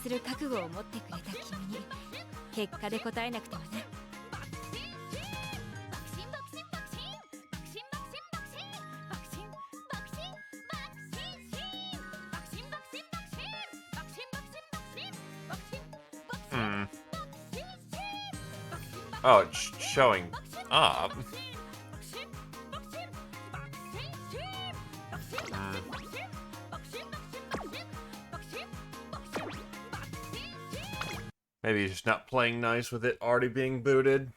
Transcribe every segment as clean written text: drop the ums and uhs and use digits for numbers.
する覚悟を持ってくれた君に結果で答えなくてはな。Oh, it's showing up. Maybe he's just not playing nice with it already being booted.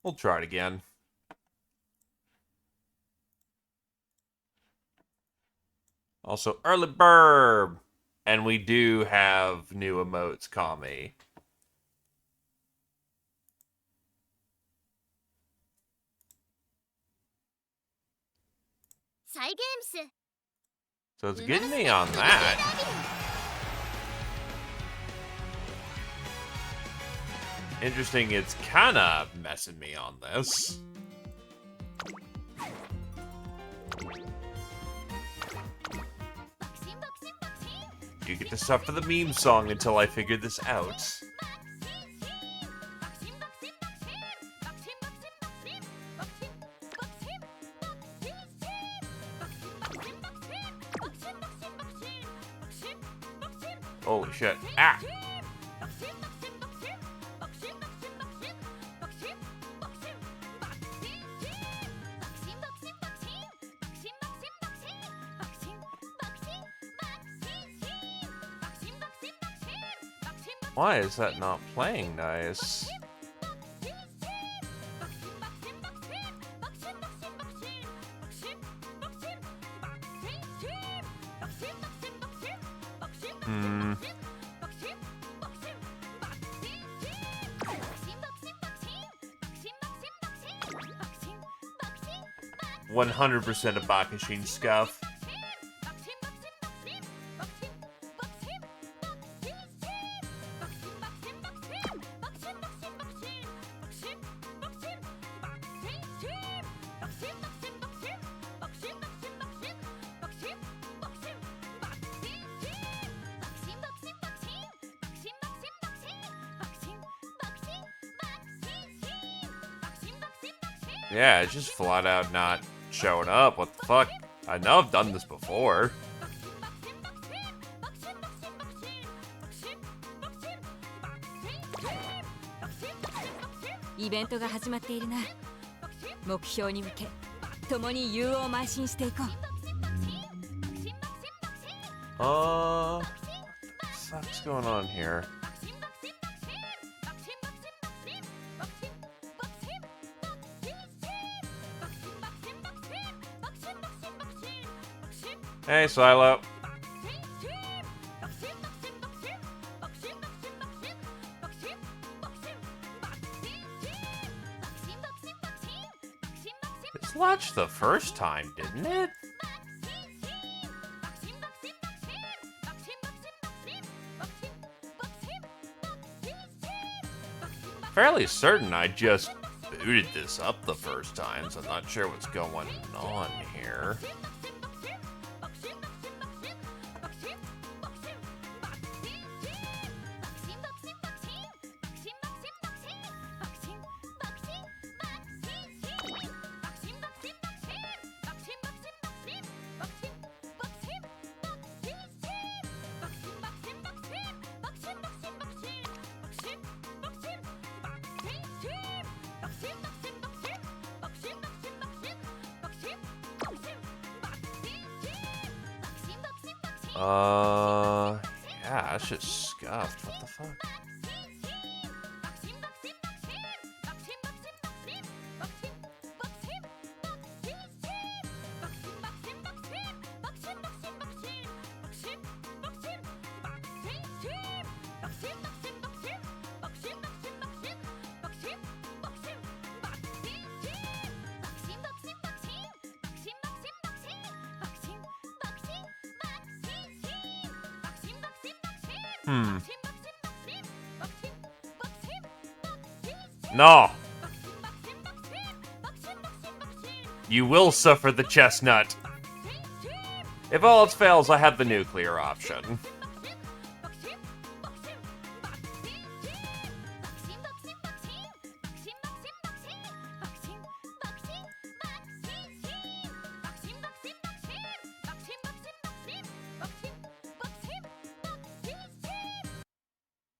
We'll try it again. Also, early burb! And we do have new emotes, Kami. So it's getting me on that. Interesting, it's kind of messing me on this. You get to suffer the meme song until I figure this out. Holy shit. Ah! Why is that not playing nice? Hmm. 100% a Bakashin scuff. Yeah, it's just flat out not showing up. What the fuck? I know I've done this before. What's going on here? Hey, Silo. This launched the first time, didn't it? Fairly certain I just booted this up the first time, so I'm not sure what's going on here. Yeah, that's just scuffed. What the fuck? No! You will suffer the chestnut. If all else fails, I have the nuclear option.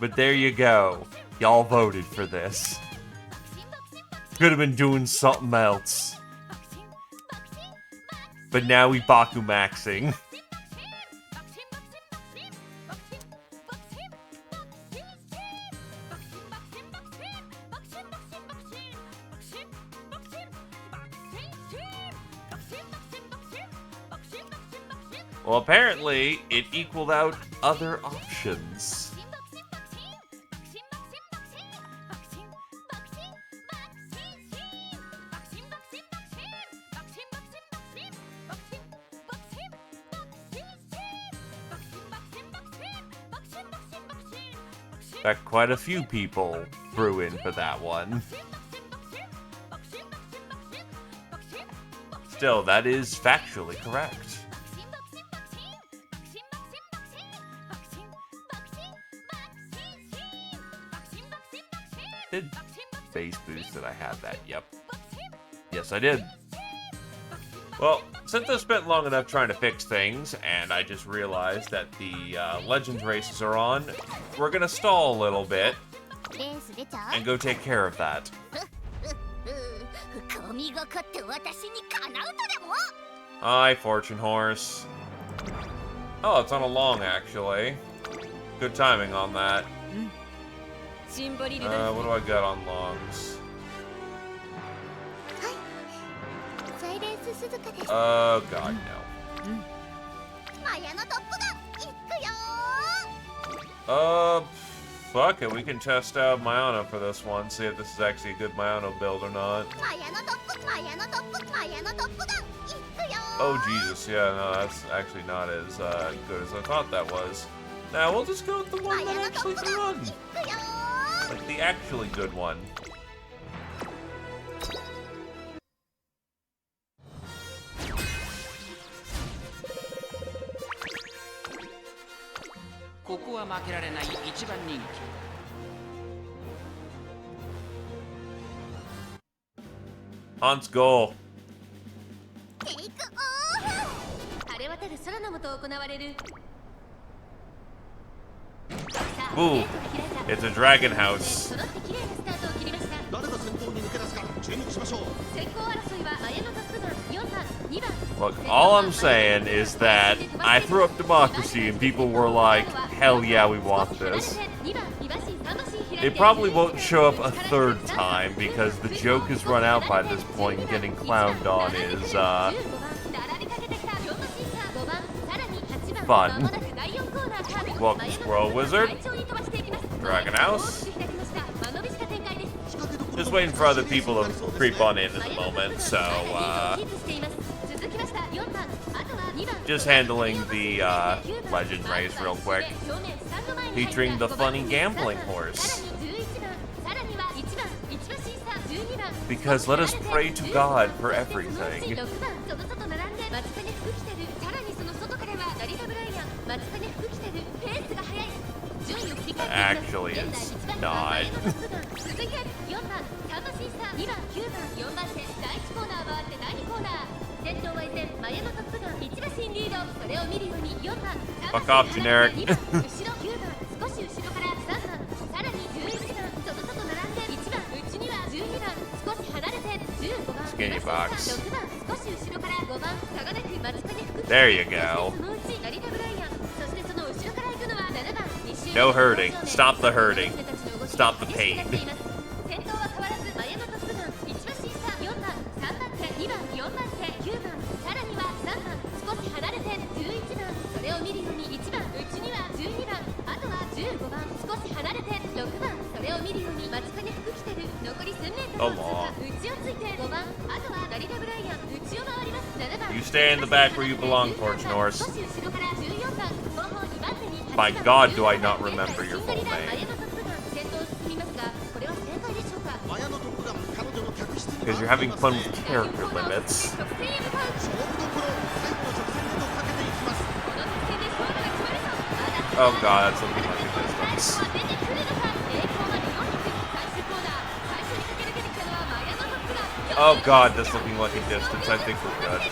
But there you go. Y'all voted for this. Could have been doing something else. But now we Baku maxing. Well, apparently, it equaled out other options. In fact, quite a few people threw in for that one. Still, that is factually correct. Did base boost that I had that? Yep. Yes, I did. Well, since I spent long enough trying to fix things, and I just realized that the Legends races are on, we're gonna stall a little bit and go take care of that. Hi, Fortune Horse. Oh, it's on a long, actually. Good timing on that. What do I got on longs? Oh, God, no. Fuck it, we can test out Mayano for this one, see if this is actually a good Mayano build or not. Oh, Jesus, yeah, no, that's actually not as good as I thought that was. Now, we'll just go with the one that actually can run. Like, the actually good one. Hans goal. Ooh, it's a dragon house. Look, all I'm saying is that I threw up democracy and people were like, hell yeah, we want this. It probably won't show up a third time because the joke has run out by this point and getting clowned on is, fun. Welcome, Squirrel Wizard. Dragon House. Just waiting for other people to creep on in at the moment, so, just handling the, Legend race real quick. Featuring the funny gambling horse. Because let us pray to God for everything. Actually, it's not. Fuck off, generic. Skinny box. There you go. No hurting. Stop the hurting. Stop the pain. So long. You stay in the back where you belong, Fortune Horse. By God, do I not remember your full name. Because you're having fun with character limits. Oh God, that's looking like a distance. Oh God, that's looking like a distance. I think we're good.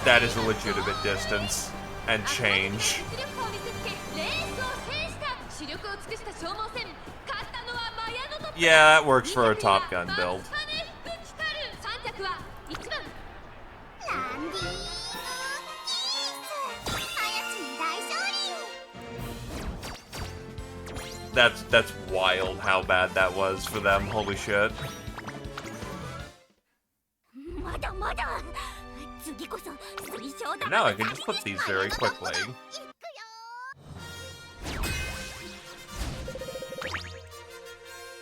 That is a legitimate distance and change. Yeah, that works for a Top Gun build. That's wild how bad that was for them. Holy shit. Now I can just put these very quickly.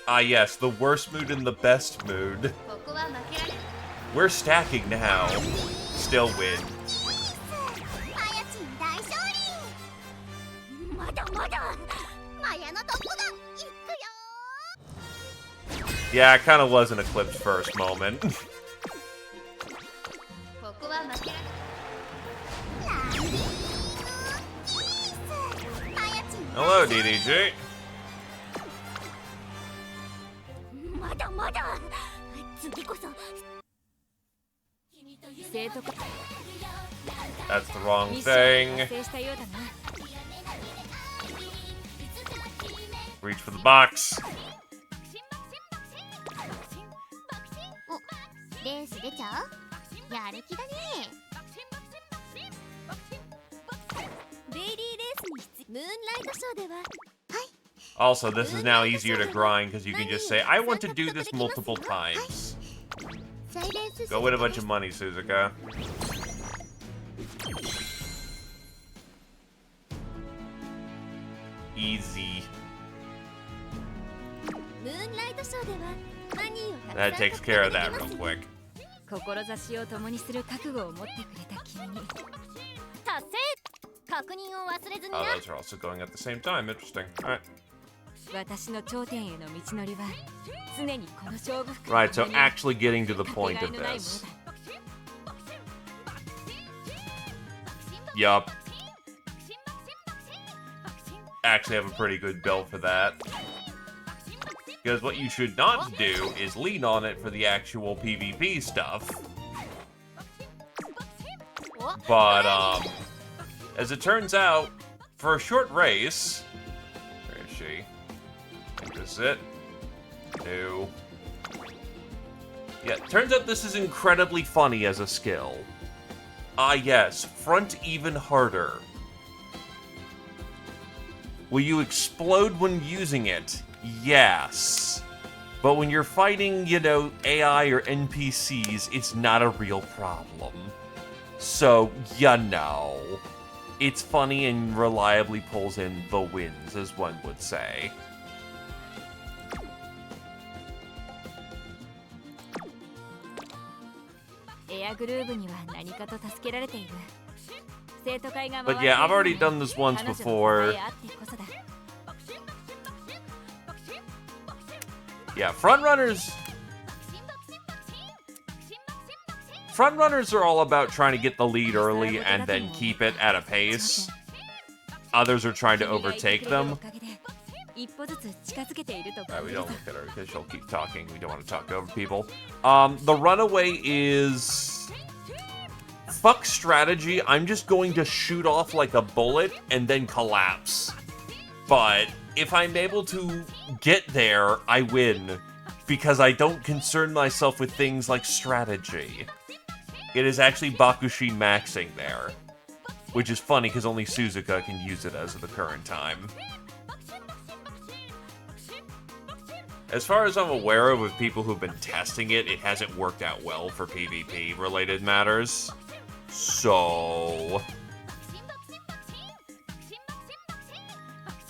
Ah yes, the worst mood and the best mood. We're stacking now. Still win. Yeah, it kind of was an Eclipse first moment. Hello, DDG. That's the wrong thing. Reach for the box. Also, this is now easier to grind because you can just say, I want to do this multiple times. Go win a bunch of money, Suzuka. Easy. That takes care of that real quick. Oh, those are also going at the same time. Interesting. Alright. Right, so actually getting to the point of this. Yup. Actually have a pretty good build for that. Because what you should not do is lean on it for the actual PvP stuff. But, as it turns out, for a short race... Where is she? I think this is it. No. Yeah, turns out this is incredibly funny as a skill. Ah yes, front even harder. Will you explode when using it? Yes. But when you're fighting, you know, AI or NPCs, it's not a real problem. So, you know. It's funny and reliably pulls in the wins, as one would say. But yeah, I've already done this once before. Yeah, frontrunners are all about trying to get the lead early and then keep it at a pace. Others are trying to overtake them. We don't look at her because she'll keep talking. We don't want to talk over people. The runaway is... Fuck strategy. I'm just going to shoot off like a bullet and then collapse. But if I'm able to get there, I win. Because I don't concern myself with things like strategy. It is actually Bakushin maxing there. Which is funny because only Suzuka can use it as of the current time. As far as I'm aware of with people who've been testing it, it hasn't worked out well for PvP related matters. So...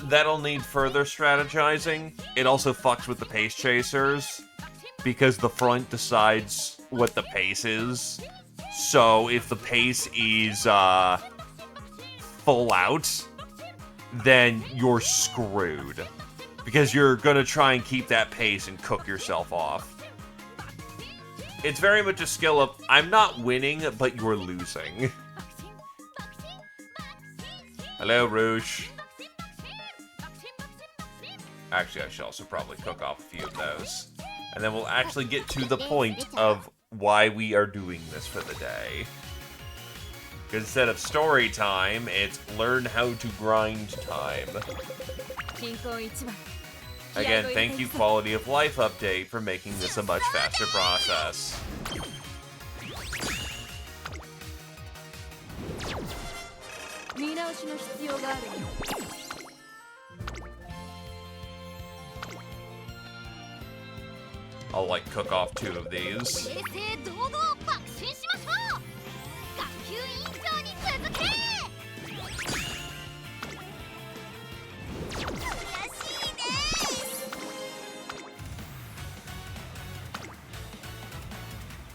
that'll need further strategizing. It also fucks with the pace chasers, because the front decides what the pace is. So if the pace is full out, then you're screwed. Because you're gonna try and keep that pace and cook yourself off. It's very much a skill of, I'm not winning, but you're losing. Hello, Rouge. Actually, I should also probably cook off a few of those. And then we'll actually get to the point of why we are doing this for the day. Because instead of story time, it's learn how to grind time. Again, thank you Quality of Life Update for making this a much faster process. I'll, like, cook off 2 of these.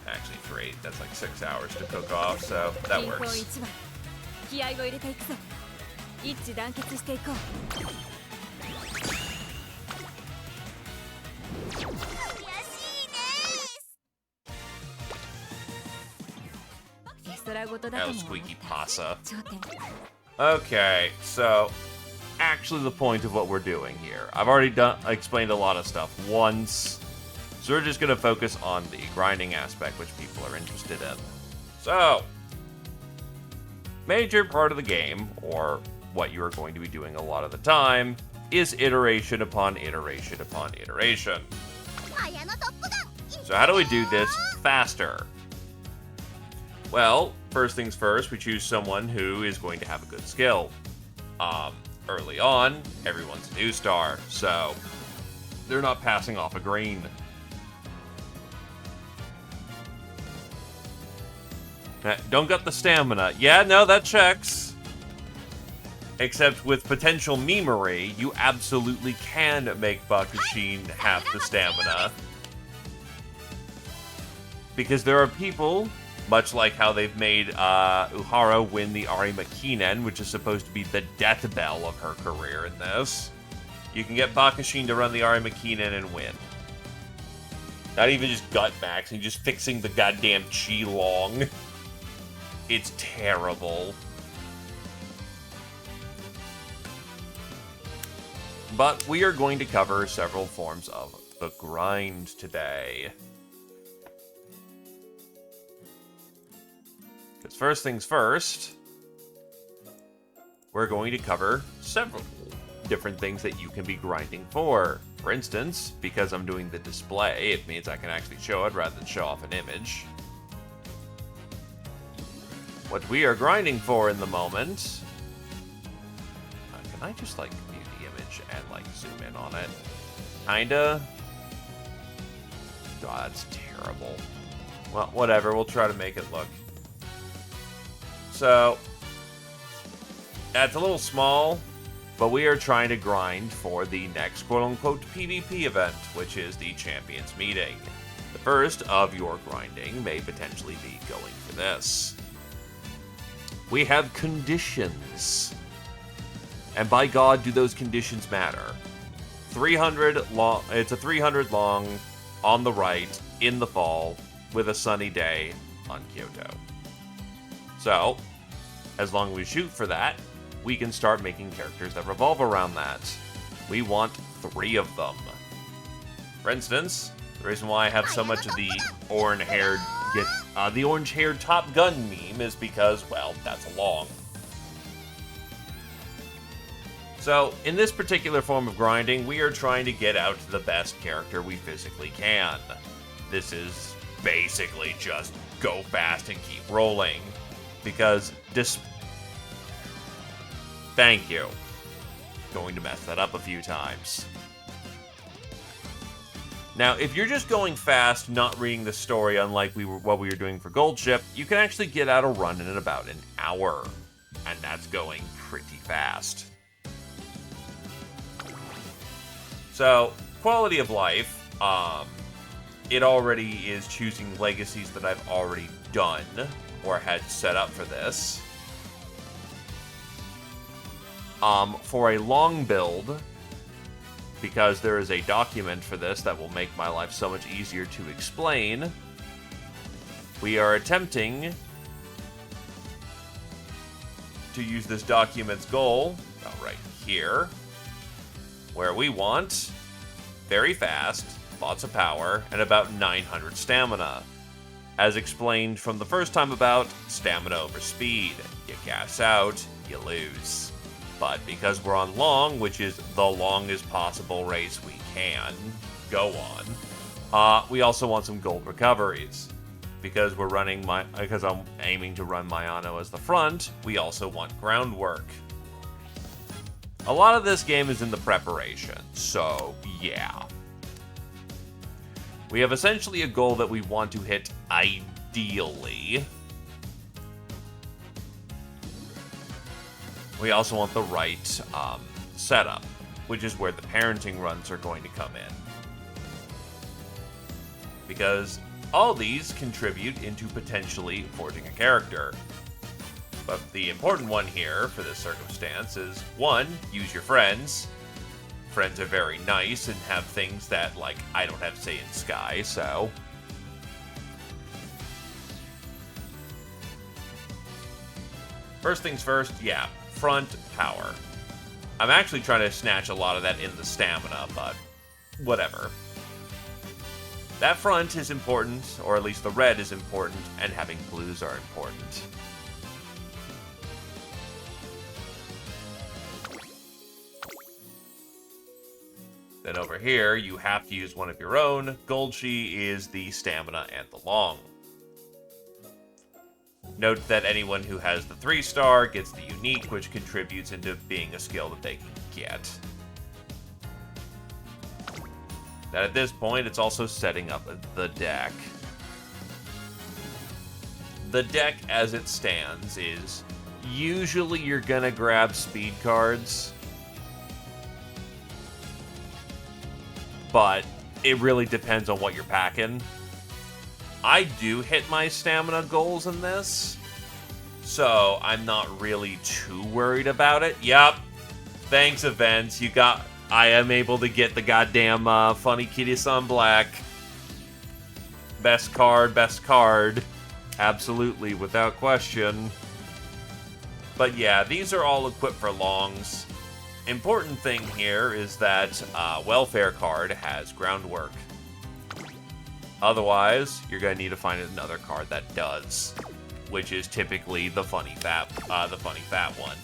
Actually, 3. That's like 6 hours to cook off, so that works. 気合を入れていくぞ。一致団結していこう。El Squeaky Pasa. Okay, so actually the point of what we're doing here. I've already explained a lot of stuff once, so we're just going to focus on the grinding aspect, which people are interested in. So, major part of the game, or what you are going to be doing a lot of the time, is iteration upon iteration upon iteration. So how do we do this faster? Well, first things first, we choose someone who is going to have a good skill. Early on, everyone's a new star, so they're not passing off a green. Don't got the stamina. Yeah, no, that checks. Except with potential memery, you absolutely can make Bakushin have the stamina. Because there are people, much like how they've made Uhara win the Ari Makinen, which is supposed to be the death bell of her career in this. You can get Bakushin to run the Ari Makinen and win. Not even just gut maxing, just fixing the goddamn Chi Long. It's terrible. But we are going to cover several forms of the grind today. Because first things first, we're going to cover several different things that you can be grinding for. For instance, because I'm doing the display, it means I can actually show it rather than show off an image. What we are grinding for in the moment... can I just, like, view the image and, like, zoom in on it? Kinda? God, that's terrible. Well, whatever, we'll try to make it look. So, that's a little small, but we are trying to grind for the next quote-unquote PvP event, which is the Champions Meeting. The first of your grinding may potentially be going for this. We have conditions. And by God, do those conditions matter. 300 long, it's a 300 long, on the right, in the fall, with a sunny day on Kyoto. So, as long as we shoot for that, we can start making characters that revolve around that. We want 3 of them. For instance, the reason why I have so much of the orange-haired Top Gun meme is because, well, that's long. So, in this particular form of grinding, we are trying to get out the best character we physically can. This is basically just go fast and keep rolling. Because thank you. Going to mess that up a few times. Now, if you're just going fast, not reading the story, unlike what we were doing for Gold Ship, you can actually get out a run in about an hour. And that's going pretty fast. So, quality of life, it already is choosing legacies that I've already done, or had set up for this. For a long build, because there is a document for this that will make my life so much easier to explain, we are attempting to use this document's goal, right here, where we want very fast, lots of power, and about 900 stamina. As explained from the first time about stamina over speed. You gas out, you lose. But because we're on long, which is the longest possible race we can go on, we also want some gold recoveries. Because because I'm aiming to run Mayano as the front, we also want groundwork. A lot of this game is in the preparation, so yeah. We have essentially a goal that we want to hit ideally. We also want the right setup, which is where the parenting runs are going to come in. Because all these contribute into potentially forging a character. But the important one here for this circumstance is, one, use your friends. Friends are very nice and have things that, like, I don't have say in Sky, so... First things first, yeah, front power. I'm actually trying to snatch a lot of that in the stamina, but whatever. That front is important, or at least the red is important, and having blues are important. Then over here, you have to use one of your own. Goldshi is the stamina and the long. Note that anyone who has the 3-star gets the unique, which contributes into being a skill that they can get. Then at this point, it's also setting up the deck. The deck as it stands is usually you're gonna grab speed cards, but it really depends on what you're packing. I do hit my stamina goals in this, so I'm not really too worried about it. Yup. Thanks, events. I am able to get the goddamn Funny Kitty-san Black. Best card, best card. Absolutely, without question. But yeah, these are all equipped for longs. Important thing here is that Welfare card has groundwork. Otherwise, you're going to need to find another card that does, which is typically the funny fat one.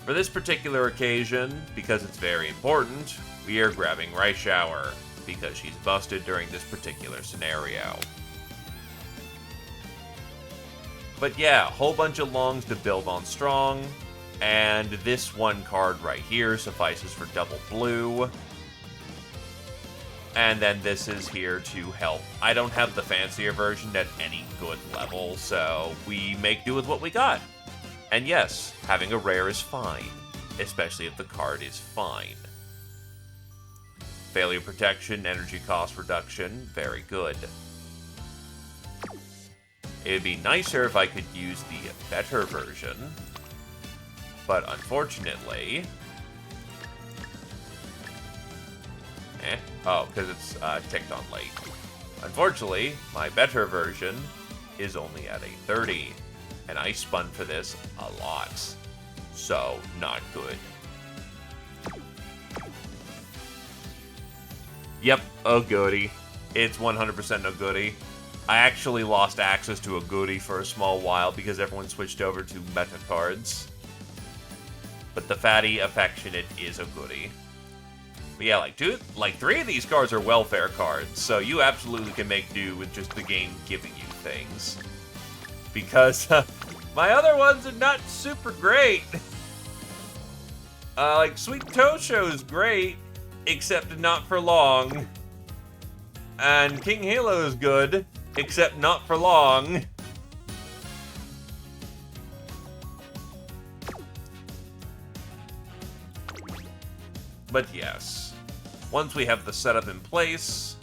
For this particular occasion, because it's very important, we are grabbing Rice Shower, because she's busted during this particular scenario. But yeah, a whole bunch of longs to build on strong, and this one card right here suffices for double blue. And then this is here to help. I don't have the fancier version at any good level, so we make do with what we got. And yes, having a rare is fine, especially if the card is fine. Failure protection, energy cost reduction, very good. It'd be nicer if I could use the better version, but unfortunately... Oh, because it's ticked on late. Unfortunately, my better version is only at a 30, and I spun for this a lot, so not good. Yep, oh goody. It's 100% no goody. I actually lost access to a goody for a small while because everyone switched over to meta cards. But the fatty affectionate is a goody. But yeah, like 3 of these cards are welfare cards, so you absolutely can make do with just the game giving you things. Because my other ones are not super great. Like Sweet Tosho is great, except not for long. And King Halo is good, except not for long. But yes, once we have the setup in place,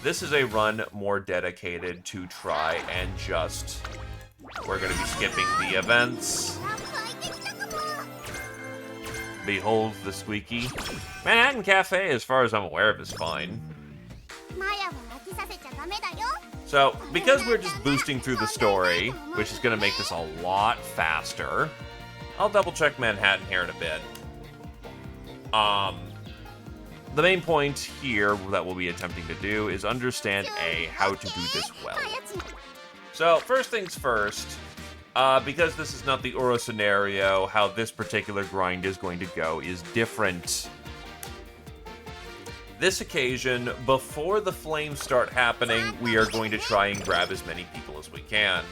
this is a run more dedicated to try and just... We're going to be skipping the events. Behold the squeaky. Manhattan Cafe, as far as I'm aware of, is fine. So, because we're just boosting through the story, which is going to make this a lot faster, I'll double check Manhattan here in a bit. The main point here that we'll be attempting to do is understand how to do this well. So, first things first, because this is not the Uro scenario, how this particular grind is going to go is different. This occasion, before the flames start happening, we are going to try and grab as many people as we can.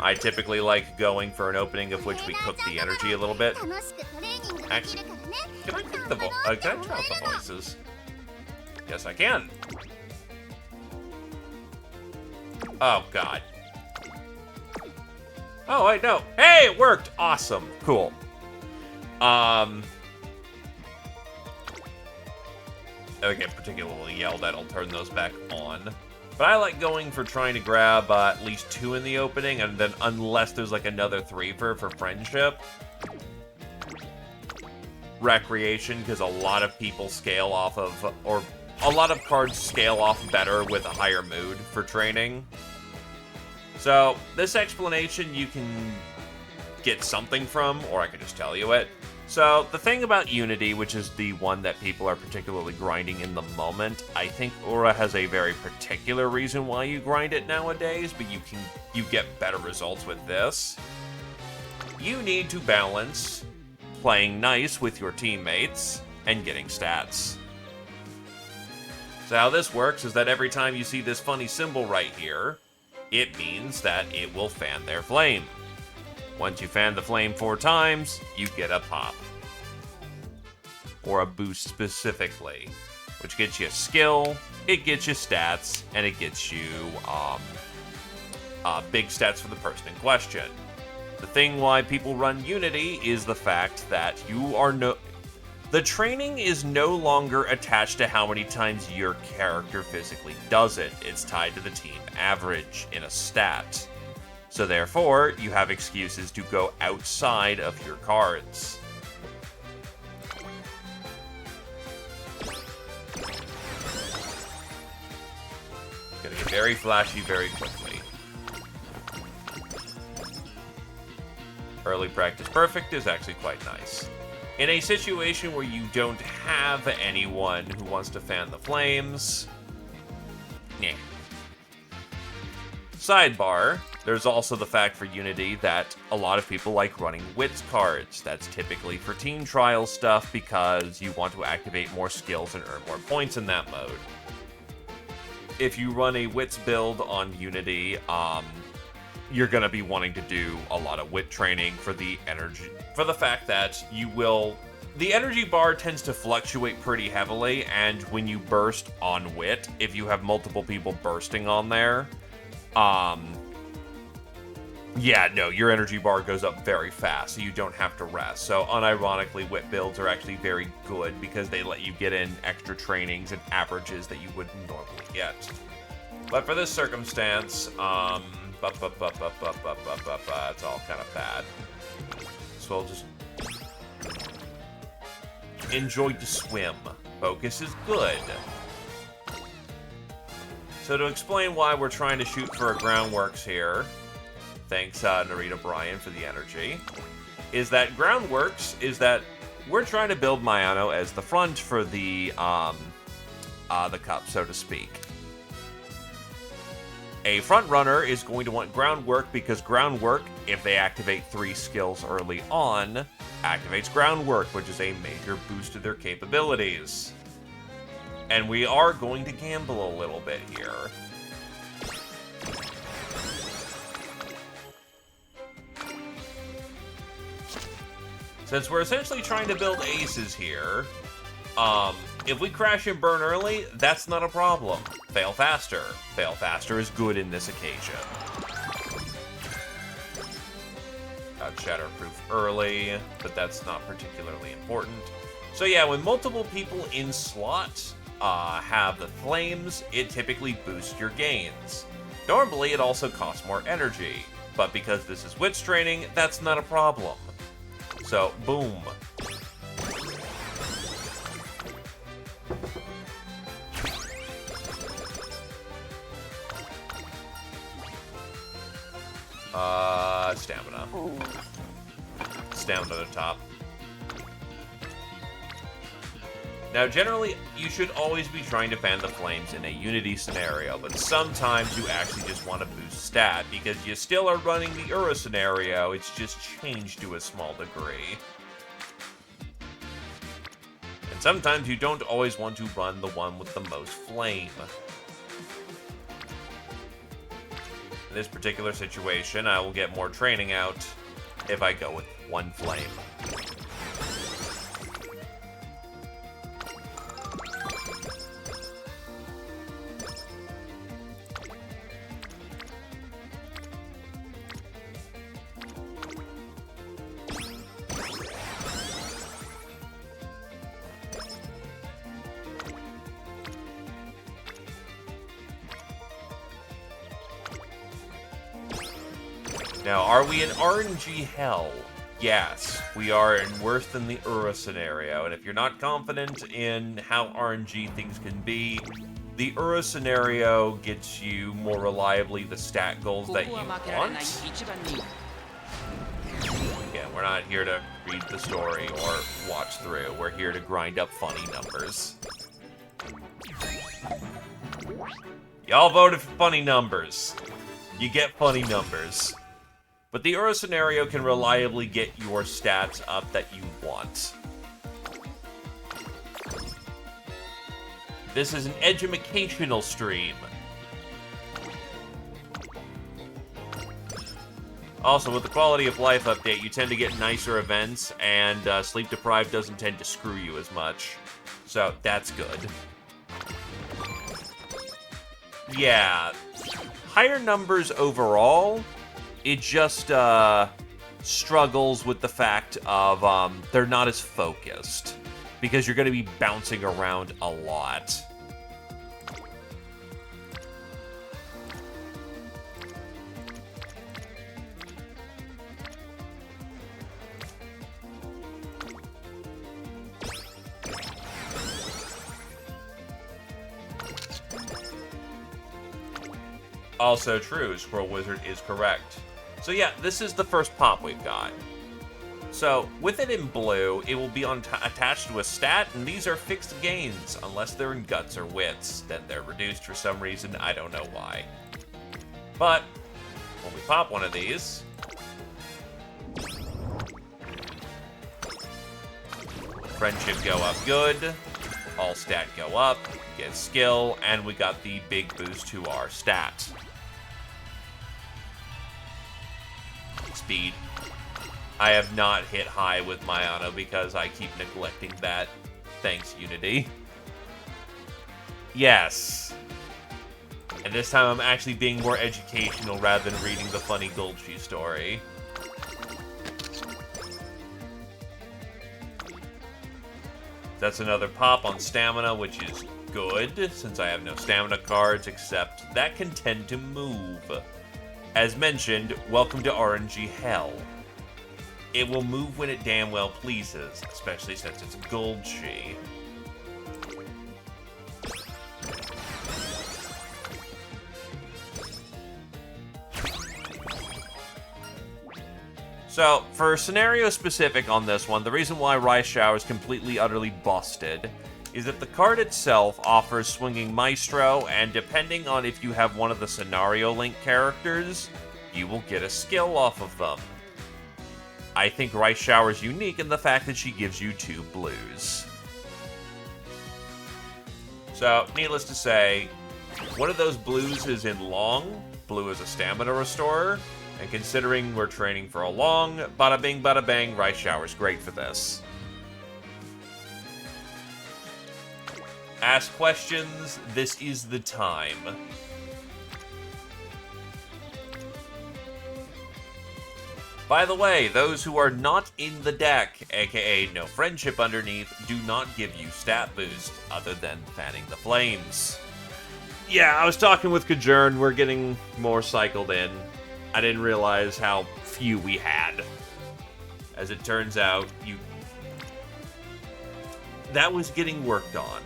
I typically like going for an opening of which we cook the energy a little bit. Actually, Can I pick the can I try out the voices? Yes, I can. Oh, God. Oh, wait, no. Hey, it worked! Awesome. Cool. If I get particularly yelled at, I'll turn those back on. But I like going for trying to grab at least 2 in the opening, and then unless there's like another 3 for friendship. Recreation, because a lot of people scale off of, or a lot of cards scale off better with a higher mood for training. So, this explanation you can get something from, or I can just tell you it. So, the thing about Unity, which is the one that people are particularly grinding in the moment, I think Ura has a very particular reason why you grind it nowadays, but you get better results with this. You need to balance playing nice with your teammates and getting stats. So how this works is that every time you see this funny symbol right here, it means that it will fan their flame. Once you fan the flame 4 times, you get a pop. Or a boost specifically, which gets you a skill, it gets you stats, and it gets you big stats for the person in question. The thing why people run Unity is the fact that the training is no longer attached to how many times your character physically does it. It's tied to the team average in a stat. So therefore, you have excuses to go outside of your cards. It's gonna get very flashy very quickly. Early practice perfect is actually quite nice. In a situation where you don't have anyone who wants to fan the flames, yeah. Sidebar, there's also the fact for Unity that a lot of people like running Wits cards. That's typically for team trial stuff because you want to activate more skills and earn more points in that mode. If you run a Wits build on Unity, you're going to be wanting to do a lot of wit training for the energy, for the fact that the energy bar tends to fluctuate pretty heavily, and when you burst on wit, if you have multiple people bursting on there, your energy bar goes up very fast, so you don't have to rest. So unironically, wit builds are actually very good because they let you get in extra trainings and averages that you wouldn't normally get. But for this circumstance, it's all kind of bad. So I'll just enjoy to swim. Focus is good. So to explain why we're trying to shoot for a groundworks here, thanks Narita Bryan for the energy, is that groundworks is that we're trying to build Mayano as the front for the cup, so to speak. A front runner is going to want groundwork because groundwork, if they activate 3 skills early on, activates groundwork, which is a major boost to their capabilities. And we are going to gamble a little bit here. Since we're essentially trying to build aces here, if we crash and burn early, that's not a problem. Fail faster. Fail faster is good in this occasion. Shatterproof early, but that's not particularly important. So yeah, when multiple people in slot have the flames, it typically boosts your gains. Normally, it also costs more energy, but because this is wits training, that's not a problem. So, boom. Stamina. Stamina at the top. Now, generally, you should always be trying to fan the flames in a Unity scenario, but sometimes you actually just want to boost stat, because you still are running the Ura scenario, it's just changed to a small degree. And sometimes you don't always want to run the one with the most flame. In this particular situation, I will get more training out if I go with 1 flame. Now, are we in RNG hell? Yes, we are in worse than the Ura scenario, and if you're not confident in how RNG things can be, the Ura scenario gets you more reliably the stat goals that you want. Again, we're not here to read the story or watch through. We're here to grind up funny numbers. Y'all voted for funny numbers. You get funny numbers. But the Ura scenario can reliably get your stats up that you want. This is an educational stream. Also, with the quality of life update, you tend to get nicer events, and sleep deprived doesn't tend to screw you as much. So, that's good. Yeah, higher numbers overall. It just struggles with the fact of they're not as focused, because you're going to be bouncing around a lot. Also true, Squirrel Wizard is correct. So yeah, this is the first pop we've got. So, with it in blue, it will be attached to a stat, and these are fixed gains, unless they're in guts or wits. Then they're reduced for some reason, I don't know why. But, when we pop one of these... Friendship go up good, all stat go up, get skill, and we got the big boost to our stat. Speed. I have not hit high with Mayano because I keep neglecting that. Thanks, Unity. Yes. And this time I'm actually being more educational rather than reading the funny Gulchi story. That's another pop on stamina, which is good, since I have no stamina cards, except that can tend to move. As mentioned, welcome to RNG hell. It will move when it damn well pleases, especially since it's Gulchi. So, for scenario specific on this one, the reason why Rice Shower is completely utterly busted is that the card itself offers Swinging Maestro, and depending on if you have one of the Scenario Link characters, you will get a skill off of them. I think Rice Shower is unique in the fact that she gives you 2 blues. So, needless to say, one of those blues is in Long. Blue is a stamina restorer. And considering we're training for a long, bada bing, bada bang, Rice Shower's great for this. Ask questions, this is the time. By the way, those who are not in the deck, aka no friendship underneath, do not give you stat boost, other than fanning the flames. Yeah, I was talking with Kajern, we're getting more cycled in. I didn't realize how few we had. As it turns out, that was getting worked on.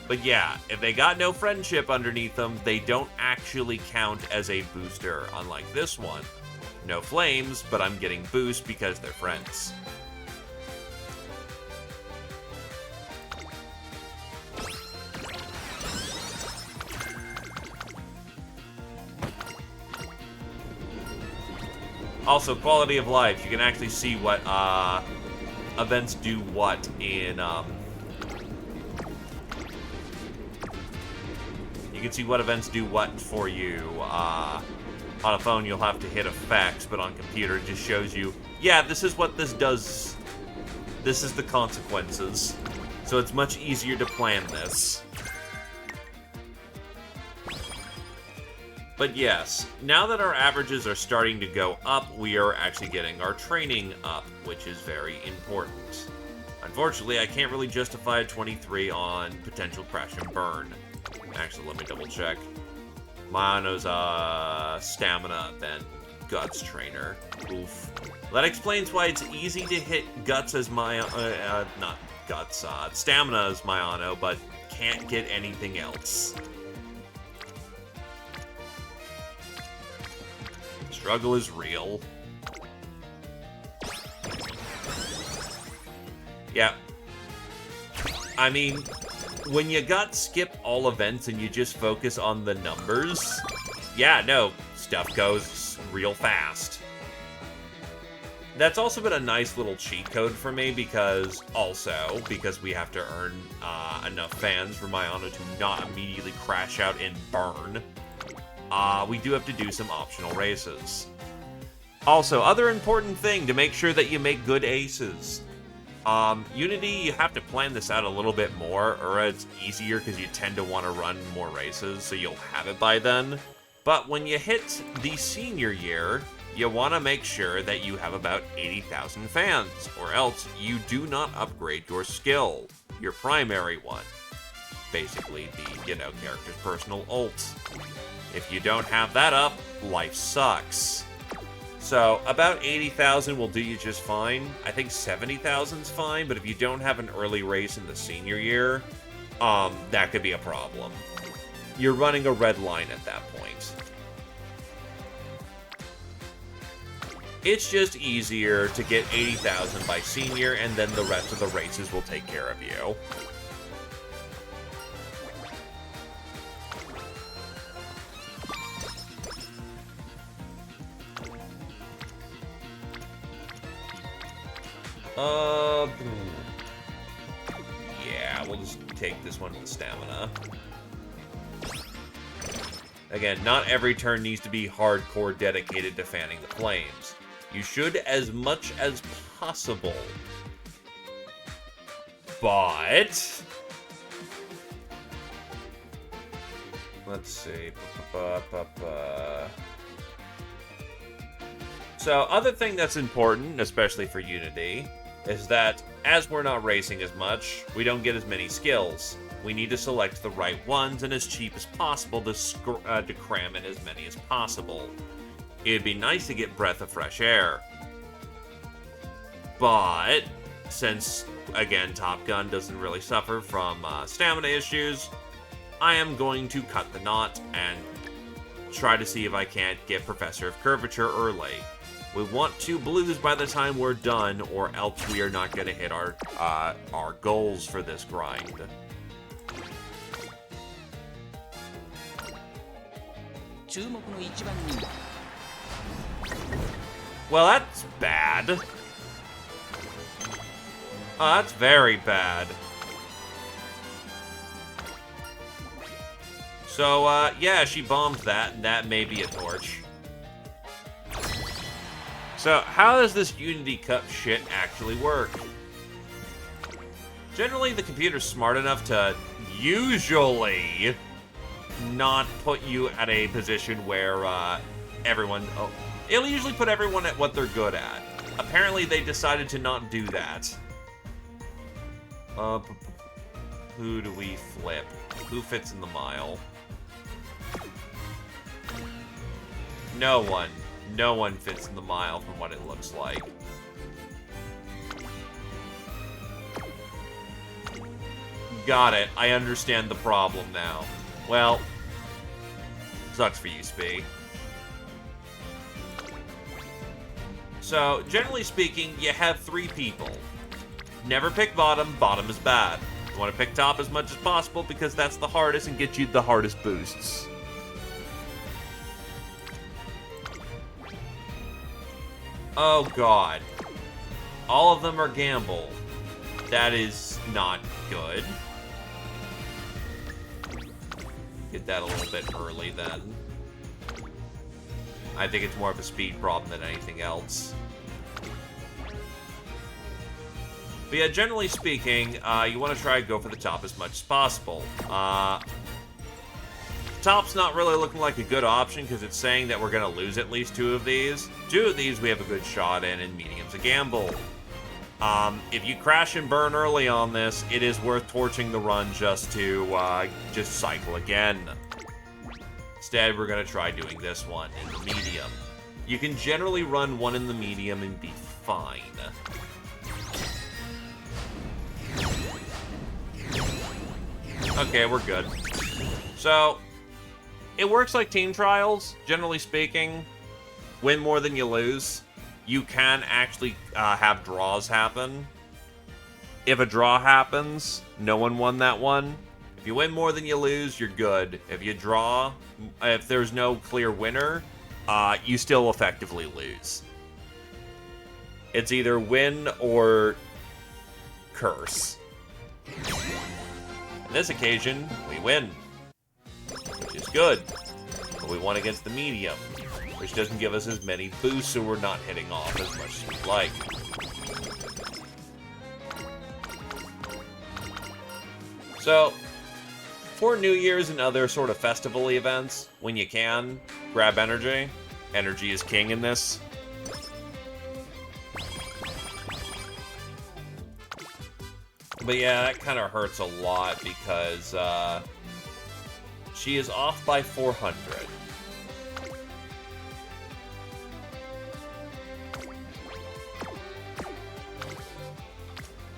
But yeah, if they got no friendship underneath them, they don't actually count as a booster, unlike this one. No flames, but I'm getting boost because they're friends. Also, quality of life. You can actually see what events do what in... You can see what events do what for you. On a phone, you'll have to hit effects, but on computer, it just shows you, yeah, this is what this does. This is the consequences. So it's much easier to plan this. But yes, now that our averages are starting to go up, we are actually getting our training up, which is very important. Unfortunately, I can't really justify a 23 on potential crash and burn. Actually, let me double check. Mayano's stamina then Guts trainer. Oof. That explains why it's easy to hit Guts as my... not Guts, Stamina as Mayano, but can't get anything else. Struggle is real. Yeah. I mean, when you got skip all events and you just focus on the numbers, yeah, no, stuff goes real fast. That's also been a nice little cheat code for me because we have to earn enough fans for Mayano to not immediately crash out and burn. We do have to do some optional races. Also, other important thing to make sure that you make good aces. Unity, you have to plan this out a little bit more, or it's easier because you tend to want to run more races, so you'll have it by then. But when you hit the senior year, you want to make sure that you have about 80,000 fans, or else you do not upgrade your skill, your primary one. Basically, the, character's personal ult. If you don't have that up, life sucks. So, about 80,000 will do you just fine. I think 70,000's fine, but if you don't have an early race in the senior year, that could be a problem. You're running a red line at that point. It's just easier to get 80,000 by senior, and then the rest of the races will take care of you. Yeah, we'll just take this one with stamina. Again, not every turn needs to be hardcore dedicated to fanning the flames. You should as much as possible. But... let's see. So, other thing that's important, especially for Unity, is that as we're not racing as much, we don't get as many skills. We need to select the right ones and as cheap as possible to cram in as many as possible. It'd be nice to get Breath of Fresh Air. But, since, again, Top Gun doesn't really suffer from stamina issues, I am going to cut the knot and try to see if I can't get Professor of Curvature early. We want 2 blues by the time we're done, or else we are not going to hit our goals for this grind. Well, that's bad. Oh, that's very bad. So, yeah, she bombed that, and that may be a torch. So, how does this Unity Cup shit actually work? Generally, the computer's smart enough to usually not put you at a position where everyone... Oh, it'll usually put everyone at what they're good at. Apparently, they decided to not do that. Who do we flip? Who fits in the mile? No one. No one fits in the mile from what it looks like. Got it. I understand the problem now. Well, sucks for you, Spee. So, generally speaking, you have 3 people. Never pick bottom. Bottom is bad. You want to pick top as much as possible because that's the hardest and gets you the hardest boosts. Oh god. All of them are gamble. That is not good. Get that a little bit early then. I think it's more of a speed problem than anything else. But yeah, generally speaking, you want to try to go for the top as much as possible. Top's not really looking like a good option because it's saying that we're going to lose at least 2 of these. 2 of these we have a good shot in, and medium's a gamble. If you crash and burn early on this, it is worth torching the run just to just cycle again. Instead, we're going to try doing this one in the medium. You can generally run one in the medium and be fine. Okay, we're good. So, it works like team trials, generally speaking. Win more than you lose. You can actually have draws happen. If a draw happens, no one won that one. If you win more than you lose, you're good. If you draw, if there's no clear winner, you still effectively lose. It's either win or curse. On this occasion, we win, which is good. But we won against the medium, which doesn't give us as many boosts, so we're not hitting off as much as we'd like. So, for New Year's and other sort of festival events, when you can, grab energy. Energy is king in this. But yeah, that kind of hurts a lot because she is off by 400.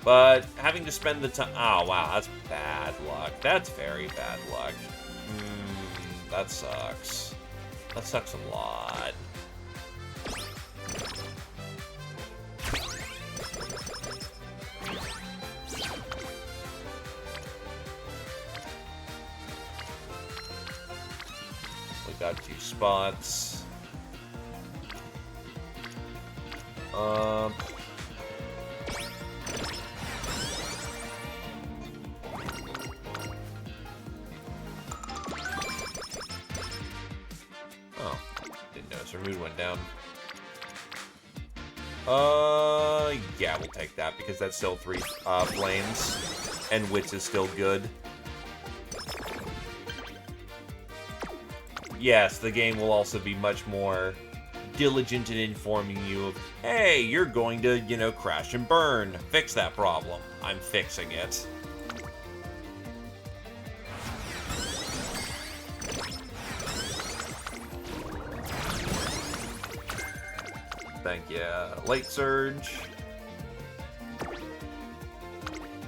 But having to spend the time... Oh, wow, that's bad luck. That's very bad luck. That sucks. That sucks a lot. We got 2 spots. Oh. Didn't notice her mood went down. Yeah, we'll take that because that's still 3 flames. And Wits is still good. Yes, the game will also be much more diligent in informing you of, hey, you're going to, you know, crash and burn. Fix that problem. I'm fixing it. Thank you. Late surge.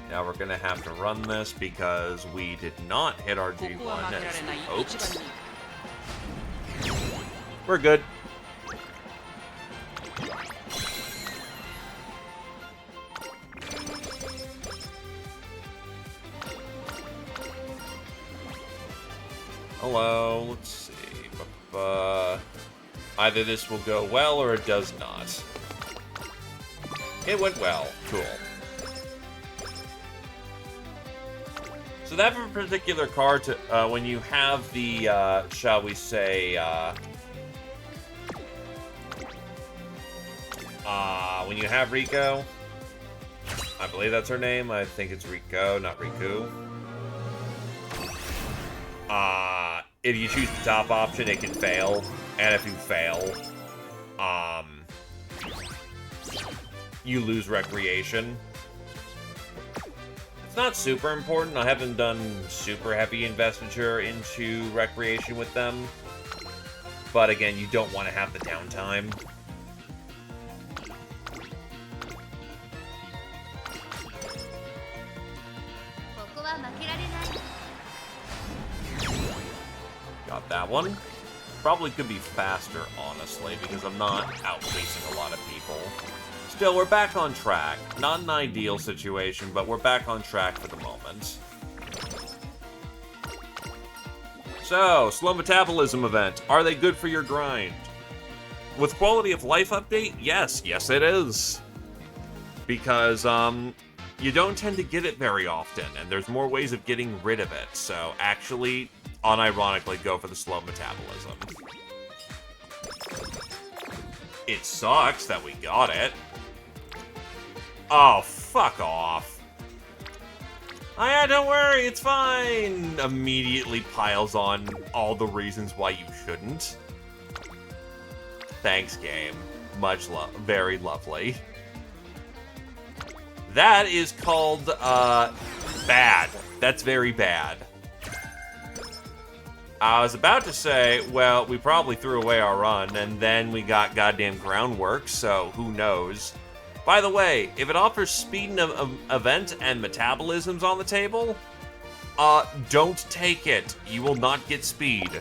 Now we're gonna have to run this because we did not hit our G1 as we hoped. We're good. Hello, let's see. Either this will go well or it does not. It went well. Cool. So that particular card, when you have the, shall we say, when you have Rico, I believe that's her name. I think it's Rico, not Riku. If you choose the top option, it can fail. And if you fail, you lose recreation. It's not super important. I haven't done super heavy investiture into recreation with them. But again, you don't want to have the downtime. Got that one. Probably could be faster, honestly, because I'm not outpacing a lot of people. Still, we're back on track. Not an ideal situation, but we're back on track for the moment. So, slow metabolism event. Are they good for your grind? With quality of life update, yes. Yes, it is. Because, you don't tend to get it very often, and there's more ways of getting rid of it. So, actually, unironically, go for the slow metabolism. It sucks that we got it. Oh, fuck off. Oh yeah, don't worry, it's fine. Immediately piles on all the reasons why you shouldn't. Thanks, game. Much love. Very lovely. That is called, bad. That's very bad. I was about to say, well, we probably threw away our run, and then we got goddamn groundwork, so who knows. By the way, if it offers speed and event and metabolisms on the table, don't take it. You will not get speed.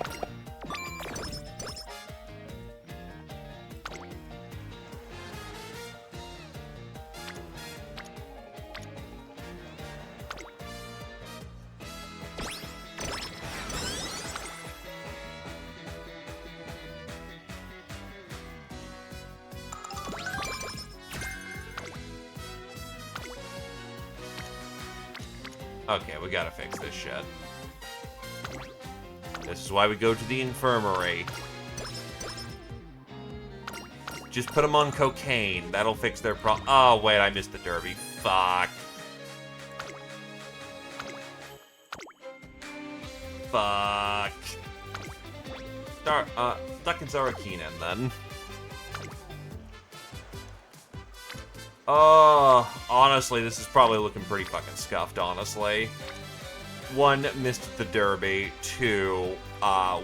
Okay, we gotta fix this shit. This is why we go to the infirmary. Just put them on cocaine. That'll fix their problem. Oh, wait, I missed the derby. Fuck. Fuck. Stuck in Zarakinen, then. Oh, honestly, this is probably looking pretty fucking scuffed, honestly. 1, missed the derby. 2,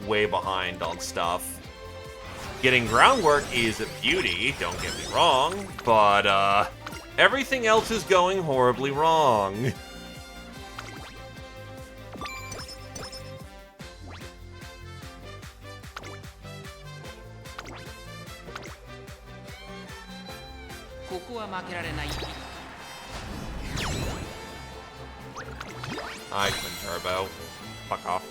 way behind on stuff. Getting groundwork is a beauty, don't get me wrong, but, everything else is going horribly wrong. I twin turbo. Fuck off.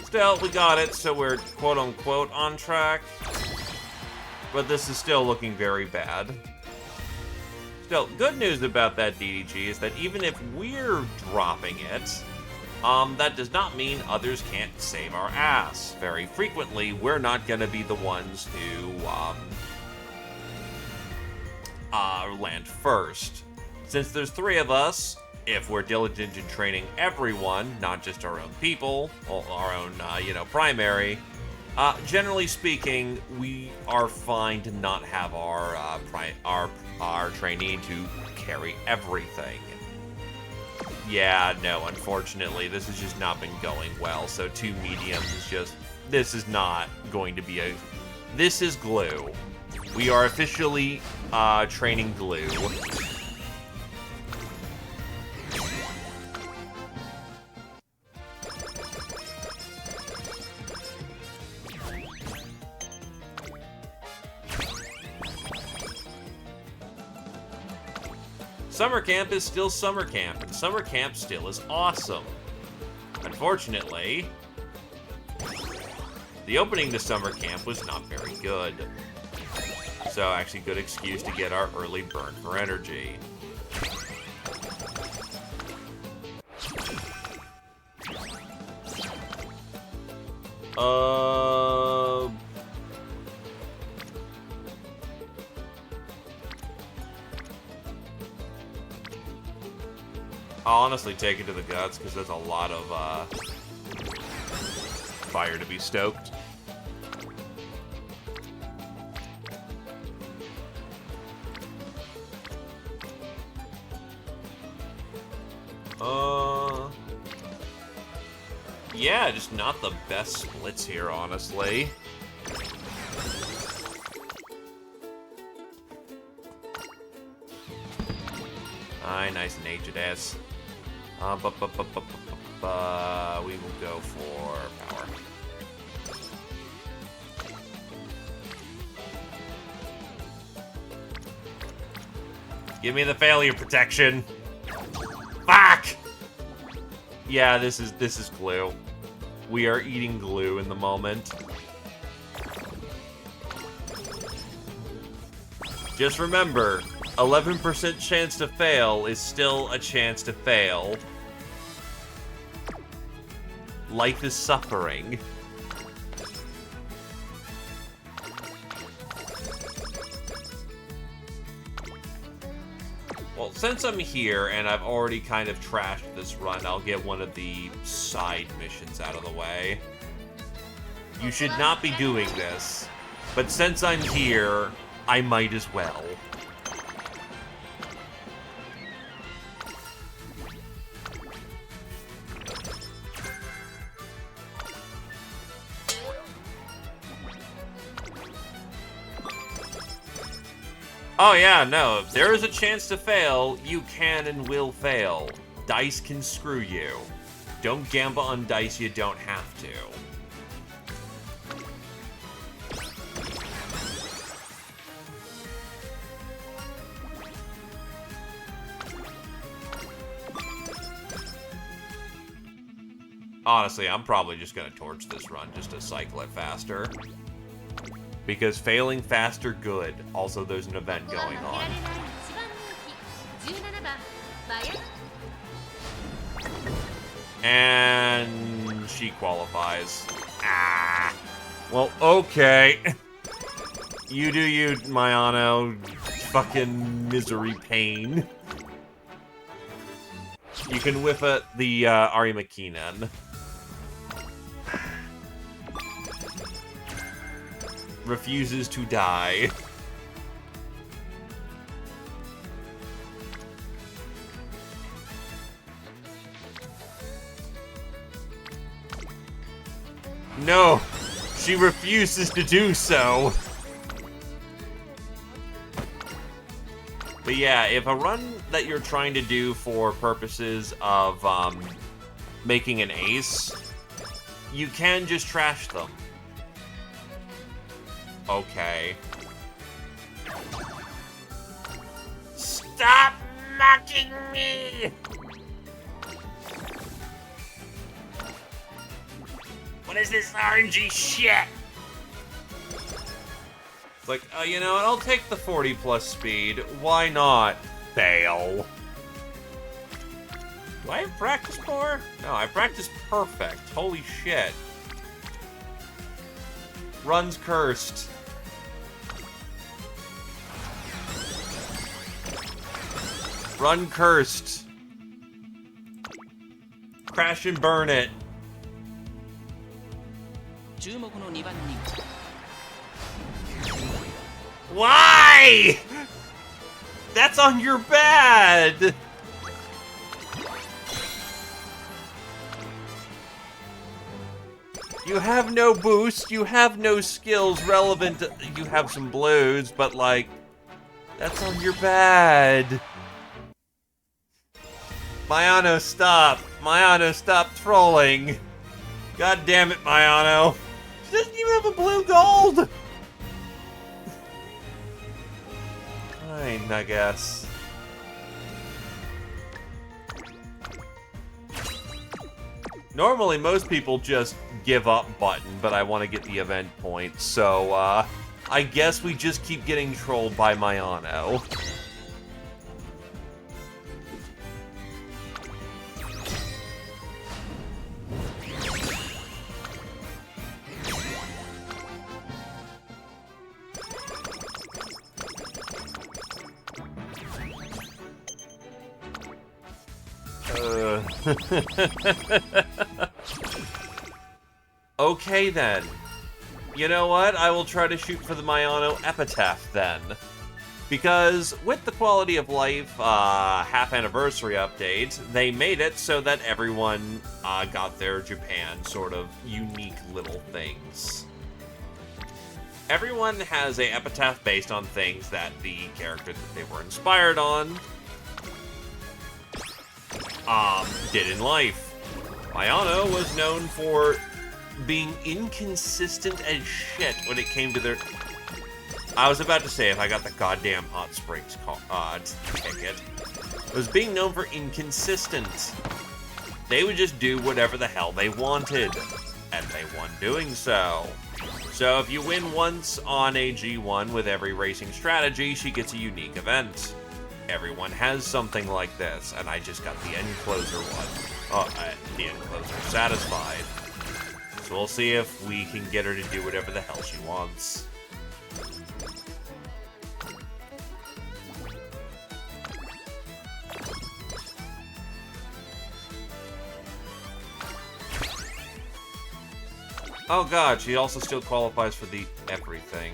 Still, we got it, so we're quote-unquote on track. But this is still looking very bad. Still, good news about that DDG is that even if we're dropping it, that does not mean others can't save our ass. Very frequently, we're not gonna be the ones who, land first. Since there's 3 of us, if we're diligent in training everyone, not just our own people, or our own, primary, generally speaking, we are fine to not have our trainee to carry everything. Yeah, no, unfortunately, this has just not been going well, so 2 mediums is just, this is not going to be this is glue. We are officially, training glue. Summer camp is still summer camp, and summer camp still is awesome. Unfortunately, the opening to summer camp was not very good. So actually good excuse to get our early burn for energy. I'll honestly take it to the guts, because there's a lot of, fire to be stoked. Yeah, just not the best splits here, honestly. Aye, nice and aged ass. We will go for power. Give me the failure protection. Fuck! Yeah, this is glue. We are eating glue in the moment. Just remember, 11% chance to fail is still a chance to fail. Life is suffering. Well, since I'm here and I've already kind of trashed this run, I'll get one of the side missions out of the way. You should not be doing this, but since I'm here, I might as well. Oh yeah, no, if there is a chance to fail, you can and will fail. Dice can screw you. Don't gamble on dice you don't have to. Honestly, I'm probably just gonna torch this run just to cycle it faster. Because failing faster, good. Also, there's an event going on. And she qualifies. Ah. Well, okay. You do you, Mayano. Fucking misery pain. You can whip at the Arima Keenan. Refuses to die. No, she refuses to do so. But yeah, if a run that you're trying to do for purposes of making an ace, you can just trash them. Okay. Stop mocking me! What is this RNG shit? It's like, you know what? I'll take the 40 plus speed. Why not? Fail. Do I have practice for? No, I practice perfect. Holy shit. Run's cursed. Run cursed. Crash and burn it. Why? That's on your bad. You have no boost, you have no skills relevant to, you have some blues, but like, that's on your bad. Mayano, stop. Mayano, stop trolling. God damn it, Mayano. She doesn't even have a blue gold. Fine, I guess. Normally, most people just give up button, but I want to get the event points, so, I guess we just keep getting trolled by Mayano. Okay then. You know what? I will try to shoot for the Mayano Epitaph then. Because with the Quality of Life half anniversary update, they made it so that everyone got their Japan sort of unique little things. Everyone has a epitaph based on things that the character that they were inspired on did in life. Mayano was known for being inconsistent as shit when it came to their... I was about to say, if I got the goddamn Hot Springs ticket, was being known for inconsistent. They would just do whatever the hell they wanted, and they won doing so. So if you win once on a G1 with every racing strategy, she gets a unique event. Everyone has something like this, and I just got the end closer one. Oh, the end closer satisfied. So we'll see if we can get her to do whatever the hell she wants. Oh god, she also still qualifies for the everything.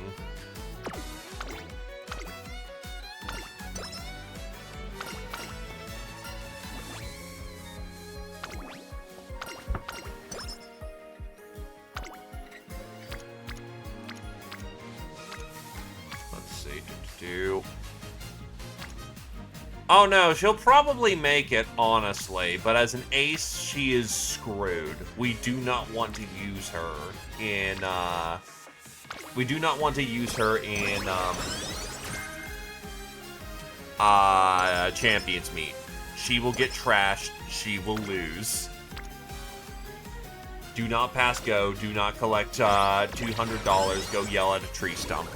Let's see, do. Oh no, she'll probably make it, honestly, but as an ace, she is screwed. We do not want to use her in, Champions Meet. She will get trashed, she will lose. Do not pass go, do not collect, $200, go yell at a tree stump.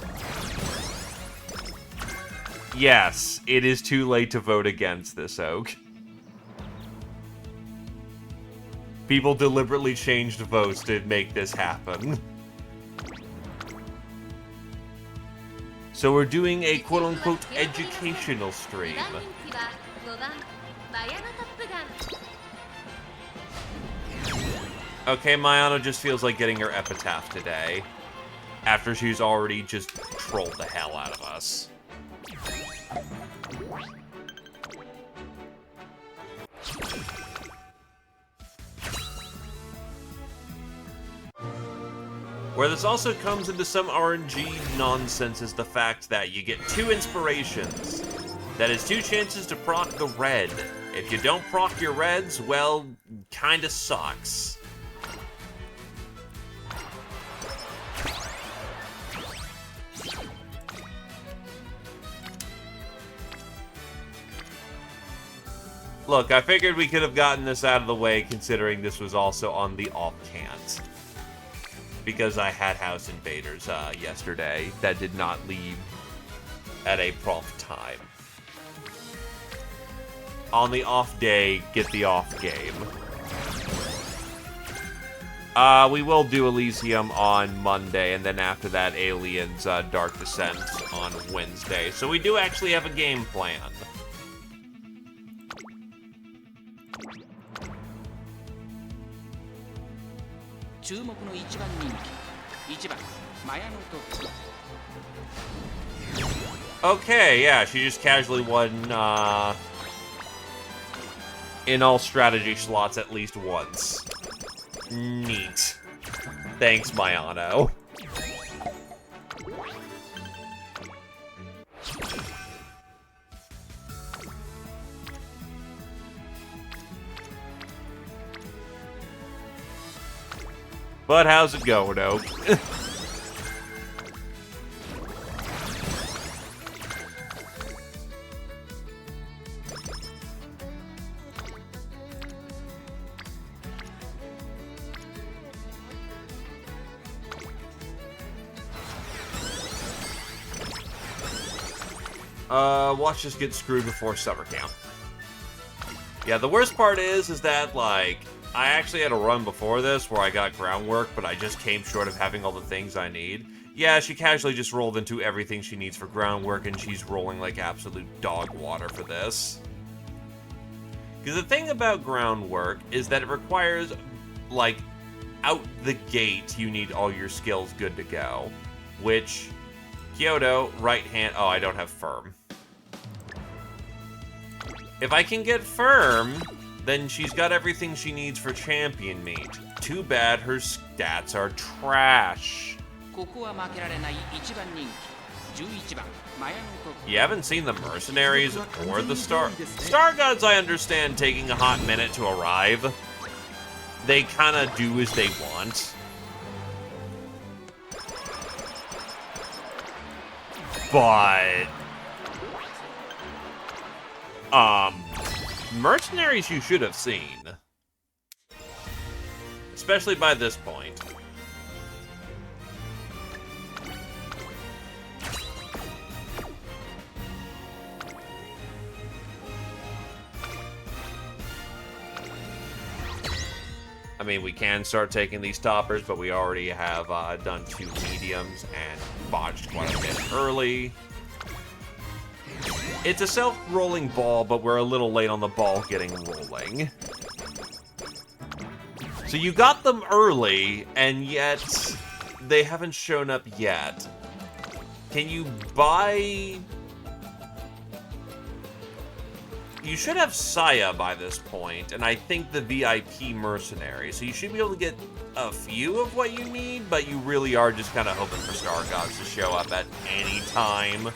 Yes, it is too late to vote against this, Oak. People deliberately changed votes to make this happen. So we're doing a quote-unquote educational stream. Okay, Mayano just feels like getting her epitaph today. After she's already just trolled the hell out of us. Where this also comes into some RNG nonsense is the fact that you get 2 inspirations. That is 2 chances to proc the red. If you don't proc your reds, well, kinda sucks. Look, I figured we could have gotten this out of the way considering this was also on the off chance. Because I had House Invaders yesterday that did not leave at a prompt time. On the off day, get the off game. We will do Elysium on Monday, and then after that, Aliens Dark Descent on Wednesday. So we do actually have a game plan. Okay, yeah, she just casually won in all strategy slots at least once. Neat. Thanks, Mayano. But how's it going, Oak? Watch us get screwed before summer camp. Yeah, the worst part is that, like, I actually had a run before this where I got groundwork, but I just came short of having all the things I need. Yeah, she casually just rolled into everything she needs for groundwork, and she's rolling like absolute dog water for this. Because the thing about groundwork is that it requires, like, out the gate, you need all your skills good to go. Which, Kyoto, right hand... Oh, I don't have firm. If I can get firm, then she's got everything she needs for champion meet. Too bad her stats are trash. You haven't seen the mercenaries or the Star Gods, I understand, taking a hot minute to arrive. They kind of do as they want. But... mercenaries you should have seen. Especially by this point. I mean, we can start taking these toppers, but we already have done 2 mediums and botched quite a bit early. It's a self-rolling ball, but we're a little late on the ball getting rolling. So you got them early, and yet they haven't shown up yet. Can you buy... You should have Saya by this point, and I think the VIP mercenary. So you should be able to get a few of what you need, but you really are just kind of hoping for Star Gods to show up at any time.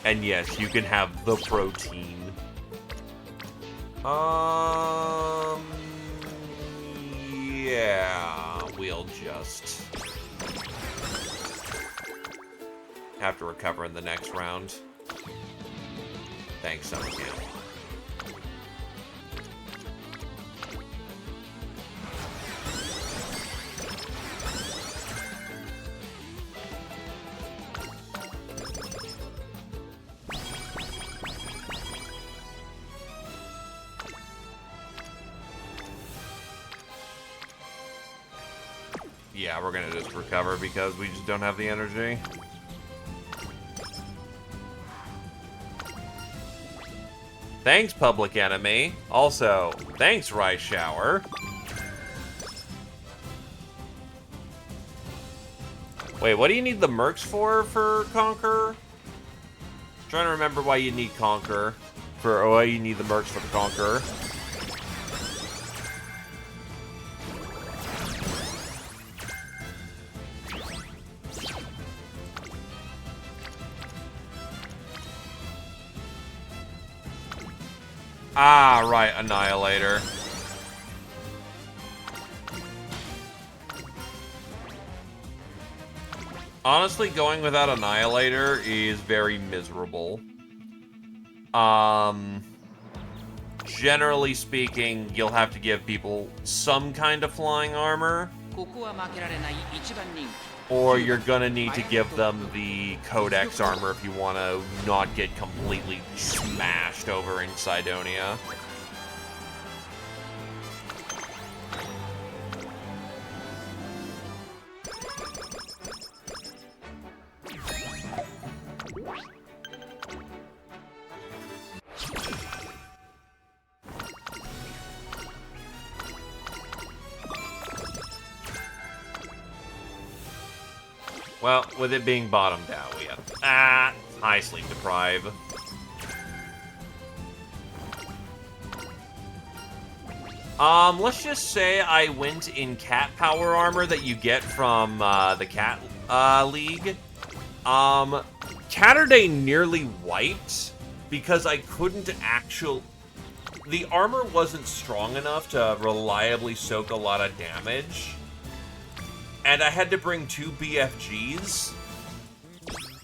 And yes, you can have the protein. Yeah, we'll just have to recover in the next round. Thanks, some of you. Yeah, we're gonna just recover because we just don't have the energy. Thanks, Public Enemy. Also, thanks, Rice Shower. Wait, what do you need the mercs for Conqueror? Trying to remember why you need Conqueror. Or why you need the mercs for the Conqueror. Ah, right, Annihilator. Honestly, going without Annihilator is very miserable. Generally speaking, you'll have to give people some kind of flying armor. Or you're gonna need to give them the Codex armor if you want to not get completely smashed over in Cydonia. Well, with it being bottomed out, we have... high sleep deprive. Let's just say I went in cat power armor that you get from, the cat, league. Catterday nearly wiped because I couldn't actually... The armor wasn't strong enough to reliably soak a lot of damage. And I had to bring 2 BFGs.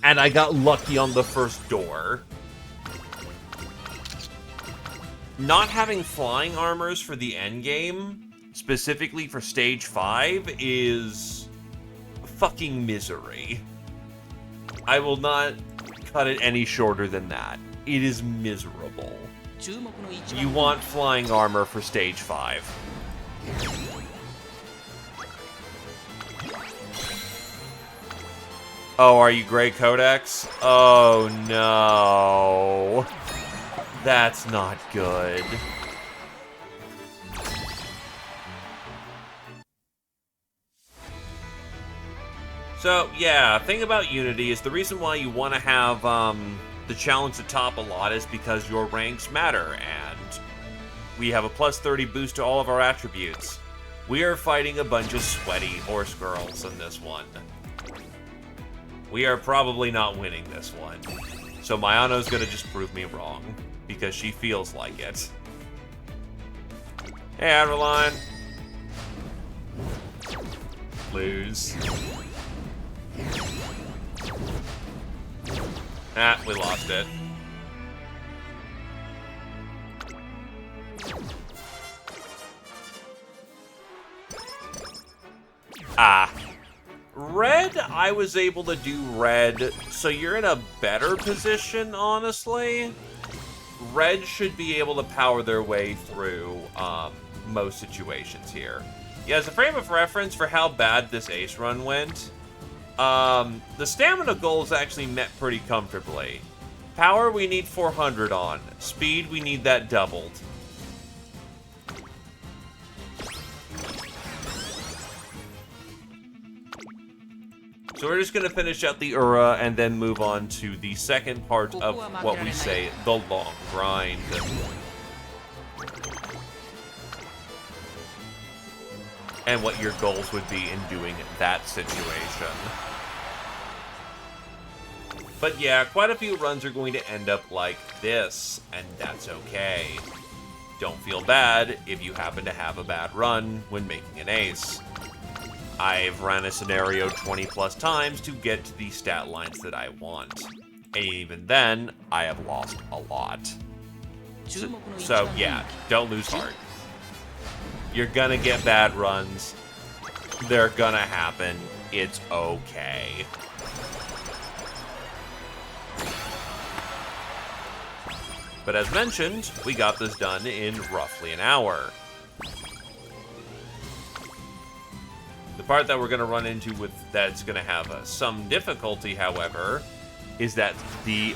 And I got lucky on the first door. Not having flying armors for the endgame, specifically for stage 5, is fucking misery. I will not cut it any shorter than that. It is miserable. You want flying armor for stage 5. Oh, are you Grey Codex? Oh, no. That's not good. So, yeah, thing about Unity is the reason why you want to have the challenge to top a lot is because your ranks matter, and we have a plus 30 boost to all of our attributes. We are fighting a bunch of sweaty horse girls in this one. We are probably not winning this one. So Mayano's gonna just prove me wrong, because she feels like it. Hey, Adeline. Lose. Ah, we lost it. Ah. Red, I was able to do red, so you're in a better position, honestly. Red should be able to power their way through most situations here. Yeah, as a frame of reference for how bad this ace run went, the stamina goal is actually met pretty comfortably. Power, we need 400 on. Speed, we need that doubled. So we're just going to finish out the Ura and then move on to the second part of what we say, the long grind. And what your goals would be in doing that situation. But yeah, quite a few runs are going to end up like this, and that's okay. Don't feel bad if you happen to have a bad run when making an ace. I've ran a scenario 20 plus times to get to the stat lines that I want. And even then, I have lost a lot. So yeah, don't lose heart. You're gonna get bad runs. They're gonna happen. It's okay. But as mentioned, we got this done in roughly an hour. The part that we're going to run into with that's going to have some difficulty, however, is that the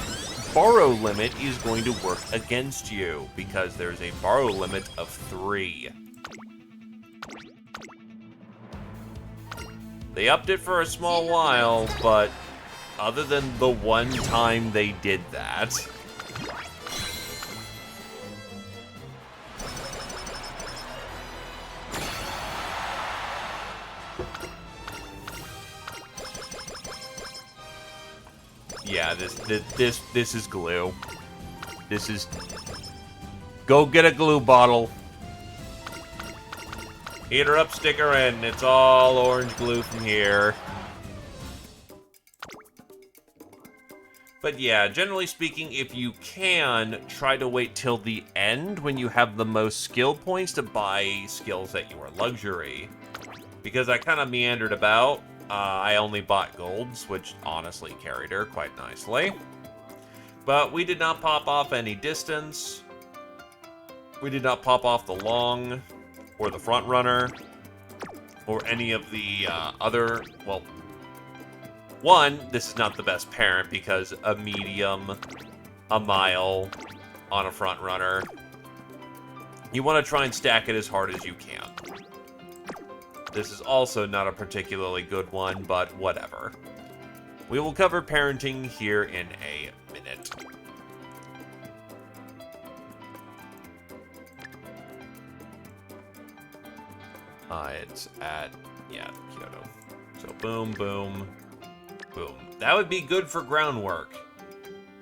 borrow limit is going to work against you, because there's a borrow limit of 3. They upped it for a small while, but other than the one time they did that... Yeah, this is glue. This is... Go get a glue bottle. Heat her up, stick her in. It's all orange glue from here. But yeah, generally speaking, if you can, try to wait till the end when you have the most skill points to buy skills that you are luxury. Because I kind of meandered about. I only bought golds, which honestly carried her quite nicely. But we did not pop off any distance. We did not pop off the long, or the front runner, or any of the other, well, one, this is not the best parent because a medium, a mile on a front runner. You want to try and stack it as hard as you can. This is also not a particularly good one, but whatever. We will cover parenting here in a minute. It's at, yeah, Kyoto. So boom, boom, boom. That would be good for groundwork.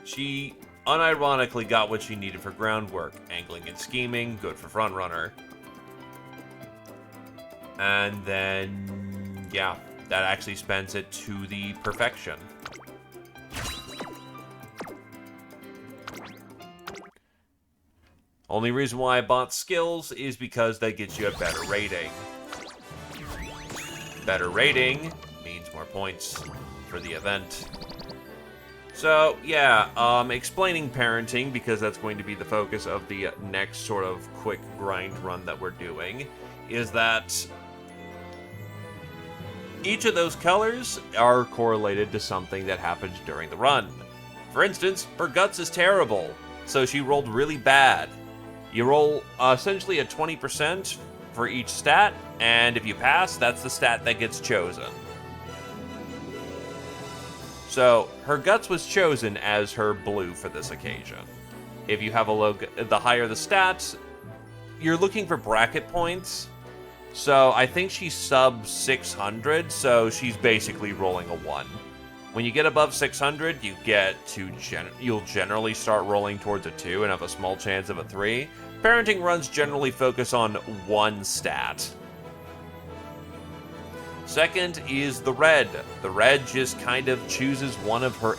She unironically got what she needed for groundwork. Angling and scheming, good for frontrunner. And then, yeah, that actually spends it to the perfection. Only reason why I bought skills is because that gets you a better rating. Better rating means more points for the event. So, yeah, explaining parenting, because that's going to be the focus of the next sort of quick grind run that we're doing, is that each of those colors are correlated to something that happened during the run. For instance, her guts is terrible, so she rolled really bad. You roll essentially a 20% for each stat, and if you pass, that's the stat that gets chosen. So, her guts was chosen as her blue for this occasion. If you have a low, the higher the stats, you're looking for bracket points. So I think she's sub 600, so she's basically rolling a 1. When you get above 600, you get to you'll generally start rolling towards a 2 and have a small chance of a 3. Parenting runs generally focus on one stat. Second is the red. The red just kind of chooses one of her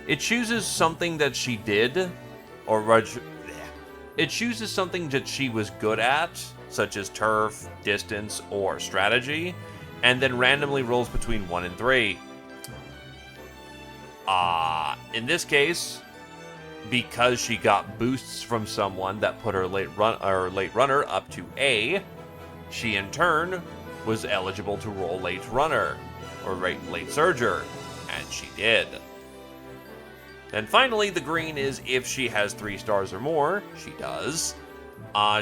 it chooses something that she did, or it chooses something that she was good at, such as turf, distance, or strategy, and then randomly rolls between 1 and 3. In this case, because she got boosts from someone that put her late runner up to A, she in turn was eligible to roll late runner, or late surger, and she did. And finally, the green is if she has 3 stars or more, she does.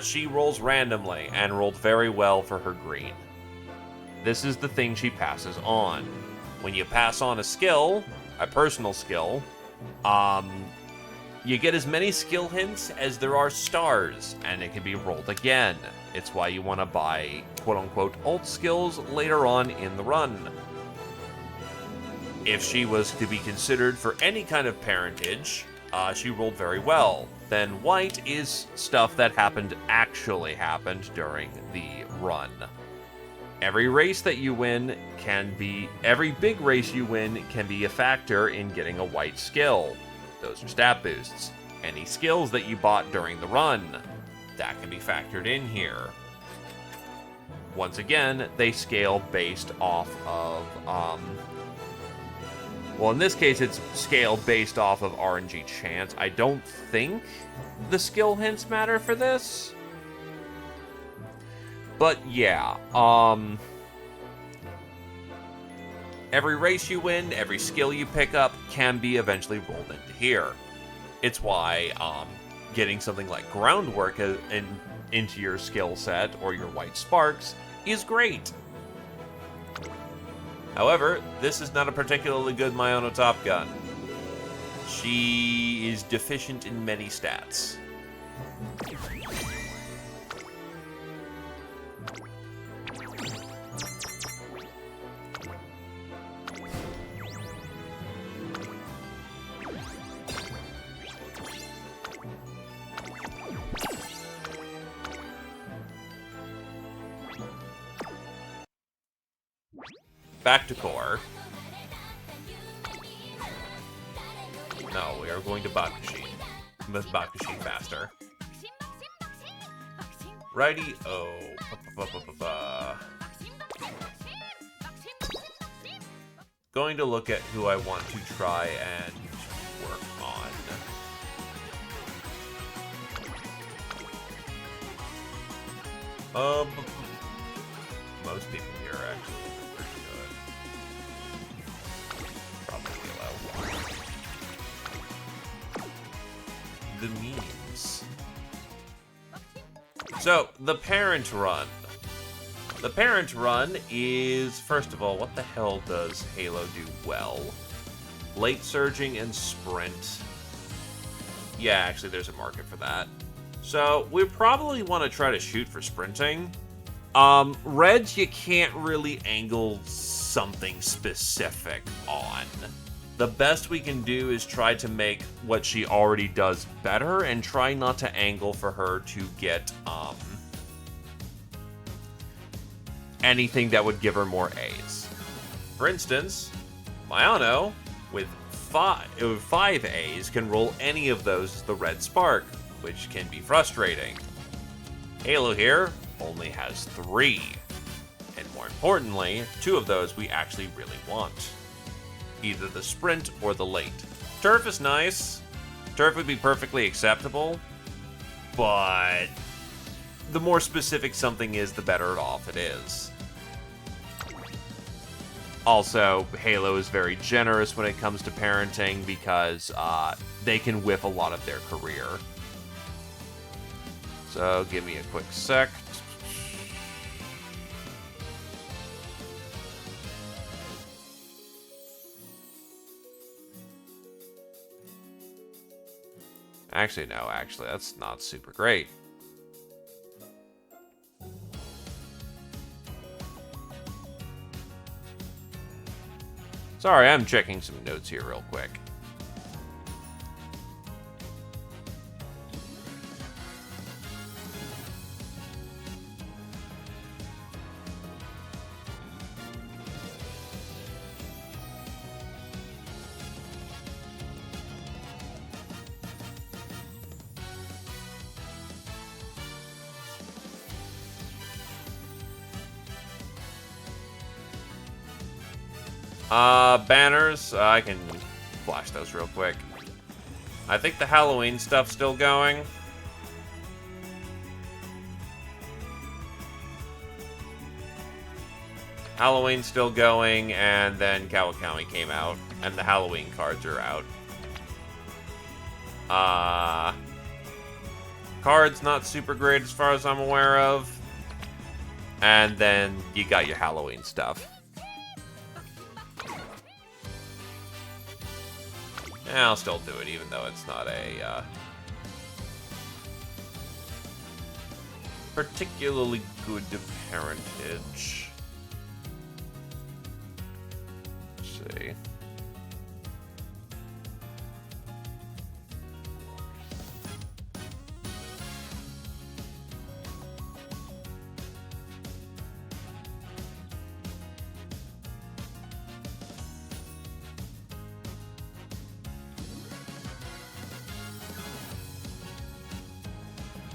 She rolls randomly, and rolled very well for her green. This is the thing she passes on. When you pass on a skill, a personal skill, you get as many skill hints as there are stars, and it can be rolled again. It's why you want to buy quote-unquote alt skills later on in the run. If she was to be considered for any kind of parentage, she rolled very well. Then white is stuff that actually happened during the run. Every race that you win every big race you win can be a factor in getting a white skill. Those are stat boosts. Any skills that you bought during the run, that can be factored in here. Once again, they scale based off of, well, in this case, it's scaled based off of RNG chance. I don't think the skill hints matter for this. But yeah, every race you win, every skill you pick up can be eventually rolled into here. It's why getting something like groundwork into your skill set or your white sparks is great. However, this is not a particularly good Myono Top Gun. She is deficient in many stats. Back to core. No, we are going to Bakushi. With Bakushi faster. Righty, oh. Going to look at who I want to try and work on. Most people here are actually pretty good. Probably allow. The memes. So, the parent run. The parent run is, first of all, what the hell does Halo do well? Late surging and sprint. Yeah, actually, there's a market for that. So, we probably want to try to shoot for sprinting. Reds, you can't really angle something specific on. The best we can do is try to make what she already does better and try not to angle for her to get, anything that would give her more A's. For instance, Myono, with 5 A's, can roll any of those as the red spark, which can be frustrating. Halo here only has 3. And more importantly, 2 of those we actually really want. Either the sprint or the late. Turf is nice. Turf would be perfectly acceptable. But the more specific something is, the better off it is. Also, Halo is very generous when it comes to parenting because they can whiff a lot of their career. So, give me a quick sec. Actually, no, that's not super great. Sorry, I'm checking some notes here real quick. Banners, I can flash those real quick. I think the Halloween stuff's still going. Halloween's still going, and then Kawakami came out, and the Halloween cards are out. Cards not super great as far as I'm aware of. And then you got your Halloween stuff. I'll still do it, even though it's not a particularly good parentage. Let's see.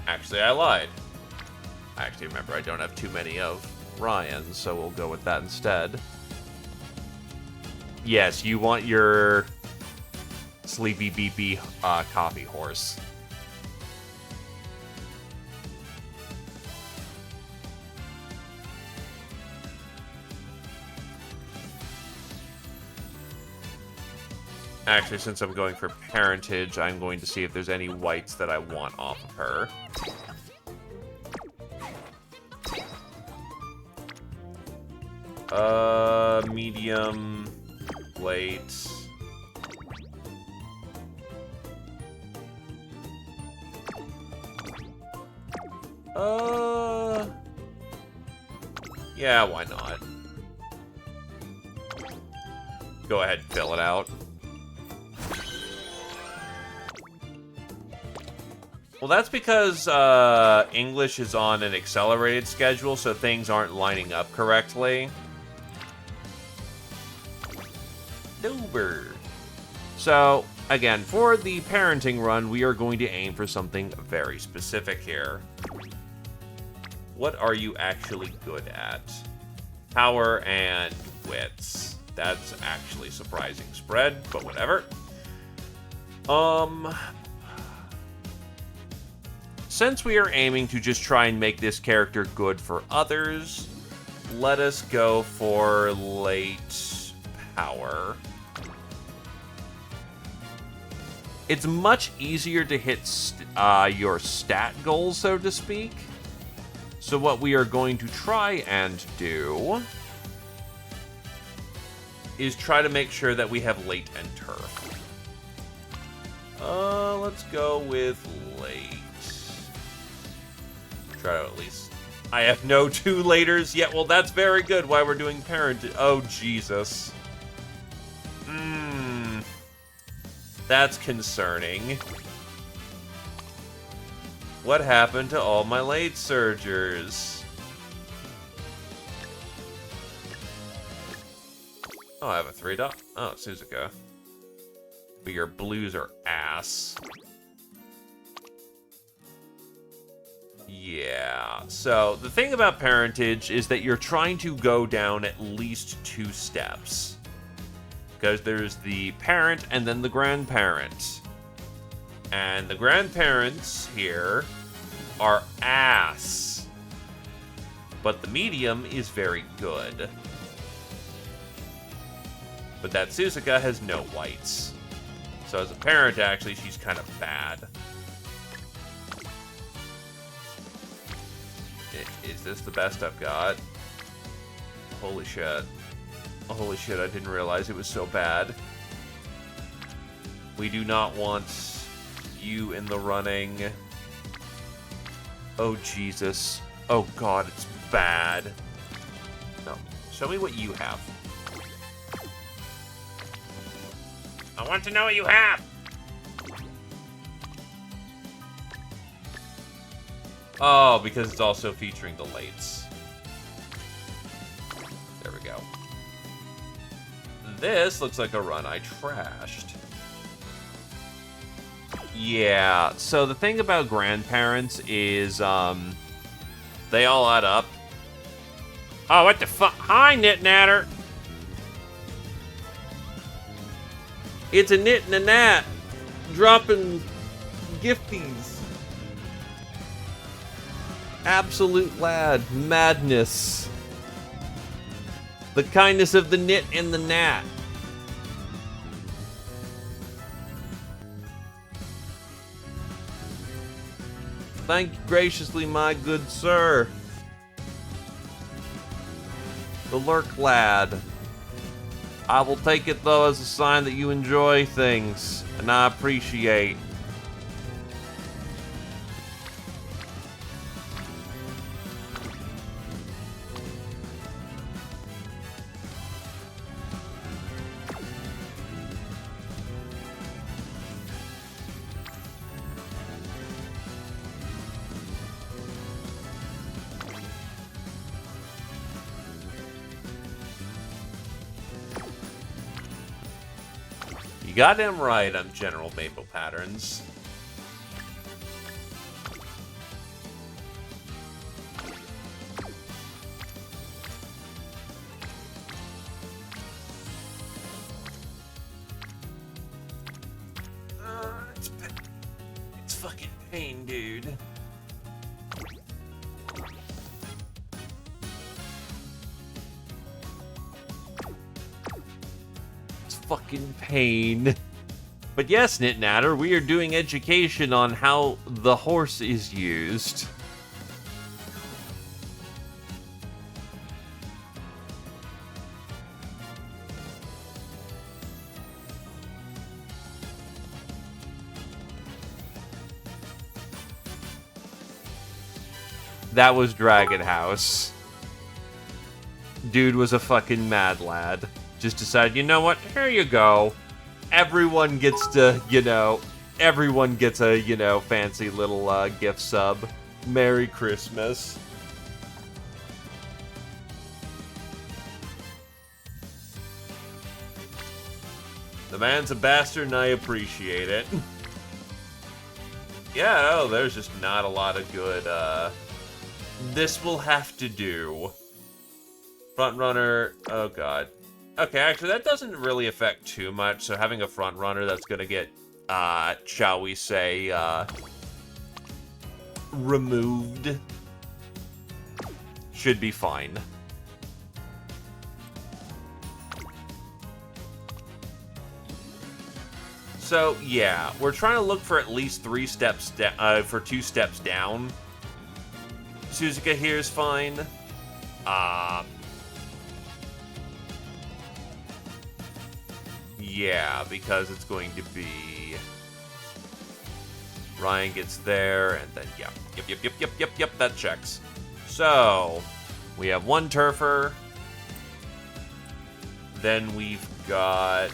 Actually, I lied. I actually remember I don't have too many of Ryan's, so we'll go with that instead. Yes, you want your sleepy beepy coffee horse. Actually, since I'm going for parentage, I'm going to see if there's any whites that I want off of her. Medium, late. Yeah, why not? Go ahead and fill it out. Well, that's because English is on an accelerated schedule, so things aren't lining up correctly. Dober. So, again, for the parenting run, we are going to aim for something very specific here. What are you actually good at? Power and wits. That's actually surprising spread, but whatever. Since we are aiming to just try and make this character good for others, let us go for late power. It's much easier to hit your stat goals, so to speak. So what we are going to try and do is try to make sure that we have late and turf. Let's go with late. Try to at least... I have no 2 laters yet. Well, that's very good. Why we're doing parent... Oh, Jesus. That's concerning. What happened to all my late surgers? Oh, I have a 3-dot. Oh, Suzuka. But your blues are ass. Yeah. So, the thing about parentage is that you're trying to go down at least 2 steps. Because there's the parent and then the grandparent. And the grandparents here are ass. But the medium is very good. But that Suzuka has no whites. So as a parent, actually, she's kind of bad. Is this the best I've got? Holy shit. Holy shit, I didn't realize it was so bad. We do not want you in the running. Oh, Jesus. Oh, God, it's bad. No. Show me what you have. I want to know what you have! Oh, because it's also featuring the lates. There we go. This looks like a run I trashed. Yeah, so the thing about grandparents is, they all add up. Oh, what the fuck? Hi, Knit Natter! It's a knit and a nat. Dropping gifties. Absolute lad. Madness. The kindness of the knit and the gnat. Thank you graciously, my good sir. The lurk lad. I will take it, though, as a sign that you enjoy things, and I appreciate. Goddamn right, I'm General Maple Patterns. pain, dude. It's fucking pain. But yes, Knitnatter, we are doing education on how the horse is used. That was Dragon House. Dude was a fucking mad lad. Just decided, you know what? Here you go. Everyone gets to, everyone gets a, fancy little gift sub. Merry Christmas. The man's a bastard and I appreciate it. Yeah, oh, there's just not a lot of good, this will have to do. Front runner, oh god. Okay, actually, that doesn't really affect too much, so having a front runner that's gonna get, shall we say, removed should be fine. So, yeah, we're trying to look for at least 2 steps down. Suzuka here is fine. Yeah, because it's going to be... Ryan gets there, and then, yep, that checks. So, we have 1 turfer. Then we've got...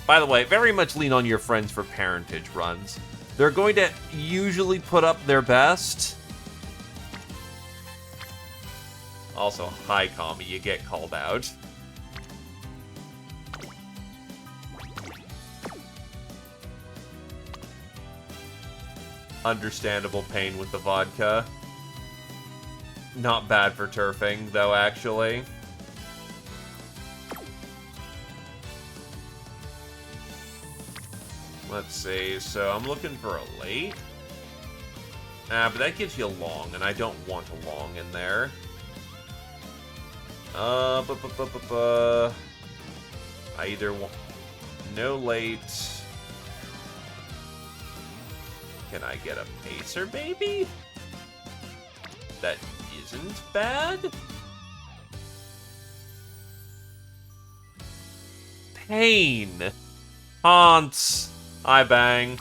By the way, very much lean on your friends for parentage runs. They're going to usually put up their best. Also, hi, Kami, you get called out. Understandable pain with the vodka. Not bad for turfing, though, actually. Let's see, so I'm looking for a late. But that gives you a long, and I don't want a long in there. I either want... No late... Can I get a pacer, baby? That isn't bad? Pain. Haunts. I bang.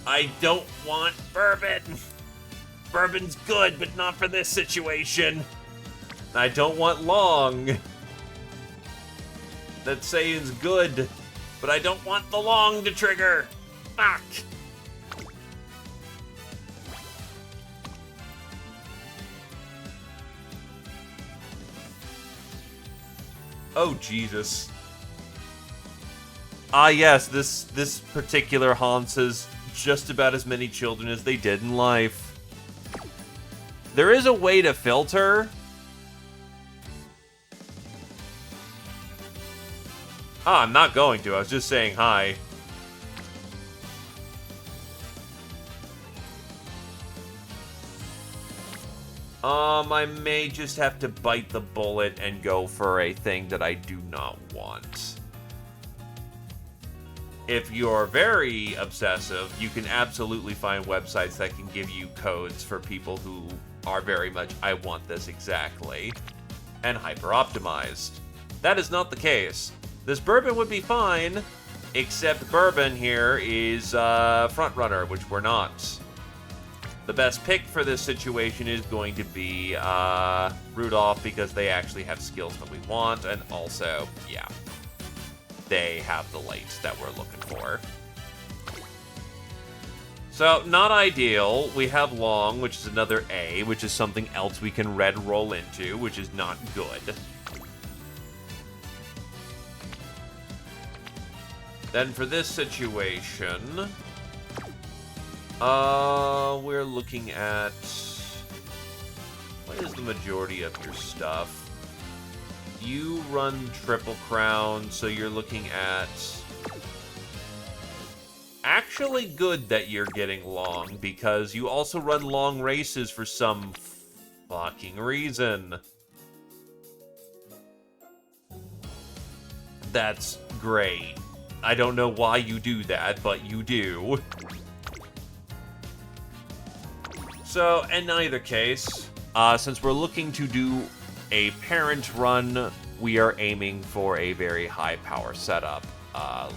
I don't want bourbon. Bourbon's good, but not for this situation. I don't want long. That saying's good, but I don't want the long to trigger. Fuck. Oh, Jesus. Ah, yes, this particular Hans has just about as many children as they did in life. There is a way to filter. Ah, I'm not going to. I was just saying hi. I may just have to bite the bullet and go for a thing that I do not want. If you're very obsessive, you can absolutely find websites that can give you codes for people who are very much, I want this exactly, and hyper-optimized. That is not the case. This bourbon would be fine, except bourbon here is front runner, which we're not. The best pick for this situation is going to be Rudolph, because they actually have skills that we want, and also, yeah, they have the late that we're looking for. So, not ideal. We have long, which is another A, which is something else we can red roll into, which is not good. Then for this situation, we're looking at... What is the majority of your stuff? You run Triple Crown, so you're looking at... actually good that you're getting long, because you also run long races for some fucking reason. That's great. I don't know why you do that, but you do. So, in either case, since we're looking to do a parent run, we are aiming for a very high power setup.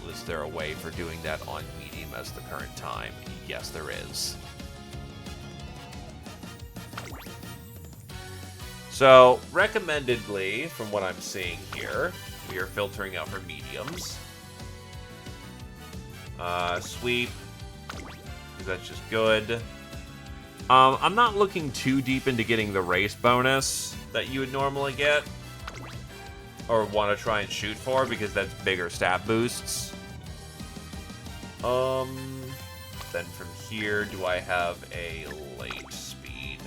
Is there a way for doing that on medium as the current time? Yes, there is. So, recommendedly, from what I'm seeing here, we are filtering out for mediums. Sweep, because that's just good. I'm not looking too deep into getting the race bonus that you would normally get, or want to try and shoot for, because that's bigger stat boosts. Then from here, do I have a late speed?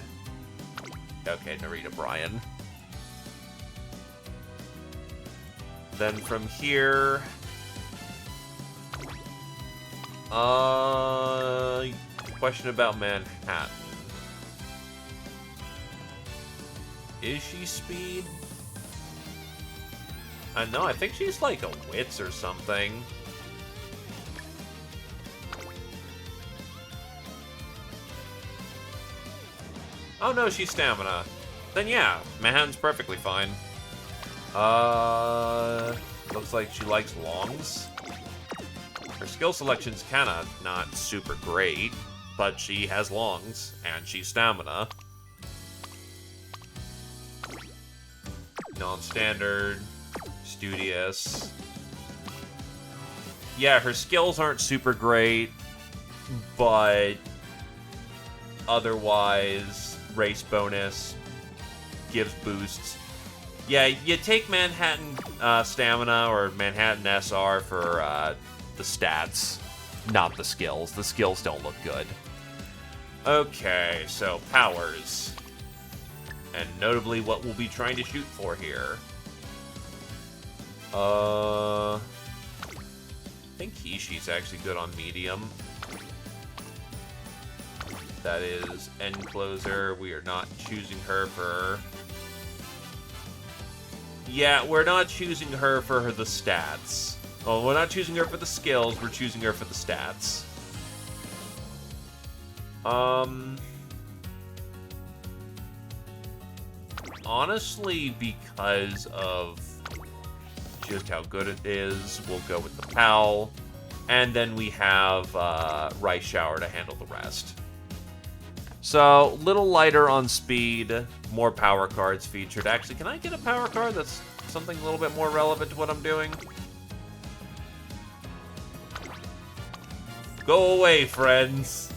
Okay, Narita Bryan. Then from here, question about Manhattan. Is she speed? No, I think she's like a wits or something. Oh no, she's stamina. Then yeah, Manhattan's perfectly fine. Looks like she likes longs. Her skill selection's kinda not super great, but she has longs, and she's stamina. Non-standard, studious. Yeah, her skills aren't super great, but otherwise, race bonus, gives boosts. Yeah, you take Manhattan stamina or Manhattan SR for the stats, not the skills. The skills don't look good. Okay, so powers. And notably what we'll be trying to shoot for here. I think Kishi's actually good on medium. That is end closer. We are not choosing her for... Yeah, we're not choosing her for the stats. Well, we're not choosing her for the skills, we're choosing her for the stats. Honestly, because of just how good it is, we'll go with the PAL. And then we have Rice Shower to handle the rest. So, little lighter on speed, more power cards featured. Actually, can I get a power card that's something a little bit more relevant to what I'm doing? Go away, friends.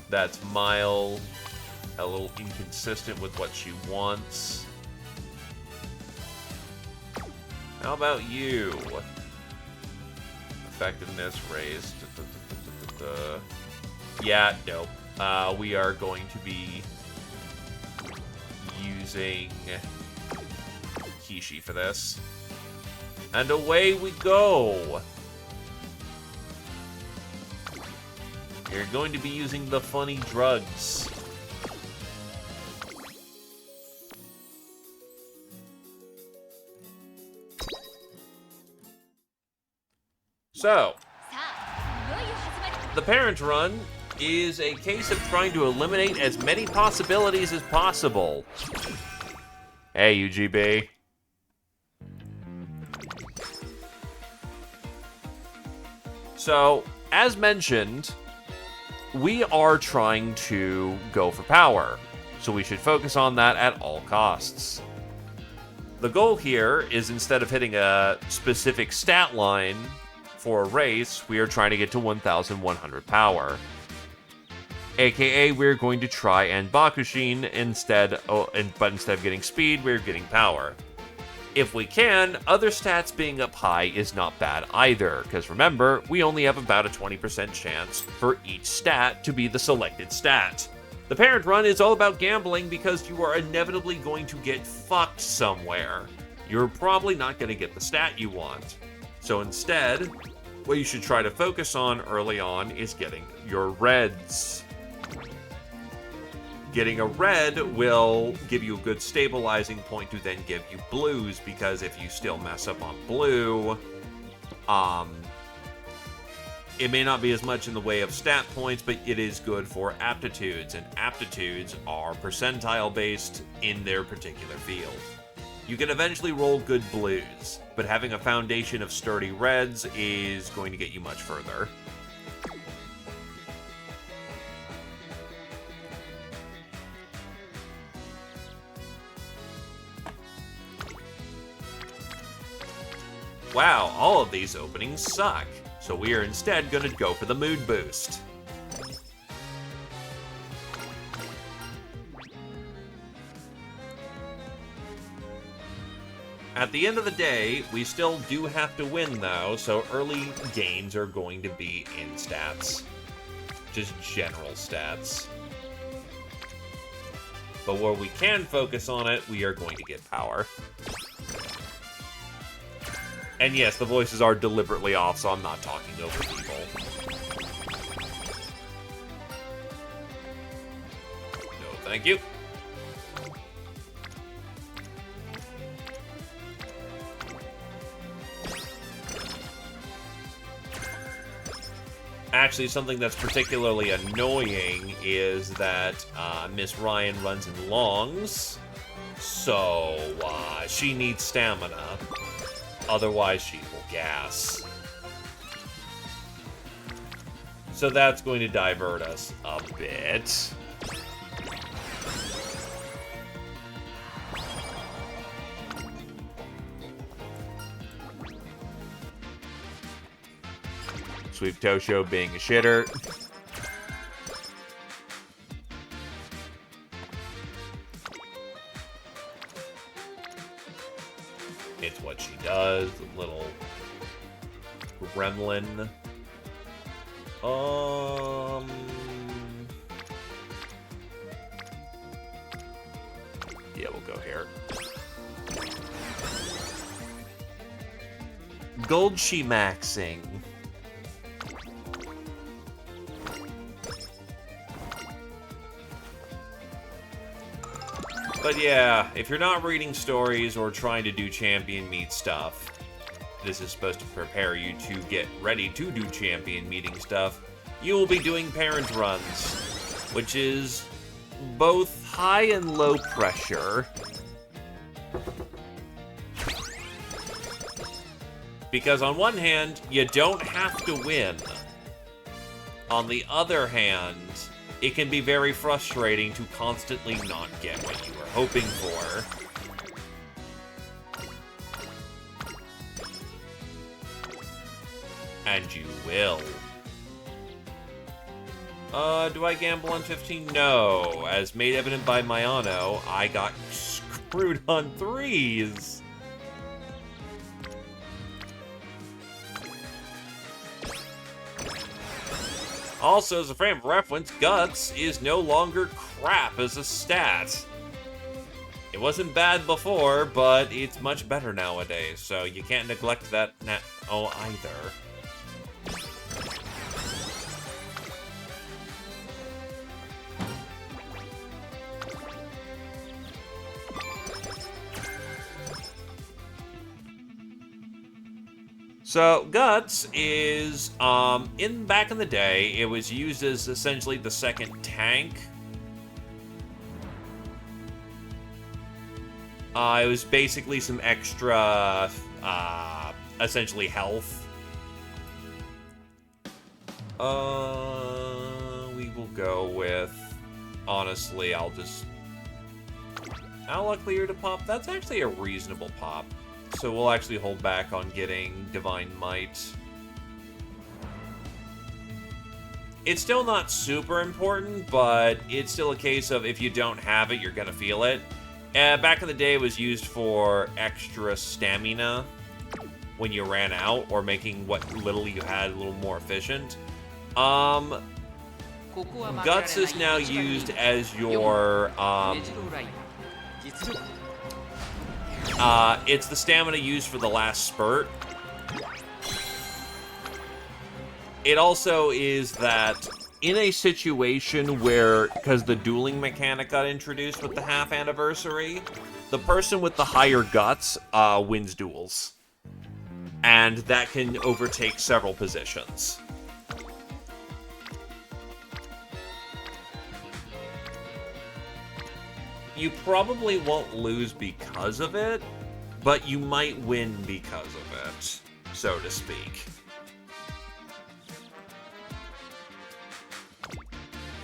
That's mild, a little inconsistent with what she wants. How about you? Effectiveness raised. Yeah, nope. We are going to be using Kishi for this. And away we go! You're going to be using the funny drugs. So, the parent run is a case of trying to eliminate as many possibilities as possible. Hey, UGB. So, as mentioned, we are trying to go for power, so we should focus on that at all costs. The goal here is, instead of hitting a specific stat line for a race, we are trying to get to 1,100 power. AKA, we're going to try and Bakushin instead, but instead of getting speed, we're getting power. If we can, other stats being up high is not bad either, because remember, we only have about a 20% chance for each stat to be the selected stat. The parent run is all about gambling because you are inevitably going to get fucked somewhere. you're probably not going to get the stat you want. So instead, what you should try to focus on early on is getting your reds. Getting a red will give you a good stabilizing point to then give you blues, because if you still mess up on blue, it may not be as much in the way of stat points, but it is good for aptitudes, and aptitudes are percentile based in their particular field. You can eventually roll good blues, but having a foundation of sturdy reds is going to get you much further. Wow, all of these openings suck, so we are instead going to go for the mood boost. At the end of the day, we still do have to win though, so early gains are going to be in stats. Just general stats. But where we can focus on it, we are going to get power. And yes, the voices are deliberately off, so I'm not talking over people. No, thank you. Actually, something that's particularly annoying is that Miss Ryan runs in longs, so she needs stamina. Otherwise, she will gas. So that's going to divert us a bit. Sweep Tosho being a shitter. It's what she does, a little gremlin. Yeah, we'll go here. Gold she maxing. But yeah, if you're not reading stories or trying to do champion meet stuff, this is supposed to prepare you to get ready to do champion meeting stuff, you will be doing parent runs, which is both high and low pressure. Because on one hand, you don't have to win. On the other hand, it can be very frustrating to constantly not get what you were hoping for. And you will. Do I gamble on 15? No. As made evident by Mayano, I got screwed on 3s. Also, as a frame of reference, Guts is no longer crap as a stat. It wasn't bad before, but it's much better nowadays, so you can't neglect that either. So, Guts is, back in the day, it was used as essentially the second tank. It was basically some extra, essentially health. We will go with, honestly, I'll clear to pop. That's actually a reasonable pop. So we'll actually hold back on getting Divine Might. It's still not super important, but it's still a case of if you don't have it, you're gonna feel it. Back in the day, it was used for extra stamina when you ran out, or making what little you had a little more efficient. Guts is now used as your, It's the stamina used for the last spurt. It also is that in a situation where, because the dueling mechanic got introduced with the half anniversary, the person with the higher guts wins duels. And that can overtake several positions. You probably won't lose because of it, but you might win because of it, so to speak.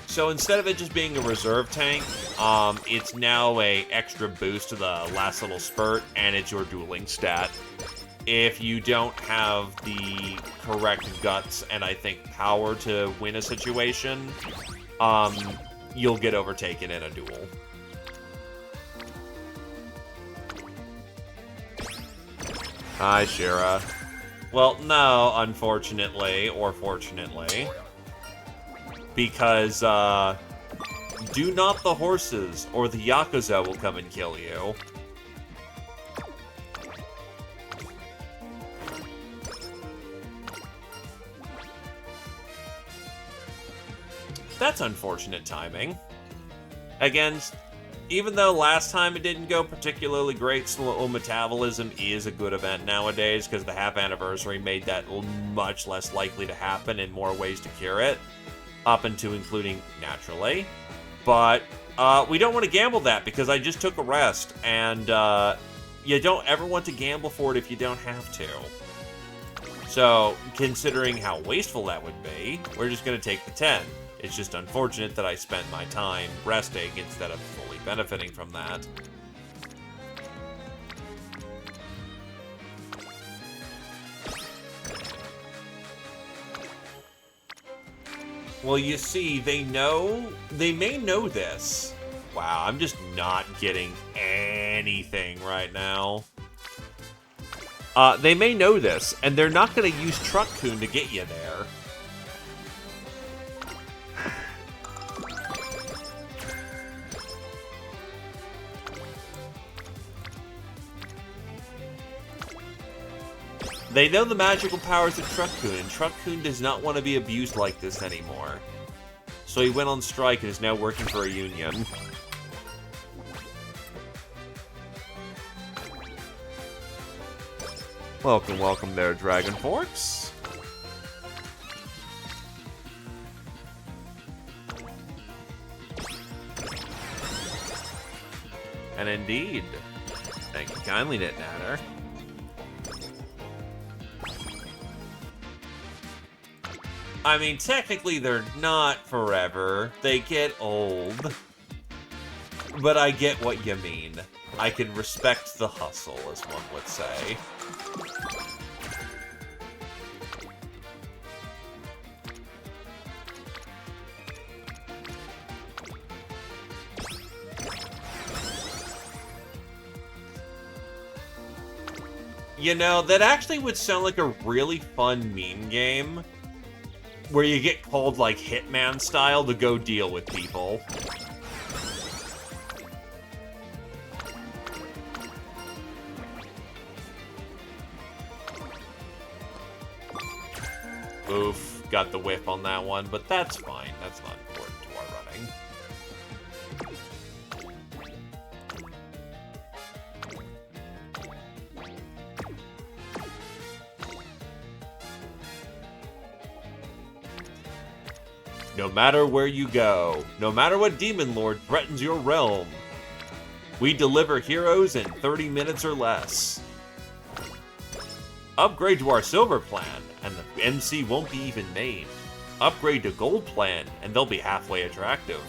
So instead of it just being a reserve tank, it's now a extra boost to the last little spurt, and it's your dueling stat. If you don't have the correct guts and I think power to win a situation, you'll get overtaken in a duel. Hi, Shira. Well, no, unfortunately, or fortunately. Because, do not the horses, or the Yakuza will come and kill you. That's unfortunate timing. Again, even though last time it didn't go particularly great, slow metabolism is a good event nowadays, because the half anniversary made that much less likely to happen and more ways to cure it. Up into including naturally. But we don't want to gamble that because I just took a rest, and you don't ever want to gamble for it if you don't have to. So, considering how wasteful that would be, we're just going to take the 10. It's just unfortunate that I spent my time resting instead of fully benefiting from that. Well, you see, they may know this. Wow, I'm just not getting anything right now. They may know this, and they're not going to use Truck-kun to get you there. They know the magical powers of Truck-kun, and Truck-kun does not want to be abused like this anymore. So he went on strike and is now working for a union. Welcome, welcome there, Dragon Forks. And indeed. Thank you kindly, Knitnatter. I mean, technically they're not forever. They get old. But I get what you mean. I can respect the hustle, as one would say. You know, that actually would sound like a really fun meme game. Where you get called, like, Hitman style to go deal with people. Oof, got the whiff on that one, but that's fine. That's not important to our running. No matter where you go, no matter what demon lord threatens your realm, we deliver heroes in 30 minutes or less. Upgrade to our silver plan, and the MC won't be even named. Upgrade to gold plan, and they'll be halfway attractive.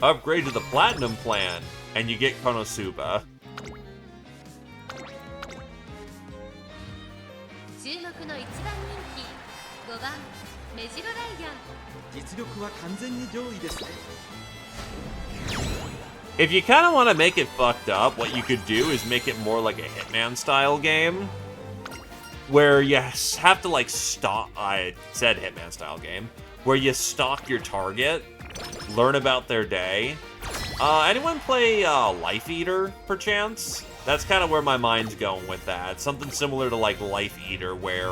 Upgrade to the platinum plan, and you get Konosuba. If you kind of want to make it fucked up, what you could do is make it more like a Hitman-style game. Where you have to, like, stalk... I said Hitman-style game. Where you stalk your target, learn about their day, Anyone play Life Eater, perchance? That's kind of where my mind's going with that. Something similar to, like, Life Eater, where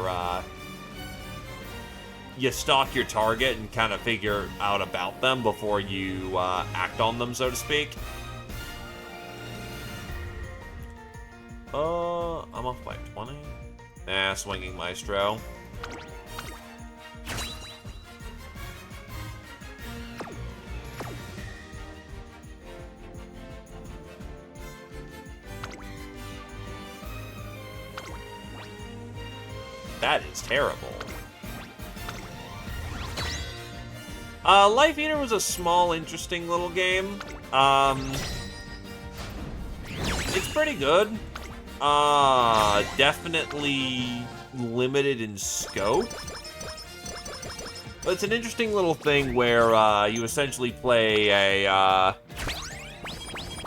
you stalk your target and kind of figure out about them before you act on them, so to speak. I'm off by 20. Nah, Swinging Maestro. That is terrible. Life Eater was a small, interesting little game. It's pretty good. Definitely limited in scope. But it's an interesting little thing where, you essentially play a,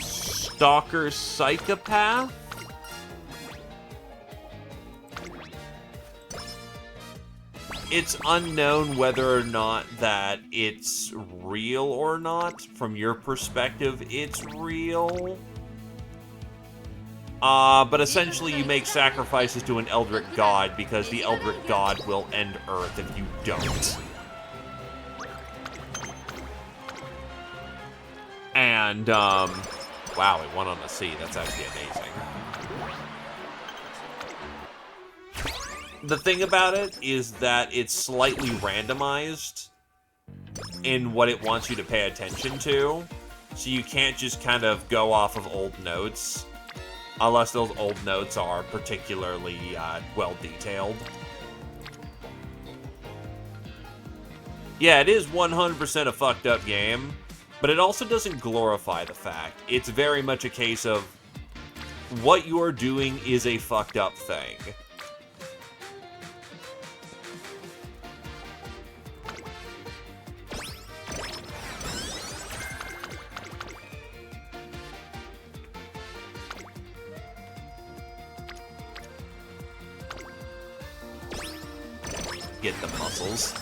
stalker psychopath. It's unknown whether or not that it's real or not. From your perspective, it's real. But essentially you make sacrifices to an Eldritch God because the Eldritch God will end Earth if you don't. And, wow, it won on the sea. That's actually amazing. The thing about it is that it's slightly randomized in what it wants you to pay attention to. So you can't just kind of go off of old notes. Unless those old notes are particularly well detailed. Yeah, it is 100% a fucked up game, but it also doesn't glorify the fact. It's very much a case of what you're doing is a fucked up thing. Get the muscles.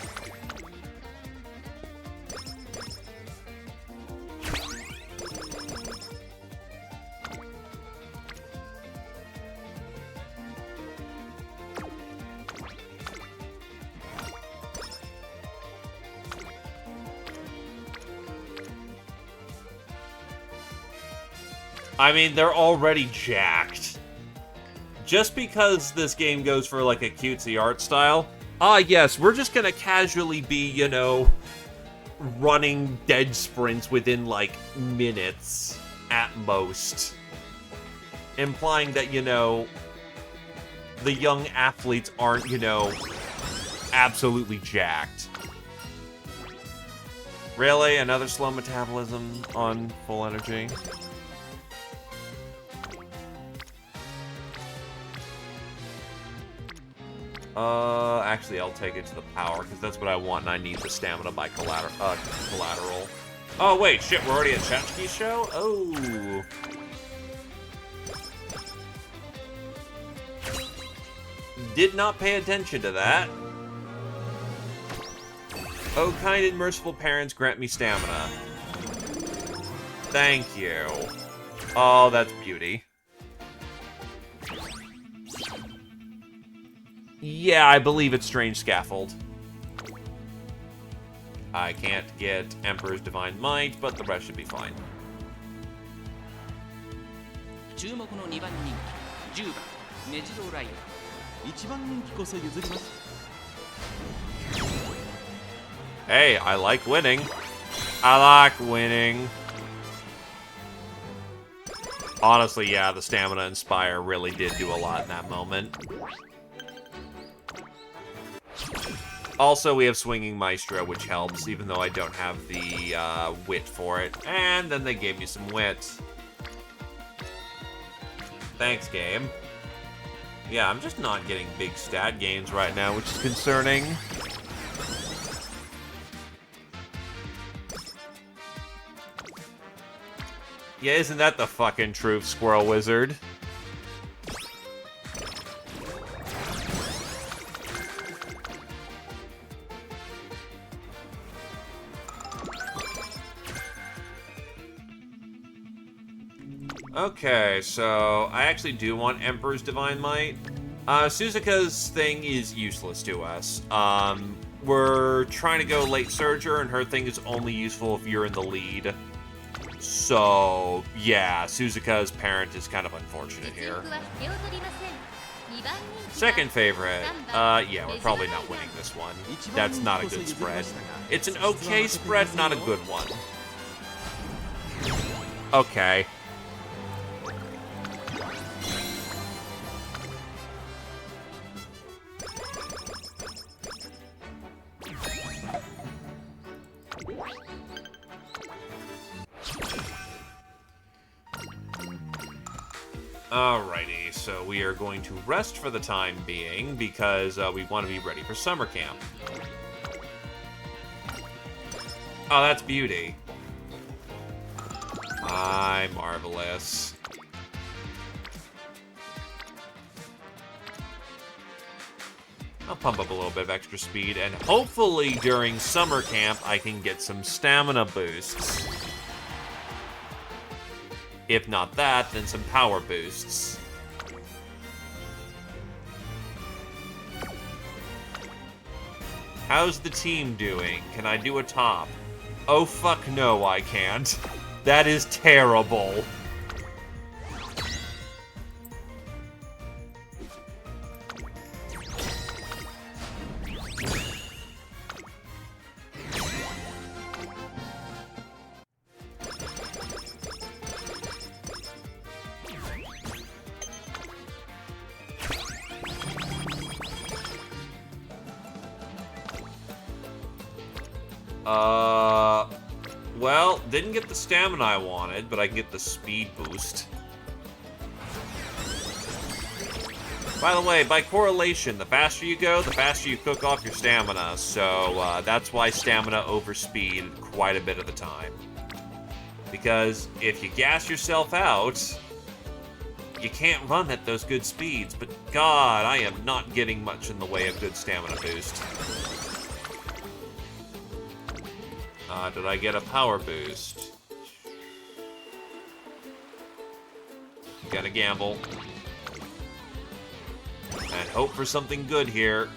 I mean, they're already jacked. Just because this game goes for, like, a cutesy art style, yes, we're just gonna casually be, you know, running dead sprints within, like, minutes at most. Implying that, you know, the young athletes aren't, you know, absolutely jacked. Really? Another slow metabolism on full energy? Actually, I'll take it to the power, because that's what I want, and I need the stamina by collateral. Oh, wait, shit, we're already at Chachki's show? Oh. Did not pay attention to that. Oh, kind and merciful parents, grant me stamina. Thank you. Oh, that's beauty. Yeah, I believe it's Strange Scaffold. I can't get Emperor's Divine Might, but the rest should be fine. Hey, I like winning. I like winning. Honestly, yeah, the Stamina Inspire really did do a lot in that moment. Also, we have Swinging Maestro, which helps, even though I don't have the wit for it. And then they gave me some wit. Thanks, game. Yeah, I'm just not getting big stat gains right now, which is concerning. Yeah, isn't that the fucking truth, Squirrel Wizard? Okay, so I actually do want Emperor's Divine Might. Suzuka's thing is useless to us. We're trying to go late Surger, and her thing is only useful if you're in the lead. So, yeah, Suzuka's parent is kind of unfortunate here. Second favorite. Yeah, we're probably not winning this one. That's not a good spread. It's an okay spread, not a good one. Okay. Alrighty, so we are going to rest for the time being because we want to be ready for summer camp. Oh, that's beauty. My marvelous. I'll pump up a little bit of extra speed, and hopefully during summer camp I can get some stamina boosts. If not that, then some power boosts. How's the team doing? Can I do a top? Oh fuck no, I can't. That is terrible. Well, didn't get the stamina I wanted, but I can get the speed boost. By the way, by correlation, the faster you go, the faster you cook off your stamina, so that's why stamina over speed quite a bit of the time. Because if you gas yourself out, you can't run at those good speeds, but God, I am not getting much in the way of good stamina boost. Did I get a power boost? Gotta gamble. And hope for something good here.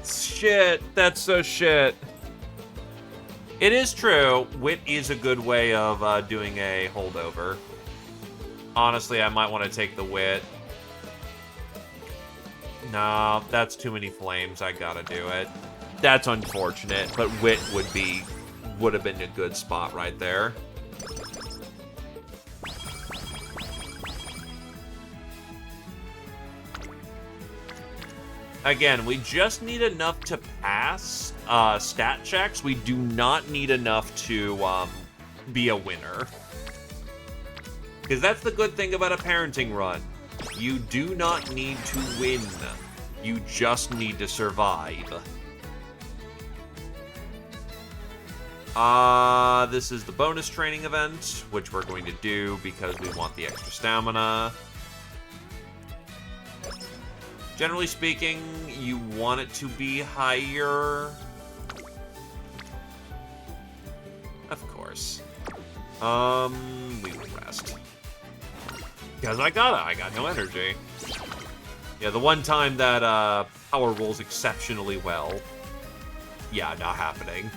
Shit, that's so shit. It is true, wit is a good way of doing a holdover. Honestly, I might want to take the wit. No, that's too many flames, I gotta do it. That's unfortunate, but wit would have been a good spot right there. Again, we just need enough to pass stat checks. We do not need enough to be a winner. Because that's the good thing about a parenting run. You do not need to win. You just need to survive. This is the bonus training event, which we're going to do because we want the extra stamina. Generally speaking, you want it to be higher. Of course. We will rest. Because I got no energy. Yeah, the one time that power rolls exceptionally well. Yeah, not happening.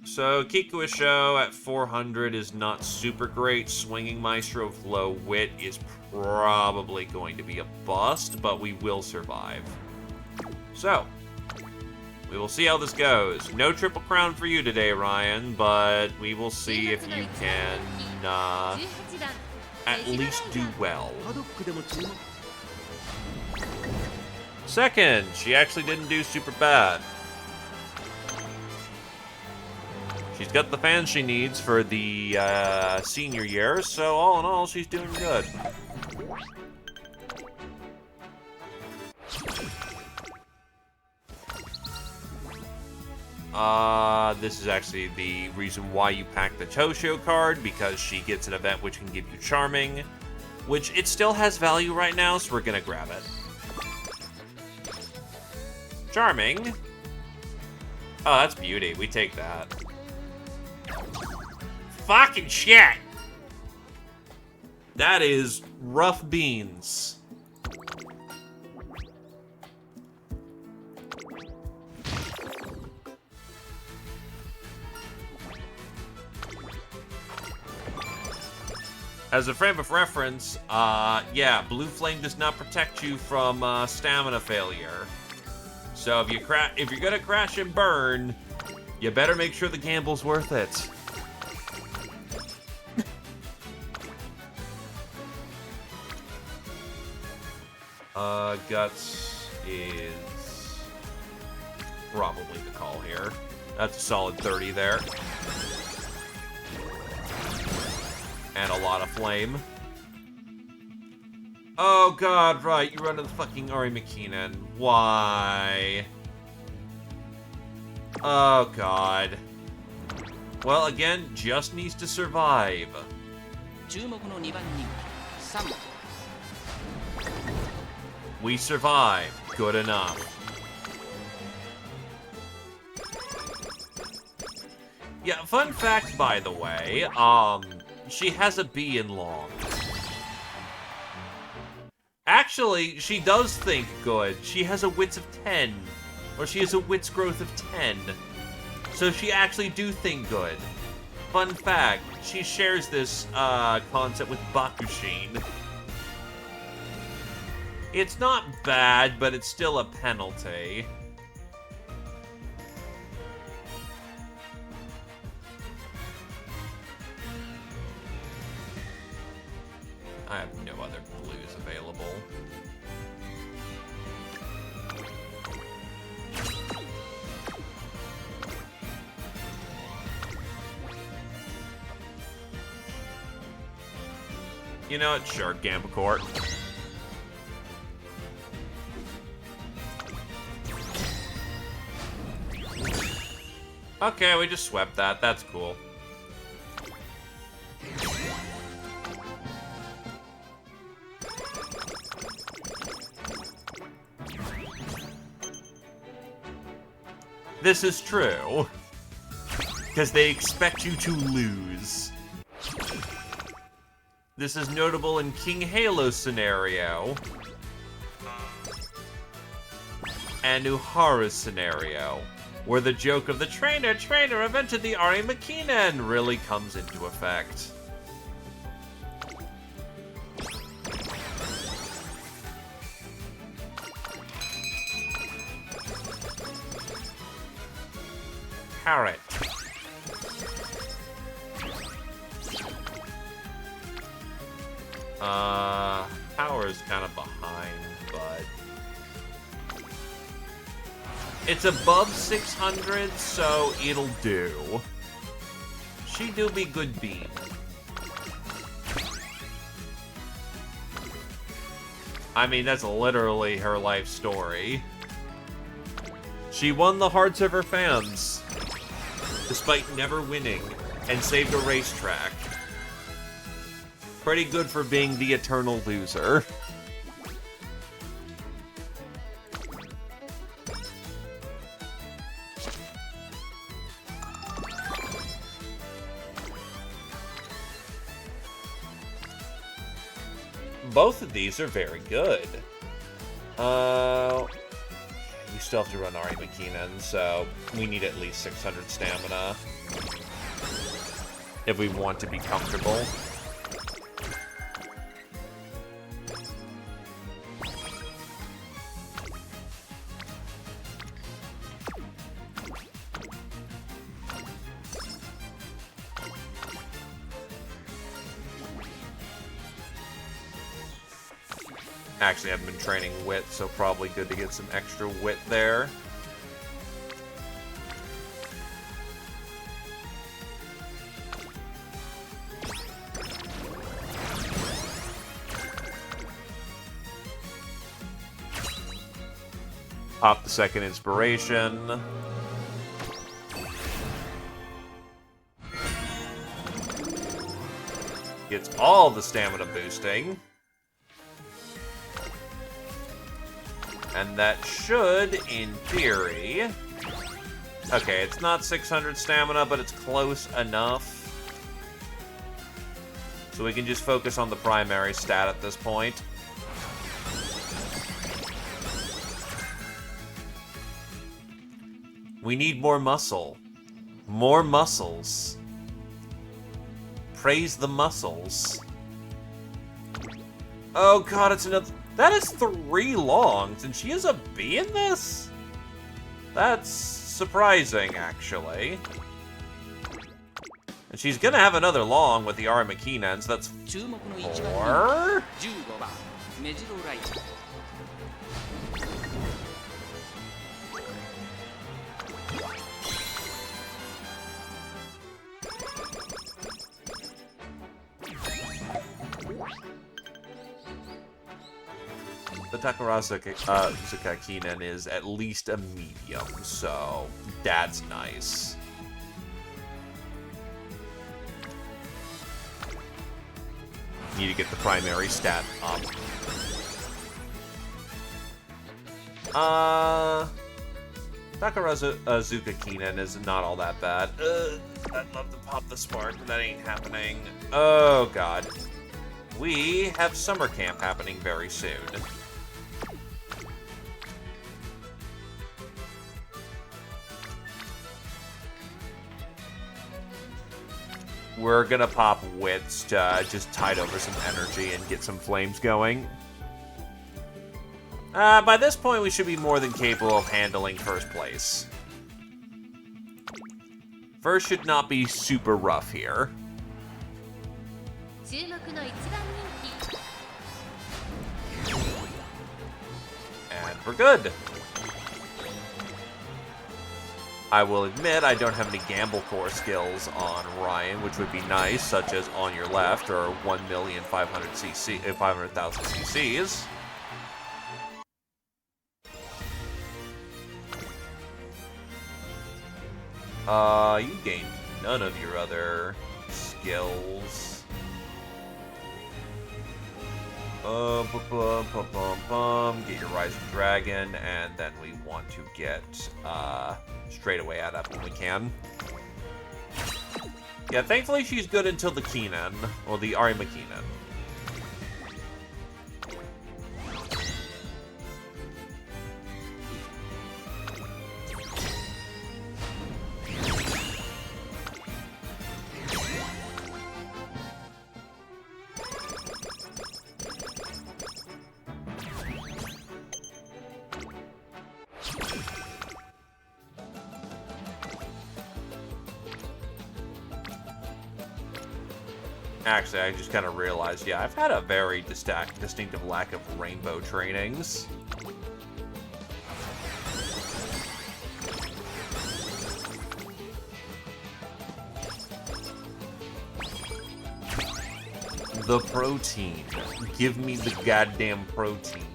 So, Kikuisho at 400 is not super great. Swinging Maestro with low wit is probably going to be a bust, but we will survive. So, we will see how this goes. No Triple Crown for you today, Ryan, but we will see if you can at least do well. Second, she actually didn't do super bad. She's got the fans she needs for the senior year, so all in all, she's doing good. This is actually the reason why you pack the Toshio card, because she gets an event which can give you Charming, which it still has value right now, so we're gonna grab it. Charming. Oh, that's beauty. We take that. Fucking shit! That is rough beans. As a frame of reference, yeah, Blue Flame does not protect you from stamina failure. So if you're gonna crash and burn, you better make sure the gamble's worth it. Guts is probably the call here. That's a solid 30 there. And a lot of flame. Oh god, right, you run to the fucking Ari McKinnon. Why? Oh god. Well, again, just needs to survive. We survive. Good enough. Yeah, fun fact, by the way, she has a B in long. Actually, she does think good. She has a wits of 10. Or she has a wits growth of 10. So she actually do think good. Fun fact, she shares this concept with Bakushin. It's not bad, but it's still a penalty. I have no other blues available. You know what? Sure, Gambacore. Okay, we just swept that. That's cool. This is true. Because they expect you to lose. This is notable in King Halo's scenario. And Uharu's scenario, where the joke of the trainer invented the Ari McKinnon really comes into effect. Parrot. Power's kind of behind, but it's above 600, so it'll do. She do be good bean. I mean, that's literally her life story. She won the hearts of her fans, despite never winning, and saved a racetrack. Pretty good for being the eternal loser. Both of these are very good. We still have to run Ari McKinnon, so we need at least 600 stamina if we want to be comfortable. Actually, I haven't been training wit, so probably good to get some extra wit there. Pop the second inspiration. gets all the stamina boosting. And that should, in theory... Okay, it's not 600 stamina, but it's close enough. So we can just focus on the primary stat at this point. We need more muscle. More muscles. Praise the muscles. Oh god, it's another... That is 3 longs, and she has a B in this? That's surprising, actually. And she's gonna have another long with the Arimakina, so that's 4? The Takarazuka Kinen is at least a medium, so that's nice. Need to get the primary stat up. Takarazuka Kinen is not all that bad. I'd love to pop the spark, but that ain't happening. Oh god. We have summer camp happening very soon. We're gonna pop wits to just tide over some energy and get some flames going. By this point, we should be more than capable of handling first place. First should not be super rough here. And we're good. I will admit I don't have any gamble core skills on Ryan, which would be nice, such as On Your Left or 500,000 cc's. You gain none of your other skills. Get your Rising Dragon, and then we want to get straight away at up when we can. Yeah, thankfully she's good until the Keenan, or the Arimakina. Actually, I just kind of realized, yeah, I've had a very distinctive lack of rainbow trainings. The protein. Give me the goddamn protein.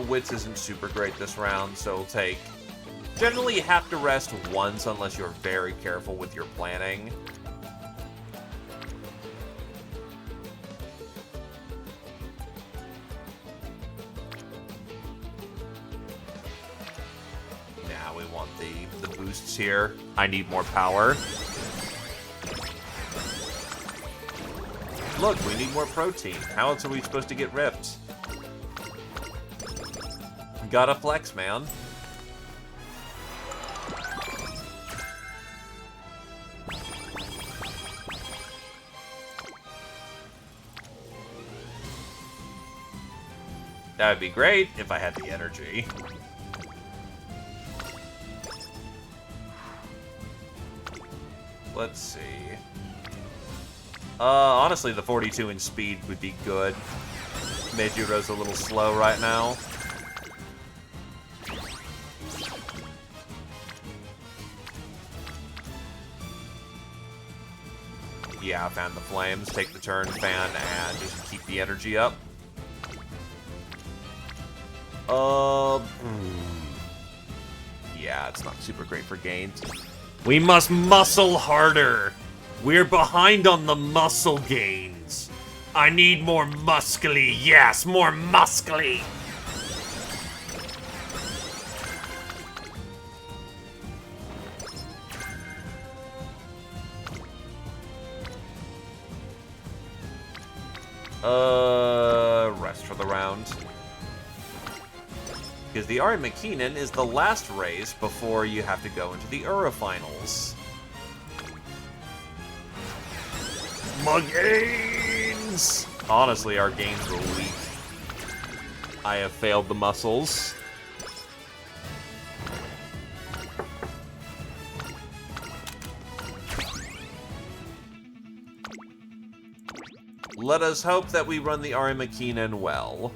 Wits isn't super great this round, so we'll take... Generally, you have to rest once unless you're very careful with your planning. Now we want the boosts here. I need more power. Look, we need more protein. How else are we supposed to get ripped? Gotta flex, man. That would be great if I had the energy. Let's see. Honestly, the 42 in speed would be good. Meijuro's a little slow right now. Yeah, fan the flames, take the turn, fan, and just keep the energy up. Yeah, it's not super great for gains. We must muscle harder. We're behind on the muscle gains. I need more muscly. Yes, more muscly. Rest for the round. Because the Ari McKinnon is the last race before you have to go into the Ura finals. My gains! Honestly, our gains were weak. I have failed the muscles. Let us hope that we run the Ari McKinnon well.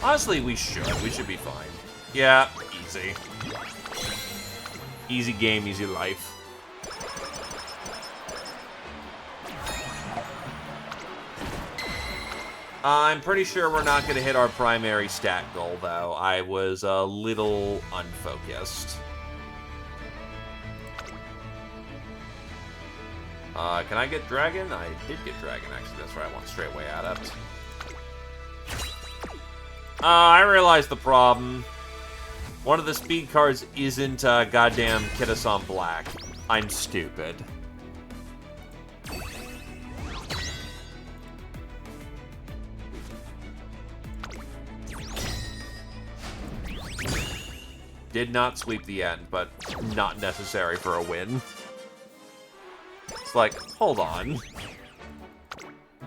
Honestly, we should. We should be fine. Yeah, easy. Easy game, easy life. I'm pretty sure we're not going to hit our primary stat goal, though. I was a little unfocused. Can I get Dragon? I did get Dragon, actually. That's right, I went straight way at it. I realized the problem. One of the speed cards isn't goddamn Kitasan Black. I'm stupid. Did not sweep the end, but not necessary for a win. It's like, hold on.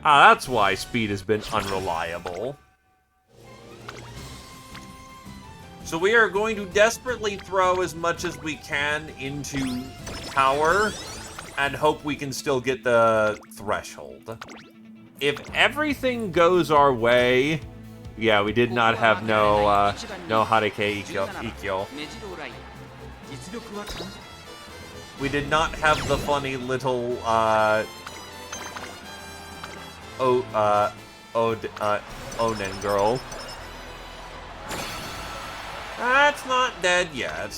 Ah, that's why speed has been unreliable. So we are going to desperately throw as much as we can into power and hope we can still get the threshold. If everything goes our way... Yeah, we did not have no Harike Ikkyo. We did not have the funny little, Onen girl. That's not dead yet.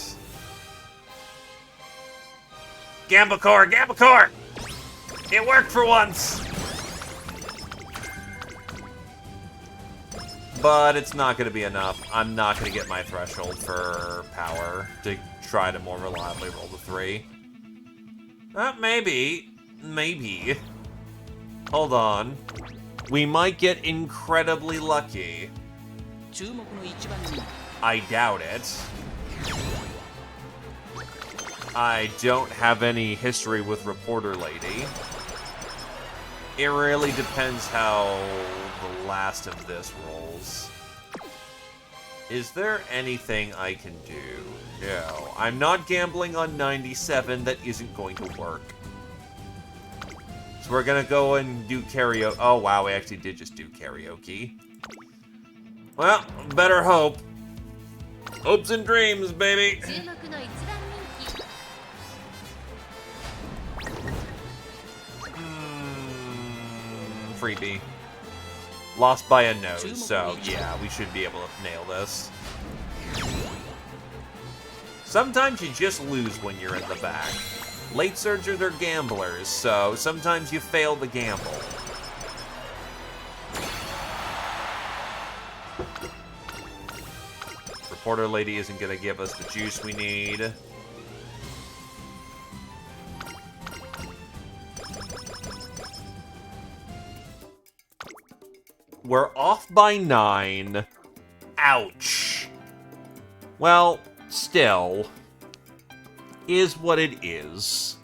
Gambakor! Gambakor! It worked for once! But it's not going to be enough. I'm not going to get my threshold for power to try to more reliably roll the 3. Maybe. Maybe. Hold on. We might get incredibly lucky. I doubt it. I don't have any history with Reporter Lady. It really depends how the last of this rolls. Is there anything I can do? No. I'm not gambling on 97. That isn't going to work. So we're gonna go and do karaoke. Oh, wow, we actually did just do karaoke. Well, better hope. Hopes and dreams, baby. Freebie. Lost by a nose, so yeah, we should be able to nail this. Sometimes you just lose when you're in the back. Late surgers are gamblers, so sometimes you fail the gamble. Reporter Lady isn't gonna give us the juice we need. We're off by 9. Ouch. Well, still, is what it is.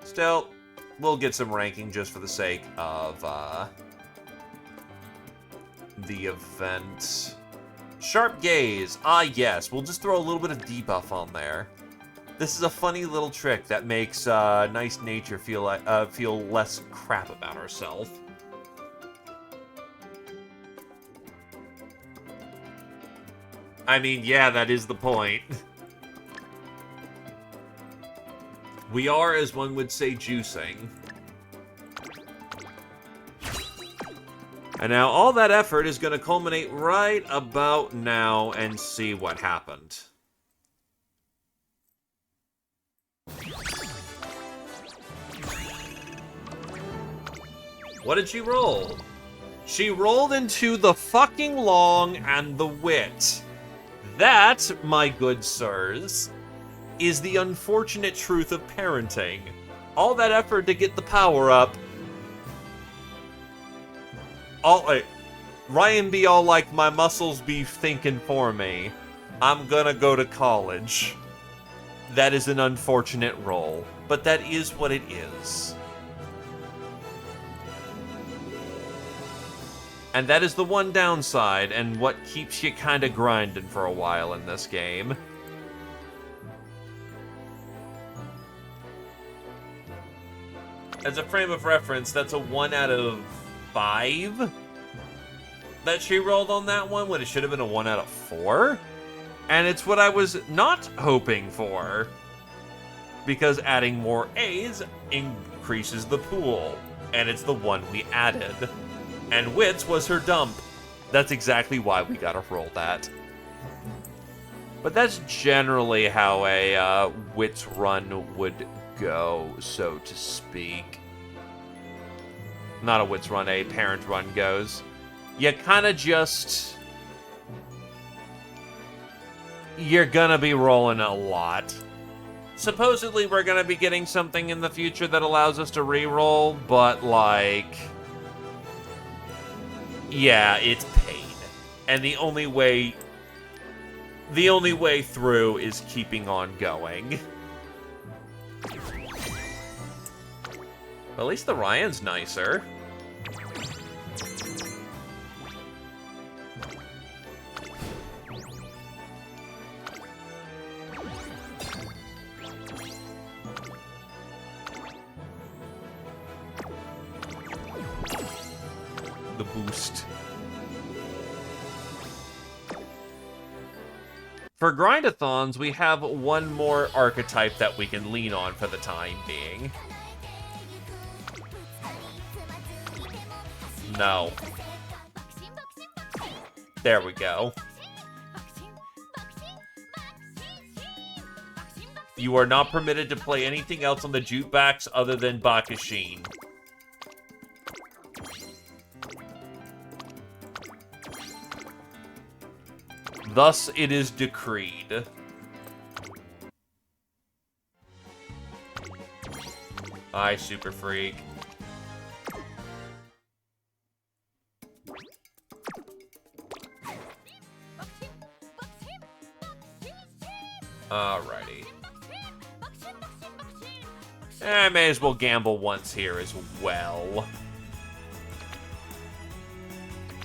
Still, we'll get some ranking just for the sake of the event. Sharp Gaze. Ah, yes. We'll just throw a little bit of debuff on there. This is a funny little trick that makes nice nature feel less crap about herself. I mean, yeah, that is the point. We are, as one would say, juicing. And now all that effort is going to culminate right about now and see what happened. What did she roll? She rolled into the fucking long and the wit. That, my good sirs, is the unfortunate truth of parenting. All that effort to get the power up. Ryan be all like, my muscles be thinking for me. I'm gonna go to college. That is an unfortunate roll, but that is what it is. And that is the one downside, and what keeps you kinda grinding for a while in this game. As a frame of reference, that's a 1 out of 5 that she rolled on that one, when it should have been a 1 out of 4. And it's what I was not hoping for, because adding more A's increases the pool, and it's the one we added. And Wits was her dump. That's exactly why we gotta roll that. But that's generally how a Wits run would go, so to speak. Not a Wits run, a parent run goes. You kinda just... You're gonna be rolling a lot. Supposedly we're gonna be getting something in the future that allows us to re-roll, but like... Yeah, it's pain. And the only way through is keeping on going. At least the Ryan's nicer. The boost. For grindathons, we have one more archetype that we can lean on for the time being. No. There we go. You are not permitted to play anything else on the jukebox other than Bakushin. Thus it is decreed. Hi, Super Freak. Alrighty. I may as well gamble once here as well.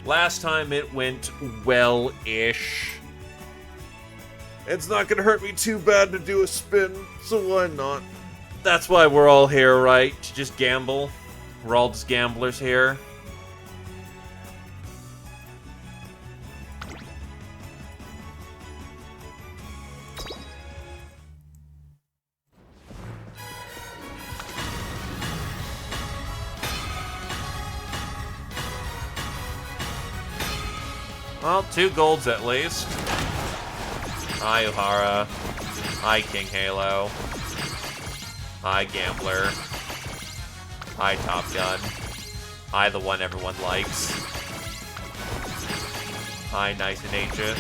Last time it went well-ish. It's not gonna hurt me too bad to do a spin, so why not? That's why we're all here, right? To just gamble. We're all just gamblers here. Well, 2 golds at least. Hi, Uhara. Hi, King Halo. Hi, Gambler. Hi, Top Gun. Hi, the one everyone likes. Hi, Nice and Ancient.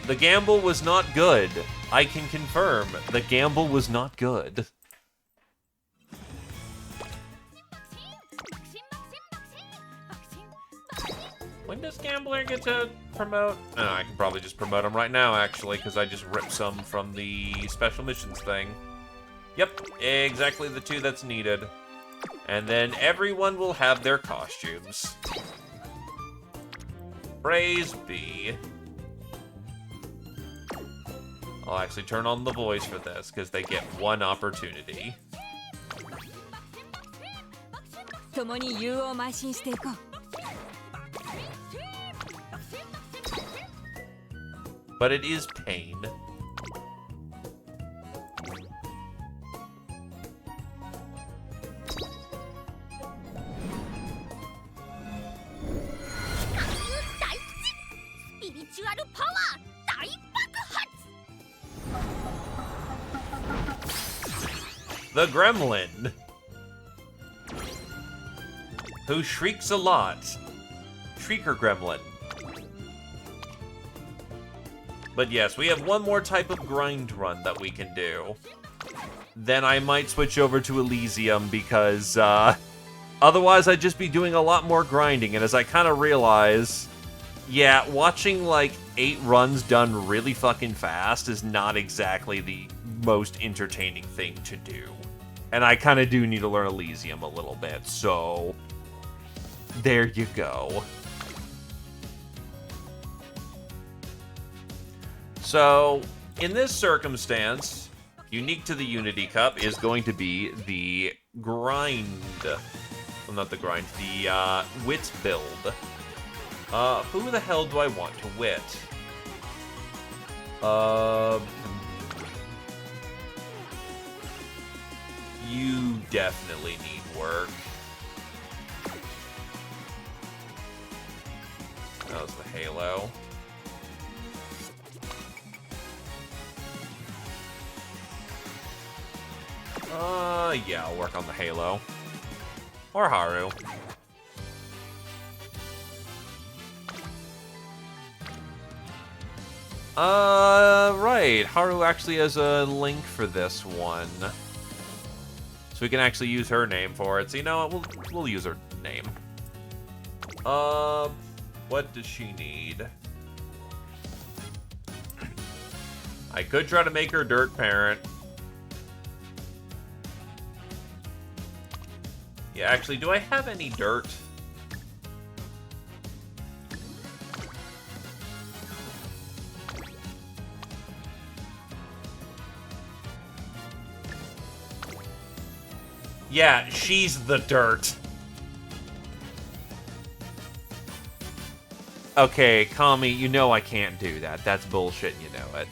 The gamble was not good. I can confirm, the gamble was not good. When does Gambler get to promote? Oh, I can probably just promote him right now, actually, because I just ripped some from the special missions thing. Yep, exactly the 2 that's needed. And then everyone will have their costumes. Praise be. I'll actually turn on the voice for this, because they get one opportunity. 共に勇を邁進していこう But it is pain. The Gremlin, who shrieks a lot. Shrieker Gremlin. But yes, we have one more type of grind run that we can do. Then I might switch over to Elysium because otherwise I'd just be doing a lot more grinding. And as I kind of realize, yeah, watching like 8 runs done really fucking fast is not exactly the most entertaining thing to do. And I kind of do need to learn Elysium a little bit, so there you go. So, in this circumstance, unique to the Unity Cup is going to be the grind. Well, not the grind, the wits build. Who the hell do I want to wit? You definitely need work. That was the Halo. Yeah, I'll work on the Halo. Or Haru. Right. Haru actually has a link for this one. So we can actually use her name for it. So you know what? We'll use her name. What does she need? I could try to make her Dirt Parent. Yeah, actually, do I have any dirt? Yeah, she's the dirt. Okay, Kami, you know I can't do that. That's bullshit, and you know it.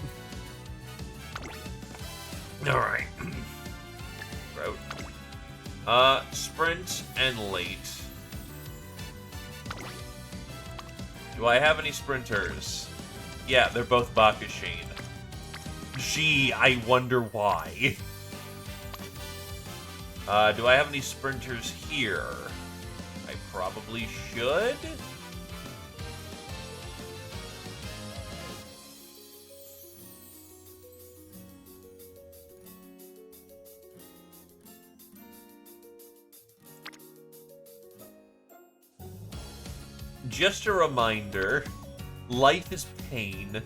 Alright. Road. Sprint and late. Do I have any sprinters? Yeah, they're both Bakushin. Gee, I wonder why. Do I have any sprinters here? I probably should. Just a reminder, life is pain.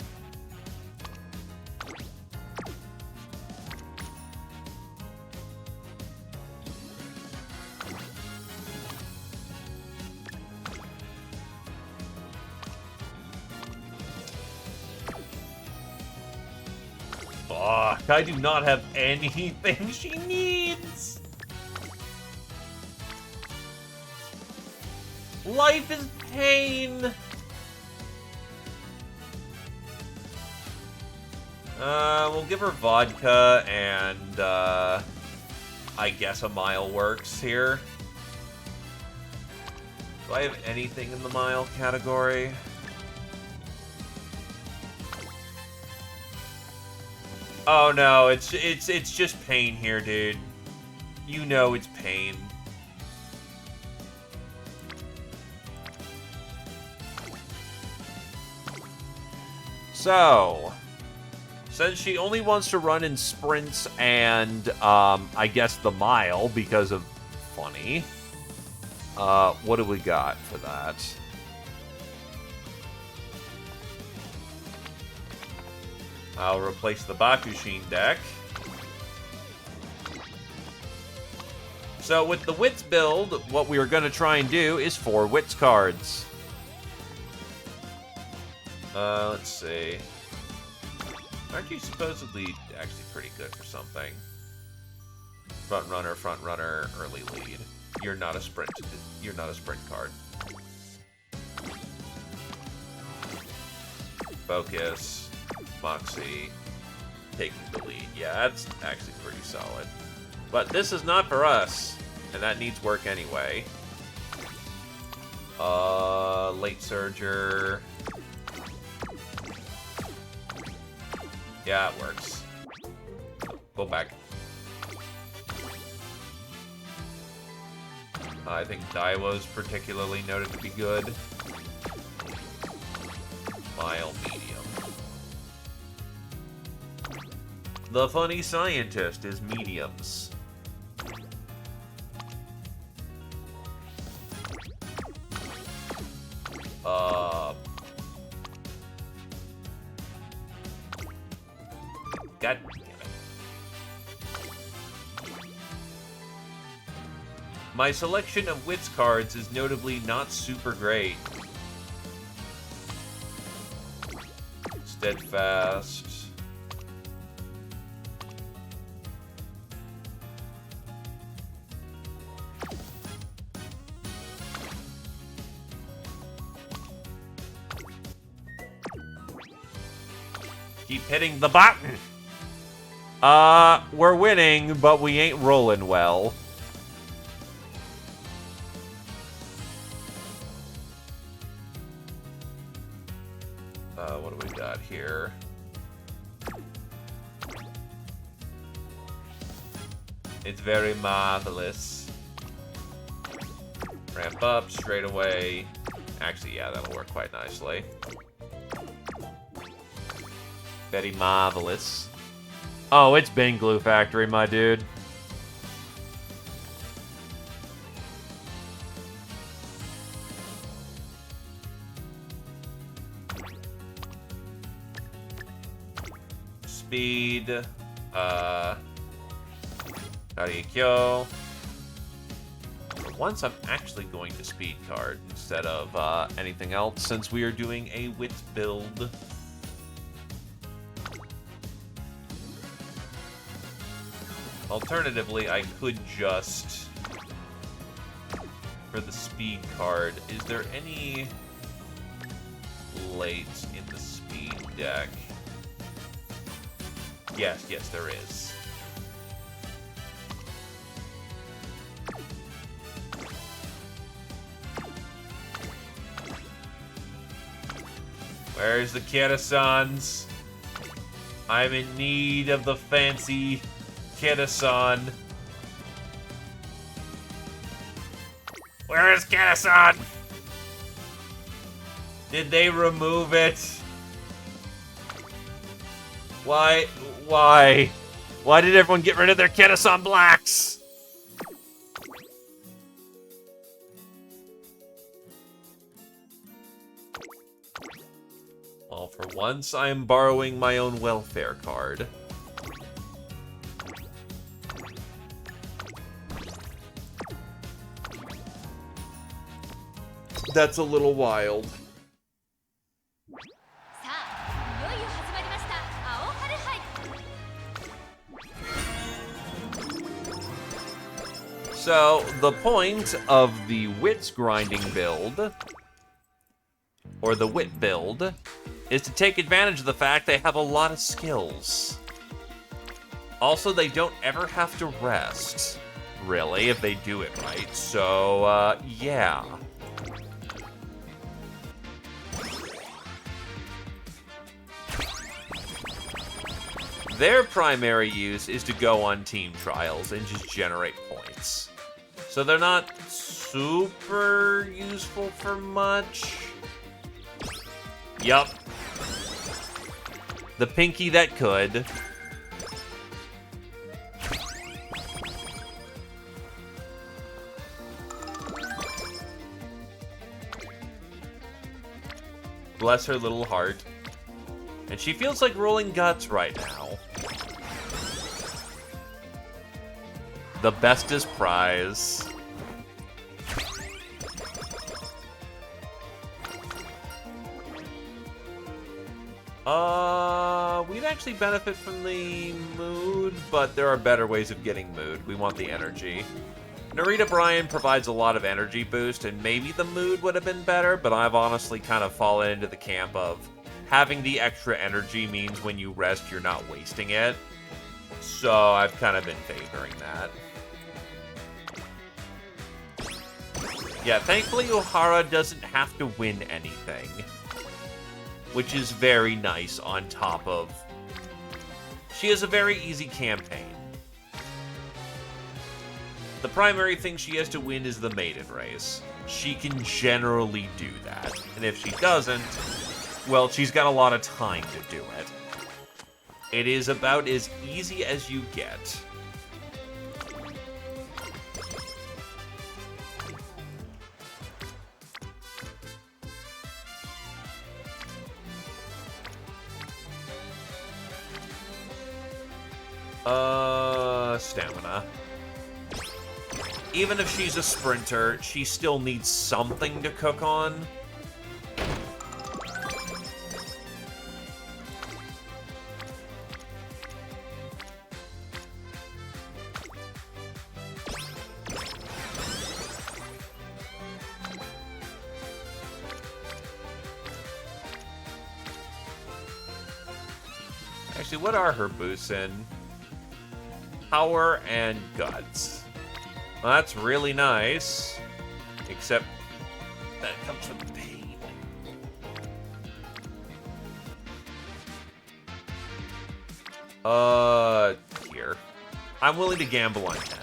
Fuck, I do not have anything she needs. Life is pain. We'll give her vodka and, I guess a mile works here. Do I have anything in the mile category? Oh no, it's just pain here, dude. You know it's pain. So, since she only wants to run in sprints and, I guess the mile because of funny, what do we got for that? I'll replace the Bakushin deck. So with the Wits build, what we are going to try and do is 4 Wits cards. Let's see. Aren't you supposedly actually pretty good for something? Front runner, early lead. You're not a sprint. You're not a sprint card. Focus, Moxie, taking the lead. Yeah, that's actually pretty solid. But this is not for us, and that needs work anyway. Late Surger. Yeah, it works. Go back. I think Daiwa's particularly noted to be good. Mild, medium. The funny scientist is mediums. God damn it. My selection of Wits cards is notably not super great. Steadfast. Keep hitting the button. We're winning, but we ain't rolling well. What do we got here? It's very marvelous. Ramp up straight away. Actually, yeah, that'll work quite nicely. Very marvelous. Oh, it's Bing Glue Factory, my dude. Speed. Karikyo. For once, I'm actually going to speed card instead of anything else, since we are doing a wit build. Alternatively, I could just, for the speed card, is there any late in the speed deck? Yes, there is. Where's the Kira-sans? I'm in need of the fancy Kira-san. Where is Kira-san? Did they remove it? Why? Why did everyone get rid of their Kira-san blacks? Well, for once, I am borrowing my own welfare card. That's a little wild. So, the point of the Wits grinding build, or the Wit build, is to take advantage of the fact they have a lot of skills. Also, they don't ever have to rest, really, if they do it right. So, yeah. Their primary use is to go on team trials and just generate points. So they're not super useful for much. Yup. The pinky that could. Bless her little heart. And she feels like rolling guts right now. The bestest prize. we'd actually benefit from the mood, but there are better ways of getting mood. We want the energy. Narita Bryan provides a lot of energy boost, and maybe the mood would have been better, but I've honestly kind of fallen into the camp of having the extra energy means when you rest, you're not wasting it. So I've kind of been favoring that. Yeah, thankfully Ohara doesn't have to win anything, which is very nice on top of... She has a very easy campaign. The primary thing she has to win is the maiden race. She can generally do that, and if she doesn't, well, she's got a lot of time to do it. It is about as easy as you get. Stamina. Even if she's a sprinter, she still needs something to cook on. Actually, what are her boosts in? Power and guts. Well, that's really nice. Except that comes with pain. Here. I'm willing to gamble on 10.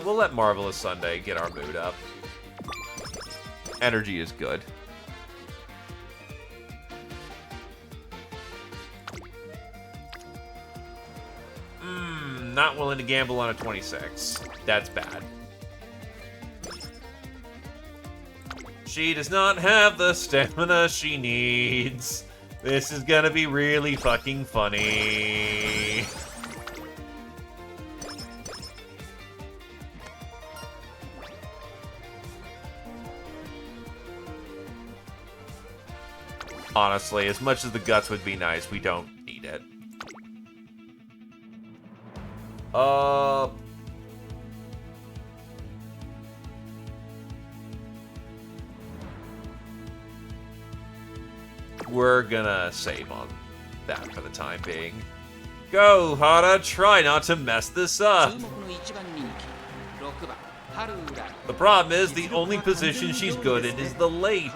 We'll let Marvelous Sunday get our mood up. Energy is good. Not willing to gamble on a 26. That's bad. She does not have the stamina she needs. This is gonna be really fucking funny. Honestly, as much as the guts would be nice, we don't need it. We're gonna save on that for the time being. Go, Hara, try not to mess this up. The problem is, the only position she's good in is the late.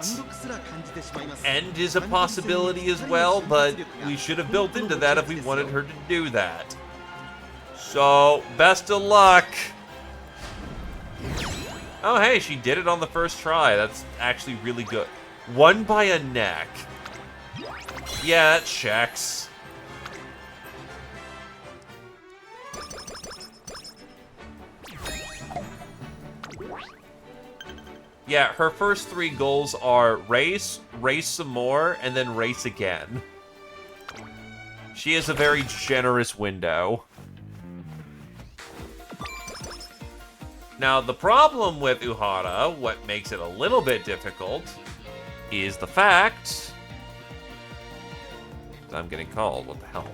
End is a possibility as well, but we should have built into that if we wanted her to do that. So, best of luck. Oh, hey, she did it on the first try. That's actually really good. Won by a neck. Yeah, that checks. Yeah, her first 3 goals are race, race some more, and then race again. She has a very generous window. Now, the problem with Uhara, what makes it a little bit difficult, is the fact... I'm getting called, what the hell?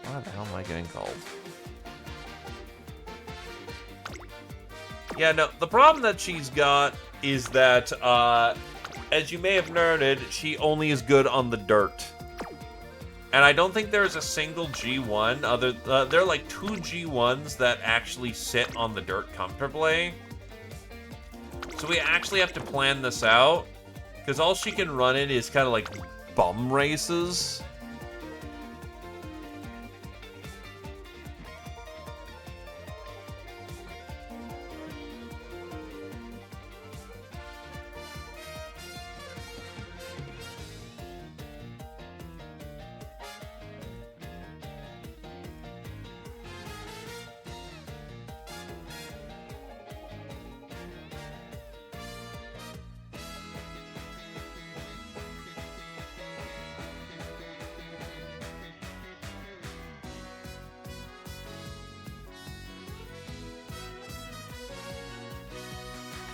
Why the hell am I getting called? Yeah, no, the problem that she's got is that, as you may have noted, she only is good on the dirt. And I don't think there's a single G1 other... there are like 2 G1s that actually sit on the dirt comfortably. So we actually have to plan this out. Because all she can run in is kind of like bum races.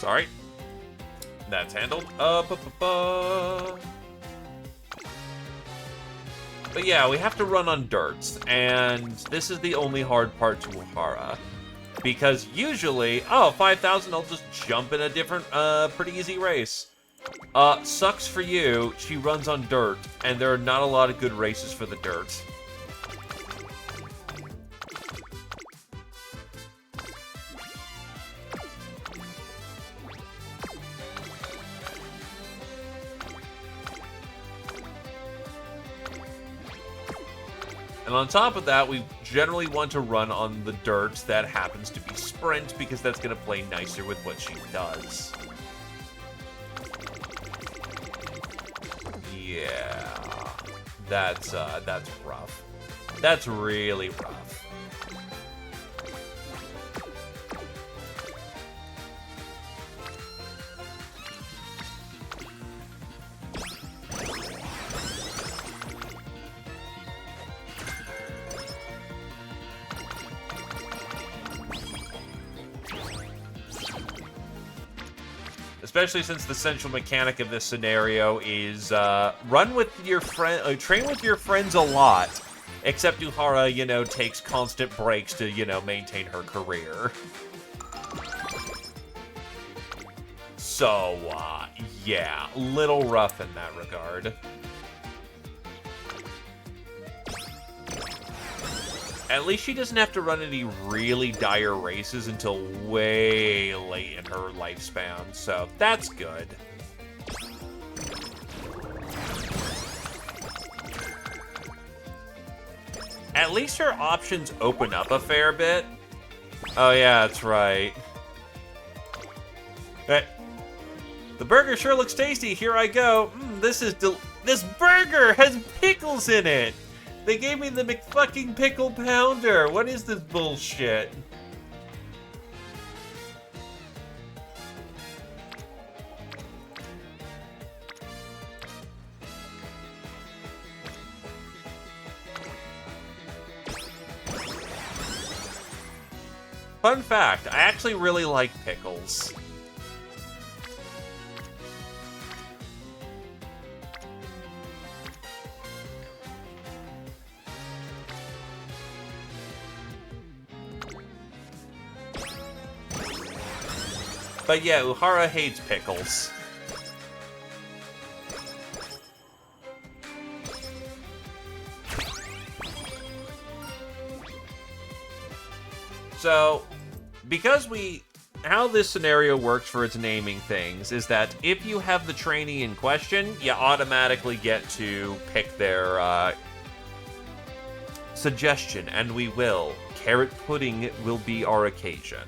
Sorry. That's handled. But yeah, we have to run on dirts, and this is the only hard part to Uhara. Because usually, 5,000, I'll just jump in a different, pretty easy race. Sucks for you, she runs on dirt, and there are not a lot of good races for the dirt. And on top of that, we generally want to run on the dirt that happens to be sprint, because that's going to play nicer with what she does. Yeah, that's rough. That's really rough. Especially since the central mechanic of this scenario is run with your friend, train with your friends a lot. Except Uhara, you know, takes constant breaks to, you know, maintain her career. So, yeah, little rough in that regard. At least she doesn't have to run any really dire races until way late in her lifespan, so that's good. At least her options open up a fair bit. Oh yeah, that's right. Hey, the burger sure looks tasty. Here I go. This burger has pickles in it. They gave me the McFucking pickle pounder. What is this bullshit? Fun fact, I actually really like pickles. But yeah, Uhara hates pickles. So, because how this scenario works for its naming things is that if you have the trainee in question, you automatically get to pick their suggestion, and we will. Carrot pudding will be our occasion.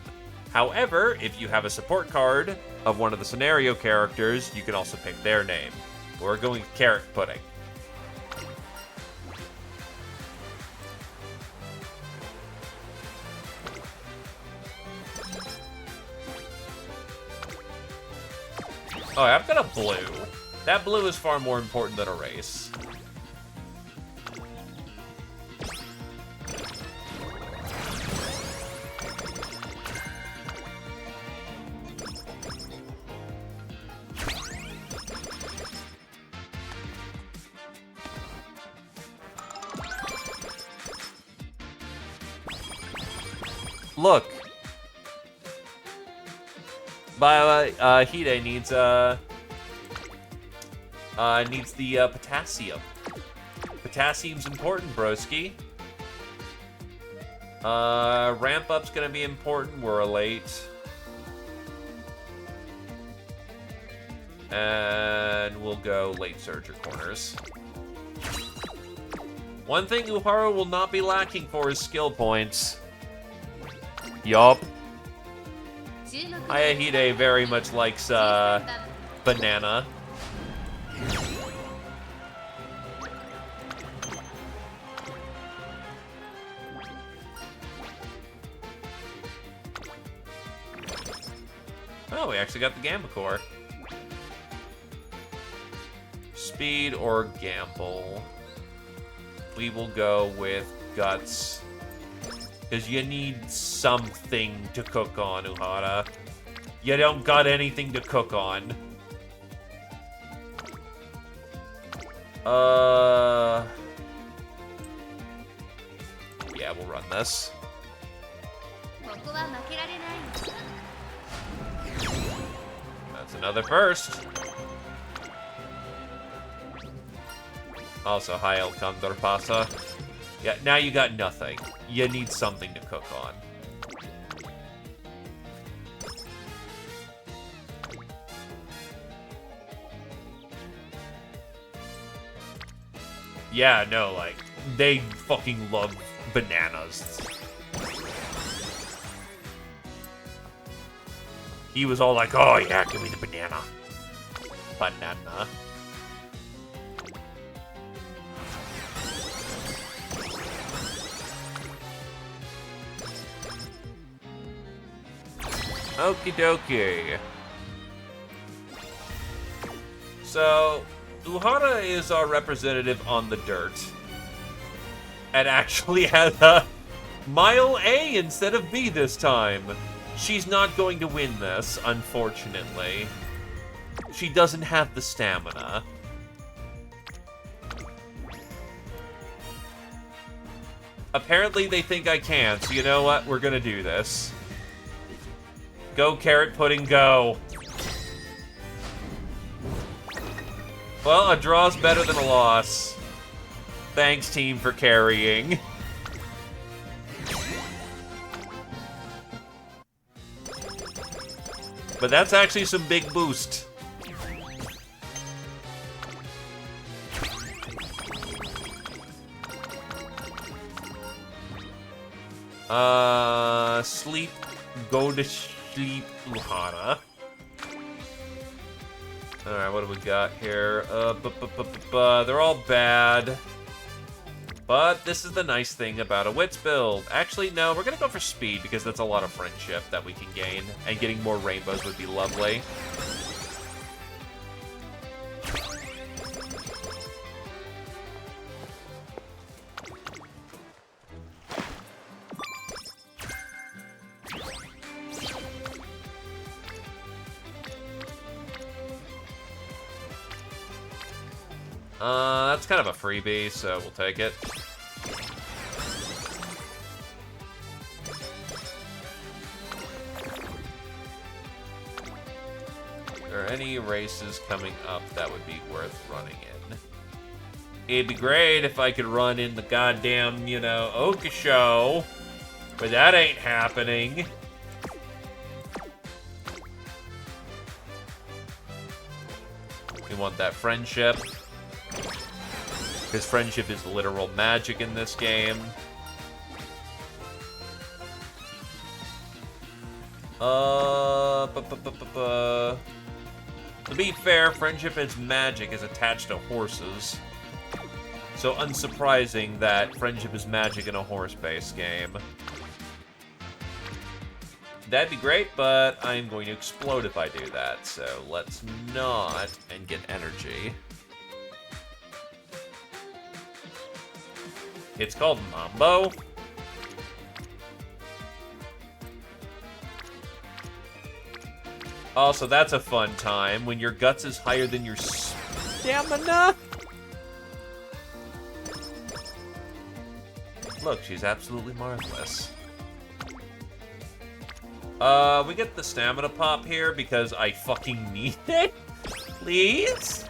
However, if you have a support card of one of the scenario characters, you can also pick their name. We're going with carrot pudding. Oh, I've got a blue. That blue is far more important than a race. Look. Hide needs the potassium. Potassium's important, broski. Ramp up's gonna be important. We're late. And we'll go late surger corners. One thing Uhara will not be lacking for is skill points. Yup. Ayahide very much likes, banana. Oh, we actually got the Gambacore. Speed or gamble? We will go with guts. Because you need something to cook on, Uhara. You don't got anything to cook on. Yeah, we'll run this. That's another first. Also, hi El Condor Pasa. Yeah, now you got nothing. You need something to cook on. Yeah, no, like, they fucking love bananas. He was all like, oh yeah, give me the banana. Banana. Okie dokie. So, Uhara is our representative on the dirt. And actually has a mile A instead of B this time. She's not going to win this, unfortunately. She doesn't have the stamina. Apparently they think I can, so you know what? We're gonna do this. Go, carrot pudding, go. Well, a draw's better than a loss. Thanks, team, for carrying. But that's actually some big boost. Sleep. Go to sleep, Uhara. Alright, what do we got here? They're all bad. But this is the nice thing about a Wits build. Actually, no, we're gonna go for speed because that's a lot of friendship that we can gain. And getting more rainbows would be lovely. That's kind of a freebie, so we'll take it. Are there any races coming up that would be worth running in? It'd be great if I could run in the goddamn, you know, Oka show, but that ain't happening. We want that friendship. Because friendship is literal magic in this game. To be fair, friendship as magic is attached to horses. So unsurprising that friendship is magic in a horse-based game. That'd be great, but I'm going to explode if I do that. So let's not and get energy. It's called Mambo. Also, that's a fun time when your guts is higher than your stamina. Look, she's absolutely marvelous. We get the stamina pop here because I fucking need it. Please?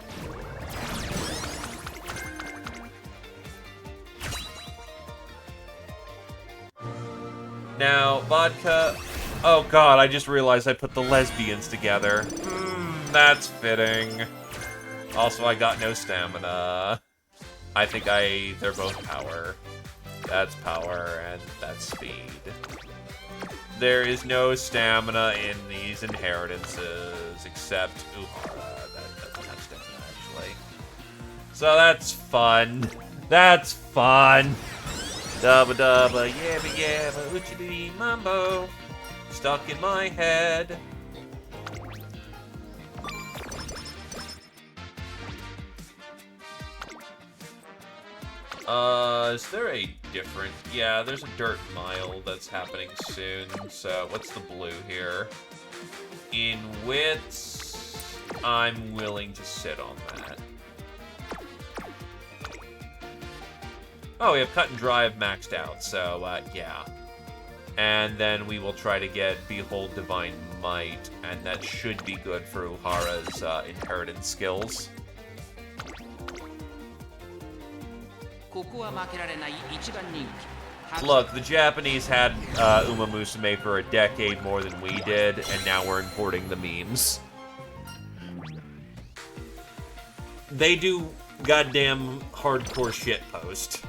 Now, vodka... Oh god, I just realized I put the lesbians together. That's fitting. Also, I got no stamina. I think they're both power. That's power, and that's speed. There is no stamina in these inheritances, except Uhara. That doesn't have stamina, actually. So that's fun. That's fun. Dubba dubba, yabba yabba, oochie mambo. Stuck in my head. Is there a different... Yeah, there's a dirt mile that's happening soon. So, what's the blue here? In wits, I'm willing to sit on that. Oh, we have cut and dry maxed out, so, yeah. And then we will try to get Behold Divine Might, and that should be good for Uhara's inheritance skills. Look, the Japanese had Uma Musume for a decade more than we did, and now we're importing the memes. They do goddamn hardcore shitpost.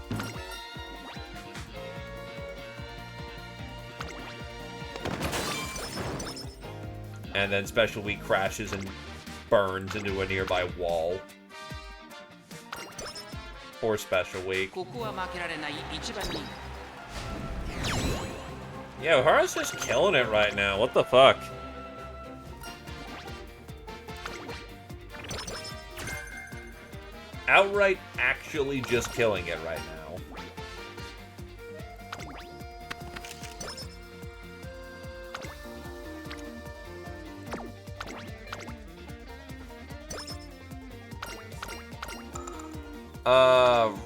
And then Special Week crashes and burns into a nearby wall. Poor Special Week. Yeah, Uhara's just killing it right now. What the fuck? Outright actually just killing it right now.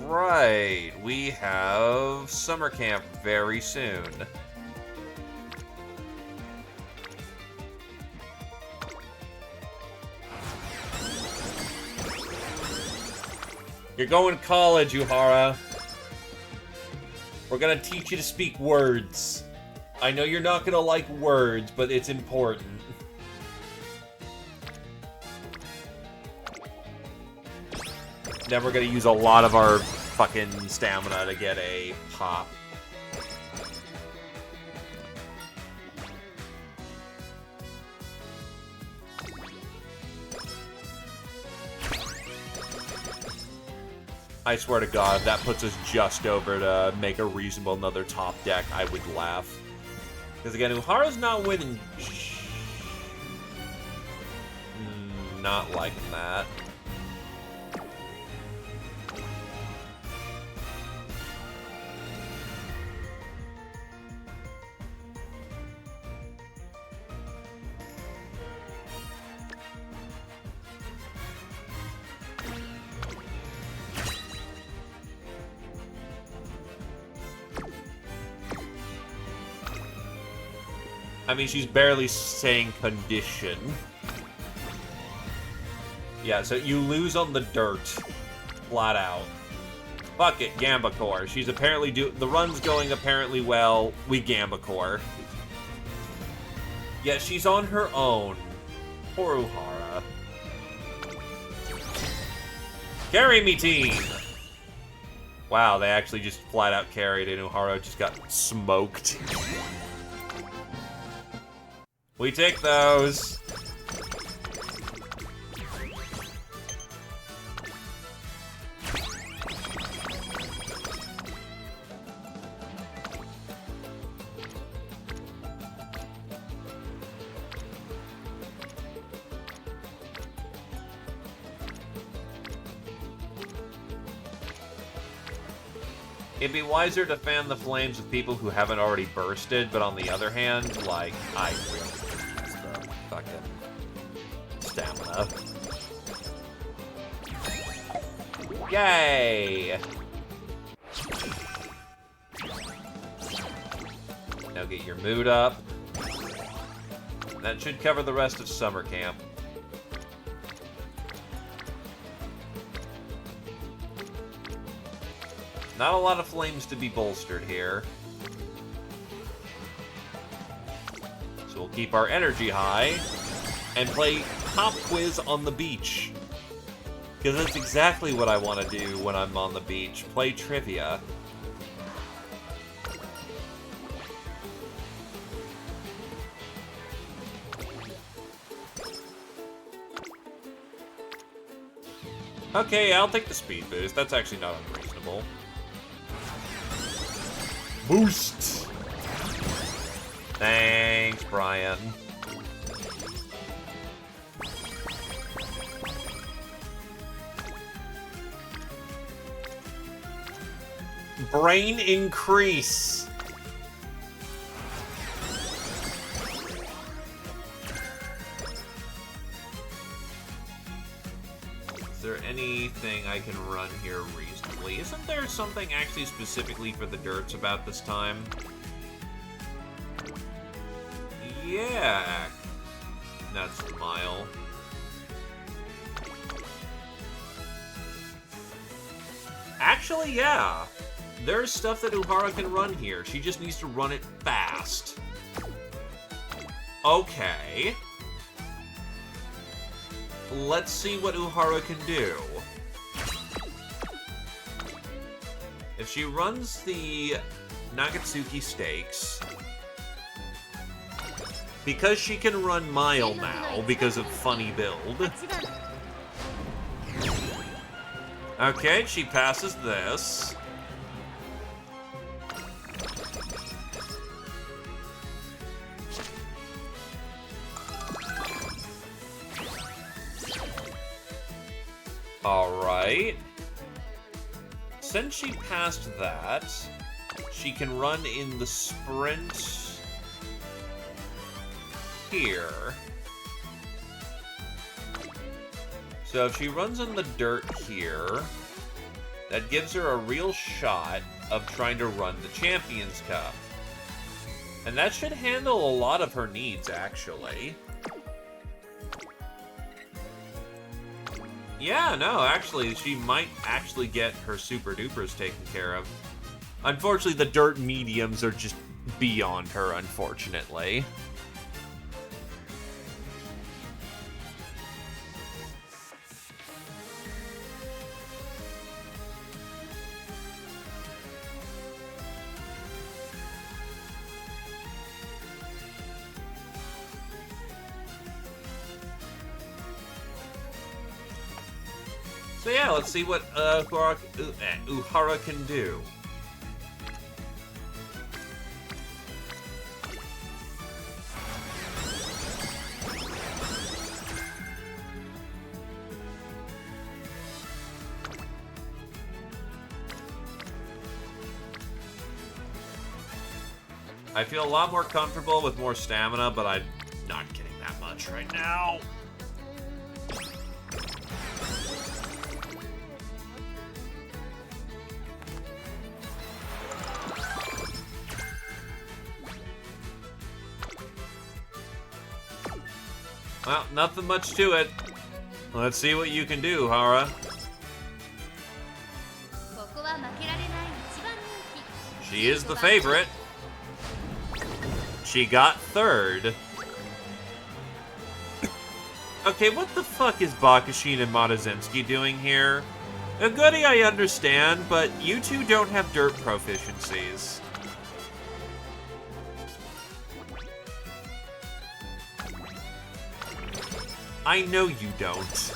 Right. We have summer camp very soon. You're going to college, Uhara. We're gonna teach you to speak words. I know you're not gonna like words, but it's important. Then we're gonna use a lot of our fucking stamina to get a pop. I swear to God, if that puts us just over to make a reasonable another top deck, I would laugh. Because again, Uhara's not winning. Not liking that. I mean, she's barely saying condition. Yeah, so you lose on the dirt. Flat out. Fuck it, Gamba Core. She's apparently the run's going apparently well. We Gamba Core. Yeah, she's on her own. Poor Uhara. Carry me, team! Wow, they actually just flat out carried and Uhara just got smoked. We take those. It'd be wiser to fan the flames with people who haven't already bursted, but on the other hand, like, I really use the fucking stamina. Yay! Now get your mood up. That should cover the rest of summer camp. Not a lot of flames to be bolstered here. So we'll keep our energy high and play Pop Quiz on the beach. Because that's exactly what I want to do when I'm on the beach. Play trivia. Okay, I'll take the speed boost. That's actually not unreasonable. Boost! Thanks, Brian. Brain increase. Is there anything I can run here reasonably? Isn't there something actually specifically for the dirts about this time? Yeah. That's the mile. Actually, yeah. There's stuff that Uhara can run here. She just needs to run it fast. Okay. Let's see what Uhara can do. If she runs the Nagatsuki Stakes, because she can run Mile now, because of funny build. Okay, she passes this. Alright. Since she passed that, she can run in the sprint here. So if she runs in the dirt here, that gives her a real shot of trying to run the Champions Cup. And that should handle a lot of her needs, actually. Yeah, no, actually, she might actually get her super dupers taken care of. Unfortunately, the dirt mediums are just beyond her, unfortunately. So yeah, let's see what Uhara can do. I feel a lot more comfortable with more stamina, but I'm not getting that much right now. Well, nothing much to it. Let's see what you can do, Hara. She is the favorite. She got third. Okay, what the fuck is Bakushin and Matazinski doing here? A goodie I understand, but you two don't have dirt proficiencies. I know you don't.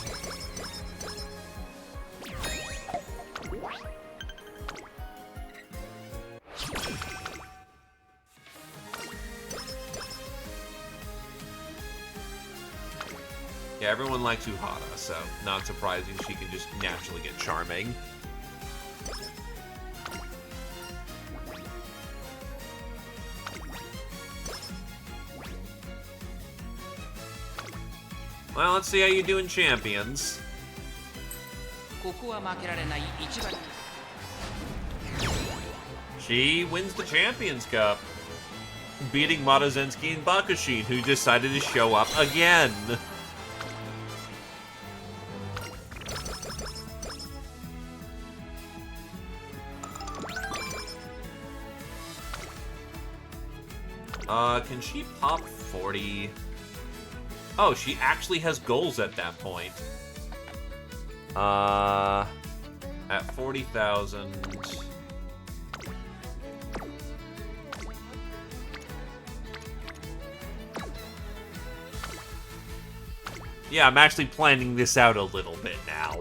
Yeah, everyone likes Uhara, so not surprising she can just naturally get charming. Well, let's see how you do in Champions. She wins the Champions Cup, beating Matazinski and Bakushin, who decided to show up again. Can she pop 40? Oh, she actually has goals at that point. At 40,000. Yeah, I'm actually planning this out a little bit now.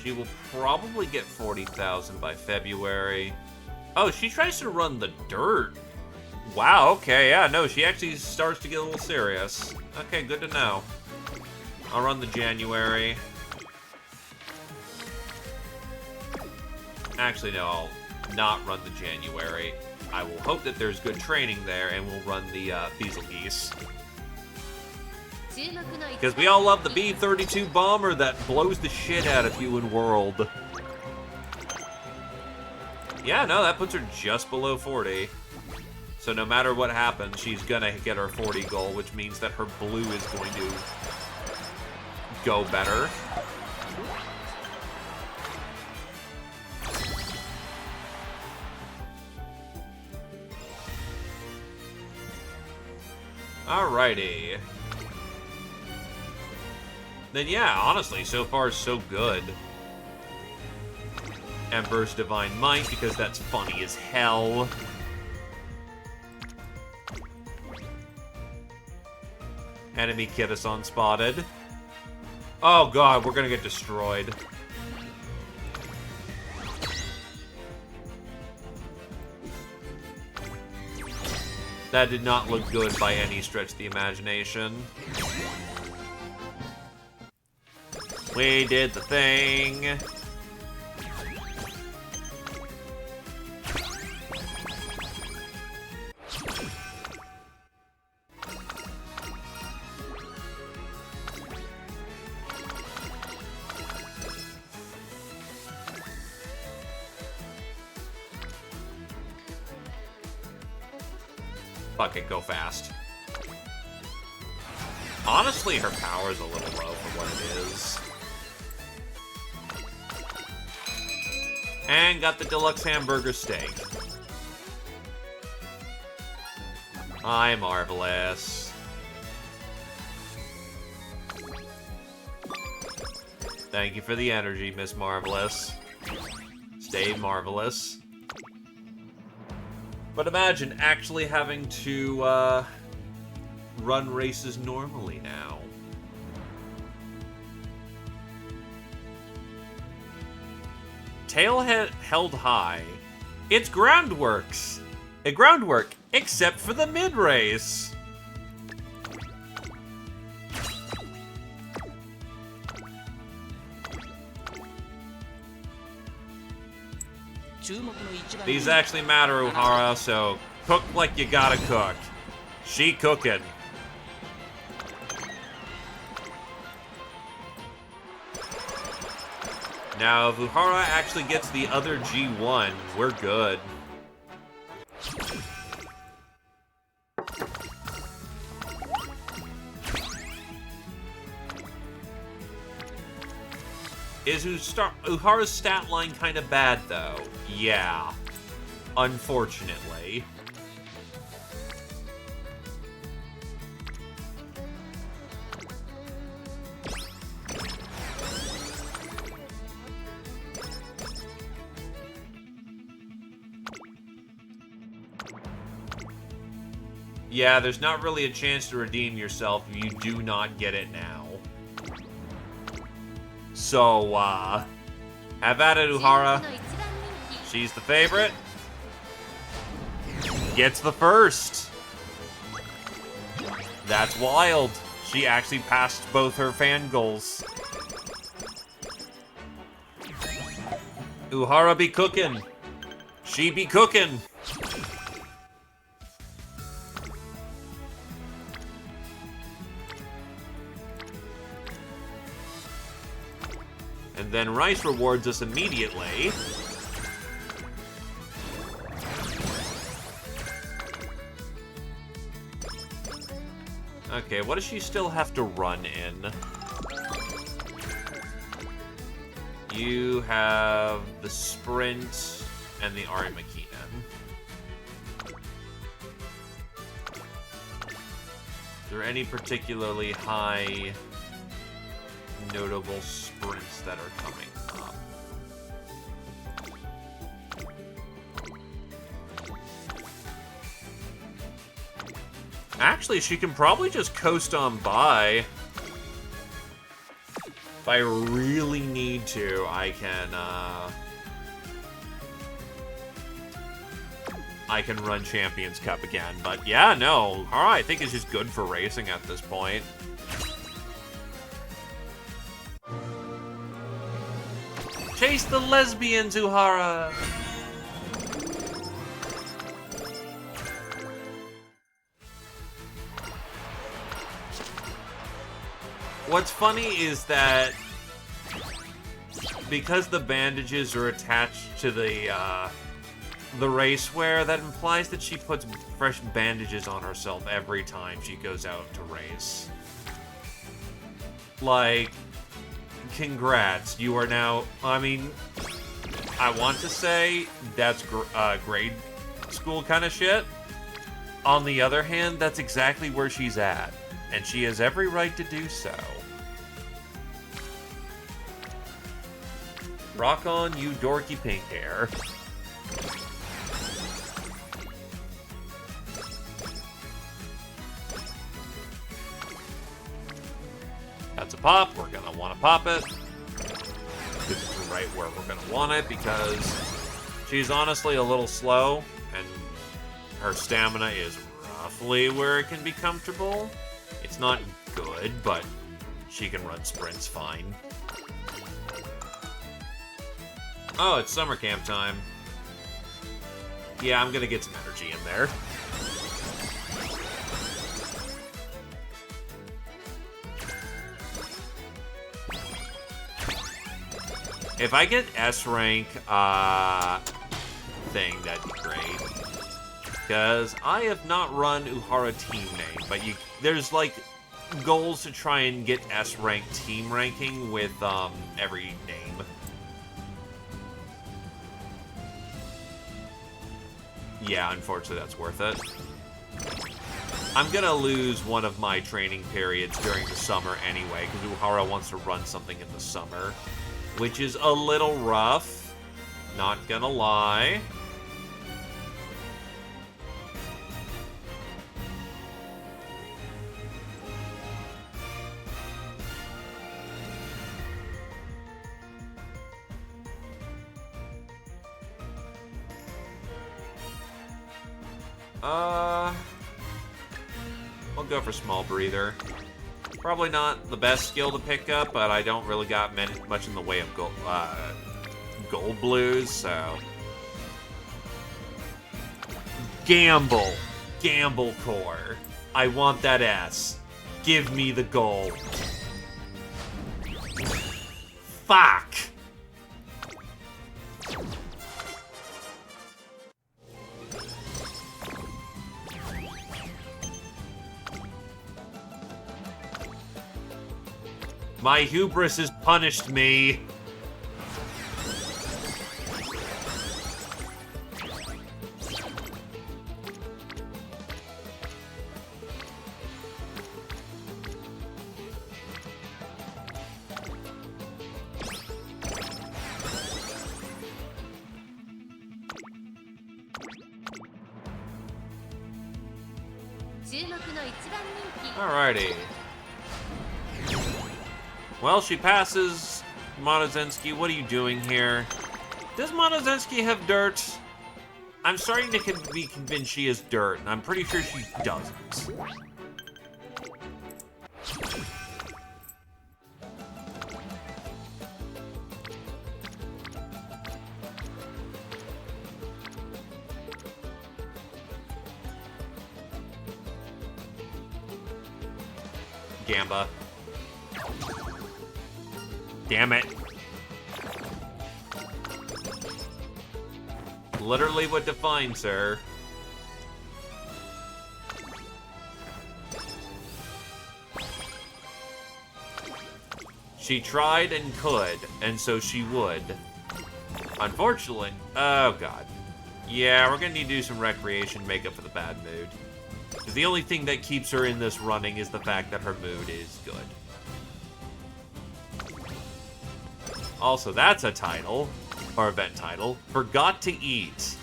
She will probably get 40,000 by February. Oh, she tries to run the dirt. Wow, okay, yeah, no, she actually starts to get a little serious. Okay, good to know. I'll run the January. Actually, no, I'll not run the January. I will hope that there's good training there, and we'll run the Betelgeuse. Because we all love the B-32 bomber that blows the shit out of you in World. Yeah, no, that puts her just below 40. So no matter what happens, she's gonna get her 40 goal, which means that her blue is going to go better. Alrighty. Then yeah, honestly, so far so good. Emperor's Divine Might, because that's funny as hell. Enemy Kitasan spotted. Oh god, we're gonna get destroyed. That did not look good by any stretch of the imagination. We did the thing. Fuck it, go fast. Honestly, her power's a little low for what it is. And got the deluxe hamburger steak. I'm marvelous. Thank you for the energy, Miss Marvelous. Stay marvelous. But imagine actually having to run races normally now. Tail held high. It's groundworks. A groundwork, except for the mid-race. These actually matter, Uhara, so cook like you gotta cook. She cooking. Now, if Uhara actually gets the other G1, we're good. Is Uhara's stat line kind of bad, though? Yeah. Unfortunately. Yeah, there's not really a chance to redeem yourself if you do not get it now. So, have at it, Uhara. She's the favorite. Gets the first. That's wild. She actually passed both her fan goals. Uhara be cooking. She be cooking. And then Rice rewards us immediately. Okay, what does she still have to run in? You have the sprint and the Arimakinen. Is there any particularly high notable sprints that are coming up? Actually, she can probably just coast on by. If I really need to, I can run Champions Cup again. But yeah, no. Alright, I think it's just good for racing at this point. Chase the lesbians, Uhara! What's funny is that because the bandages are attached to the racewear, that implies that she puts fresh bandages on herself every time she goes out to race. Like, congrats, you are now, I mean, I want to say that's grade school kind of shit. On the other hand, that's exactly where she's at, and she has every right to do so. Rock on, you dorky pink hair. That's a pop. We're gonna want to pop it. Because it's right where we're gonna want it, because she's honestly a little slow, and her stamina is roughly where it can be comfortable. It's not good, but she can run sprints fine. Oh, it's summer camp time. Yeah, I'm gonna get some energy in there. If I get S rank thing, that'd be great. Because I have not run Uhara team name, but there's like goals to try and get S rank team ranking with every name. Yeah, unfortunately that's worth it. I'm gonna lose one of my training periods during the summer anyway, because Uhara wants to run something in the summer, which is a little rough, not gonna lie. I'll go for small breather. Probably not the best skill to pick up, but I don't really got much in the way of gold blues, so... Gamble. Gamble core. I want that S. Give me the gold. Fuck! My hubris has punished me. Alrighty. Well, she passes Monozensky. What are you doing here? Does Monozensky have dirt? I'm starting to be convinced she has dirt, and I'm pretty sure she doesn't. Gamba. Damn it. Literally what defines her. She tried and could, and so she would. Unfortunately, oh god. Yeah, we're gonna need to do some recreation, make up for the bad mood. Because the only thing that keeps her in this running is the fact that her mood is good. Also, that's a title, or event title. Forgot to eat.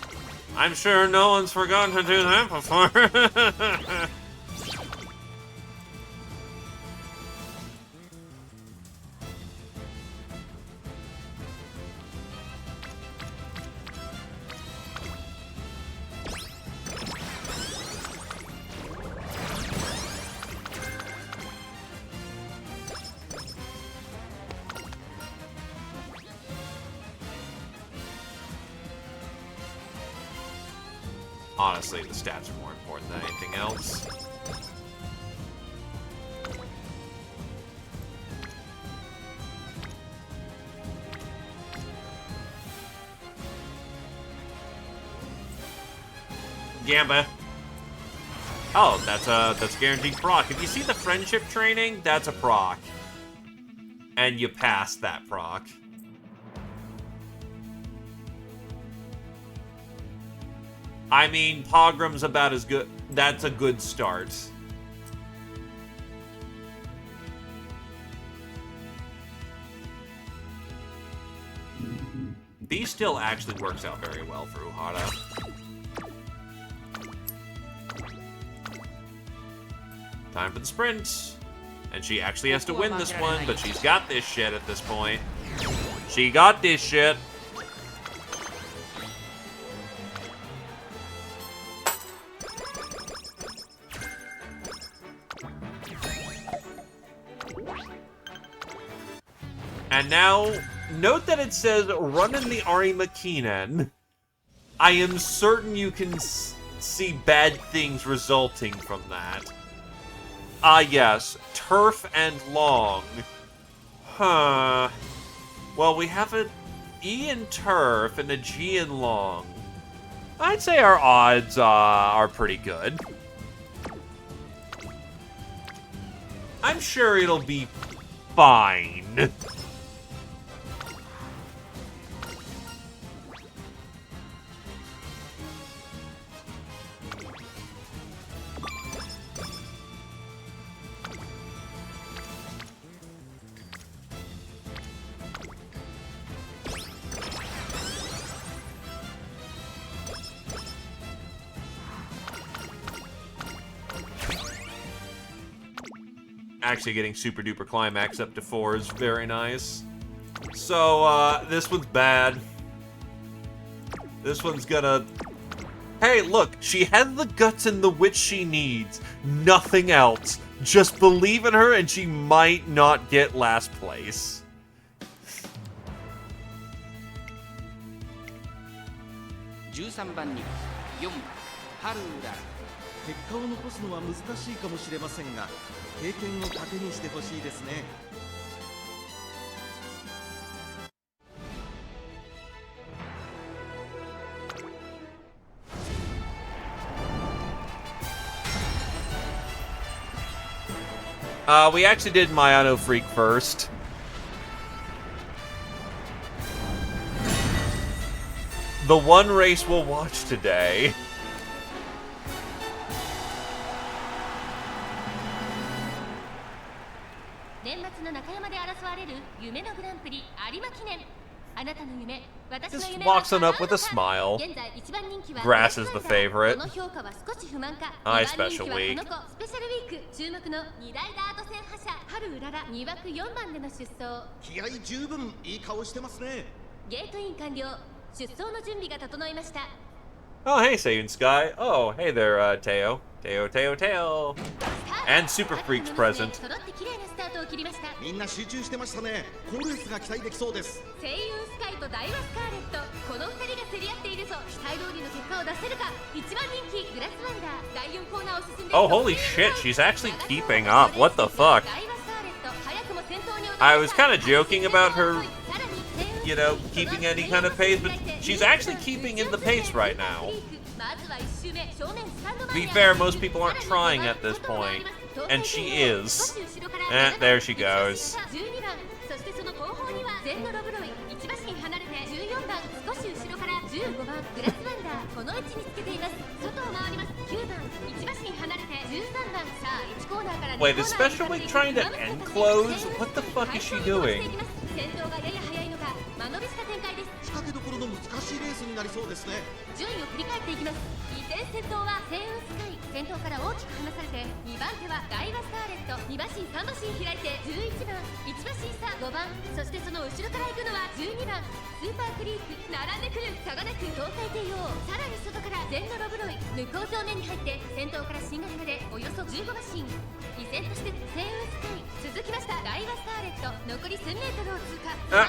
I'm sure no one's forgotten to do that before. Honestly, the stats are more important than anything else. Gamba. Oh, that's guaranteed proc. If you see the friendship training, that's a proc. And you pass that proc. I mean, Pogrom's about as good. That's a good start. B still actually works out very well for Uhara. Time for the sprint. And she actually has to win this one, but she's got this shit at this point. She got this shit. And now, note that it says run in the Ari Makinen. I am certain you can see bad things resulting from that. Ah, yes. Turf and long. Huh. Well, we have an E in turf and a G in long. I'd say our odds are pretty good. I'm sure it'll be fine. Actually getting super duper climax up to 4 is very nice. So, this one's bad. This one's gonna... Hey, look, she has the guts and the wit she needs. Nothing else. Just believe in her and she might not get last place. 13番に4番春浦結果を残すのは難しいかもしれませんが経験を糧にしてほしいですね。We actually did Mayano Freak first. The one race we'll watch today. Just walks on up with a smile. Grass is the favorite. I special week. Oh, hey, Sayun Sky. Oh, hey there, Teo. Teo. And Super Freak's present. Oh, holy shit, she's actually keeping up. What the fuck? I was kind of joking about her, you know, keeping any kind of pace, but she's actually keeping in the pace right now. To be fair, most people aren't trying at this point, and she is. There she goes. Wait, is Special Week trying to end close? What the fuck is she doing?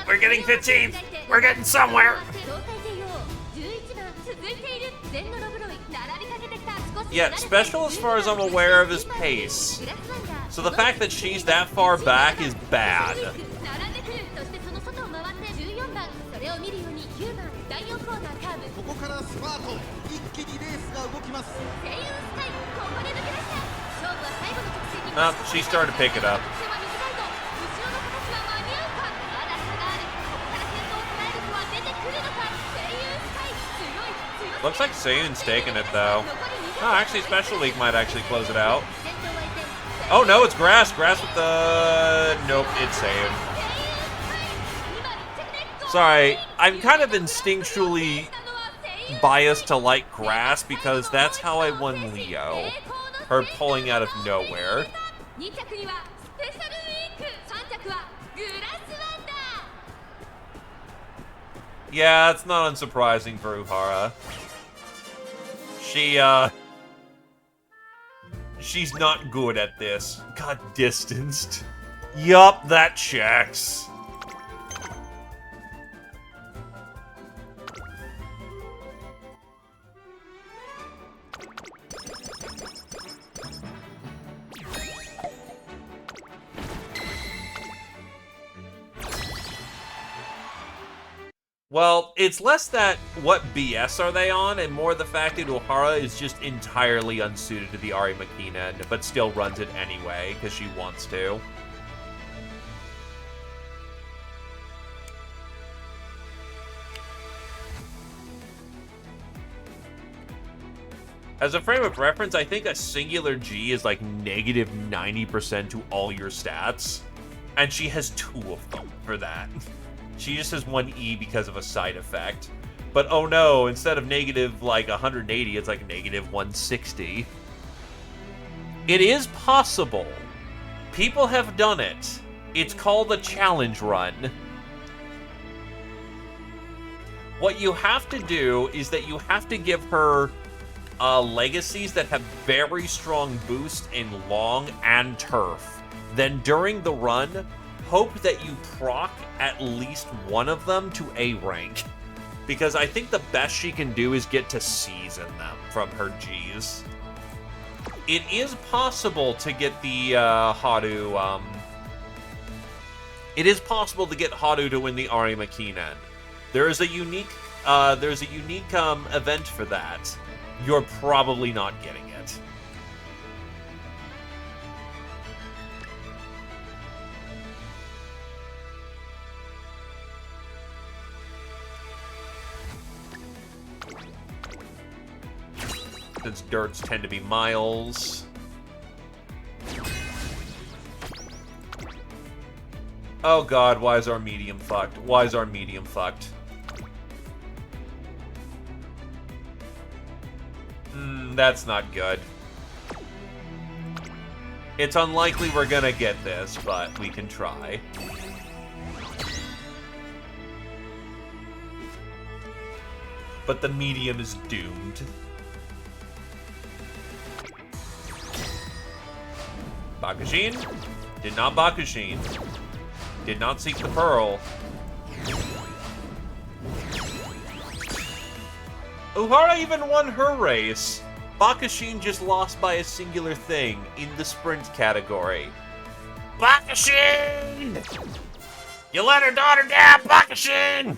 We're getting 15th! We're getting somewhere! Yeah, special as far as I'm aware of is pace. So the fact that she's that far back is bad. ここからスパート一気にレースが動きます Oh, she started to pick it up. Looks like Seiyun's taking it, though. Oh, actually, Special League might actually close it out. Oh, no, it's Grass. Grass with the... Nope, it's Seiyun. Sorry, I'm kind of instinctually biased to like Grass because that's how I won Leo. Her pulling out of nowhere. Yeah, it's not unsurprising for Uhara. She's not good at this. Got distanced. Yup, that checks. Well, it's less that what BS are they on, and more the fact that Ohara is just entirely unsuited to the Ari Makinen, but still runs it anyway, because she wants to. As a frame of reference, I think a singular G is like negative 90% to all your stats, and she has 2 of them for that. She just has 1 E because of a side effect. But oh no, instead of negative like 180, it's like negative 160. It is possible. People have done it. It's called a challenge run. What you have to do is that you have to give her legacies that have very strong boost in long and turf. Then during the run, hope that you proc at least one of them to A rank. Because I think the best she can do is get to C's in them from her G's. It is possible to get the Haru, it is possible to get Haru to win the Ari Makinen. There is a unique event for that. You're probably not getting it. Since dirts tend to be miles. Oh god, why is our medium fucked? Why is our medium fucked? That's not good. It's unlikely we're gonna get this, but we can try. But the medium is doomed. Bakushin? Did not Bakushin. Did not seek the pearl. Uhara even won her race. Bakushin just lost by a singular thing in the sprint category. Bakushin! You let her daughter down, Bakushin!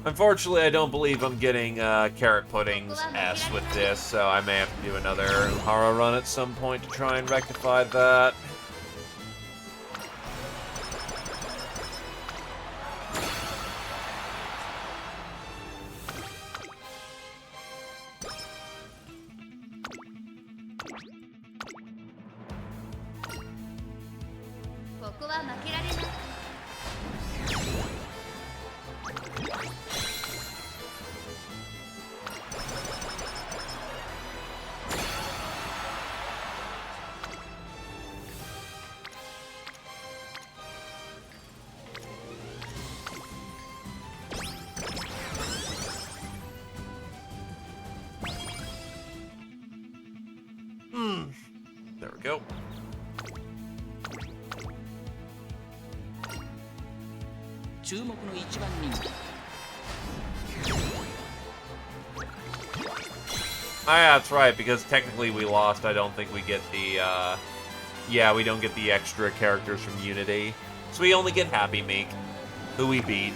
Unfortunately, I don't believe I'm getting Carrot Pudding's S with this, so I may have to do another Uhara run at some point to try and rectify that. 注目の一番人気 Oh, yeah, that's right, because technically we lost. I don't think we get the, yeah, we don't get the extra characters from Unity. So we only get Happy Meek, who we beat.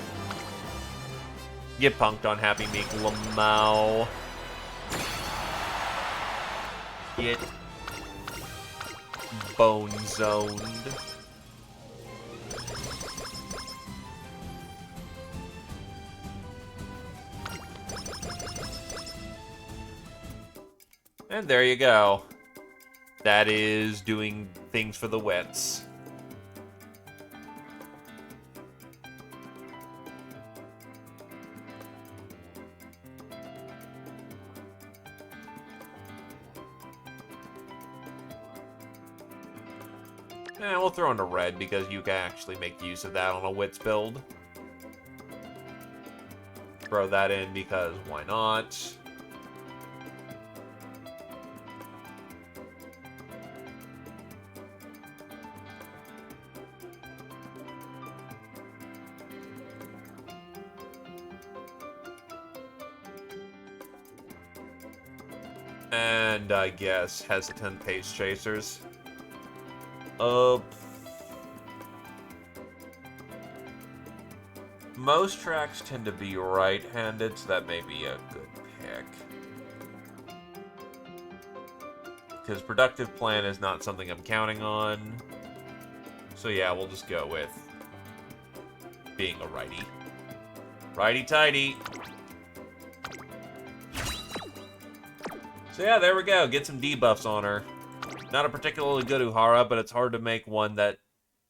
Get punked on Happy Meek, Lamau. Get bone zoned. And there you go. That is doing things for the wets. We'll throw in a red because you can actually make use of that on a wits build. Throw that in because why not? And I guess hesitant pace chasers. Most tracks tend to be right-handed, so that may be a good pick. Because productive plan is not something I'm counting on. So yeah, we'll just go with being a righty. Righty-tighty. So yeah, there we go. Get some debuffs on her. Not a particularly good Uhara, but it's hard to make one that...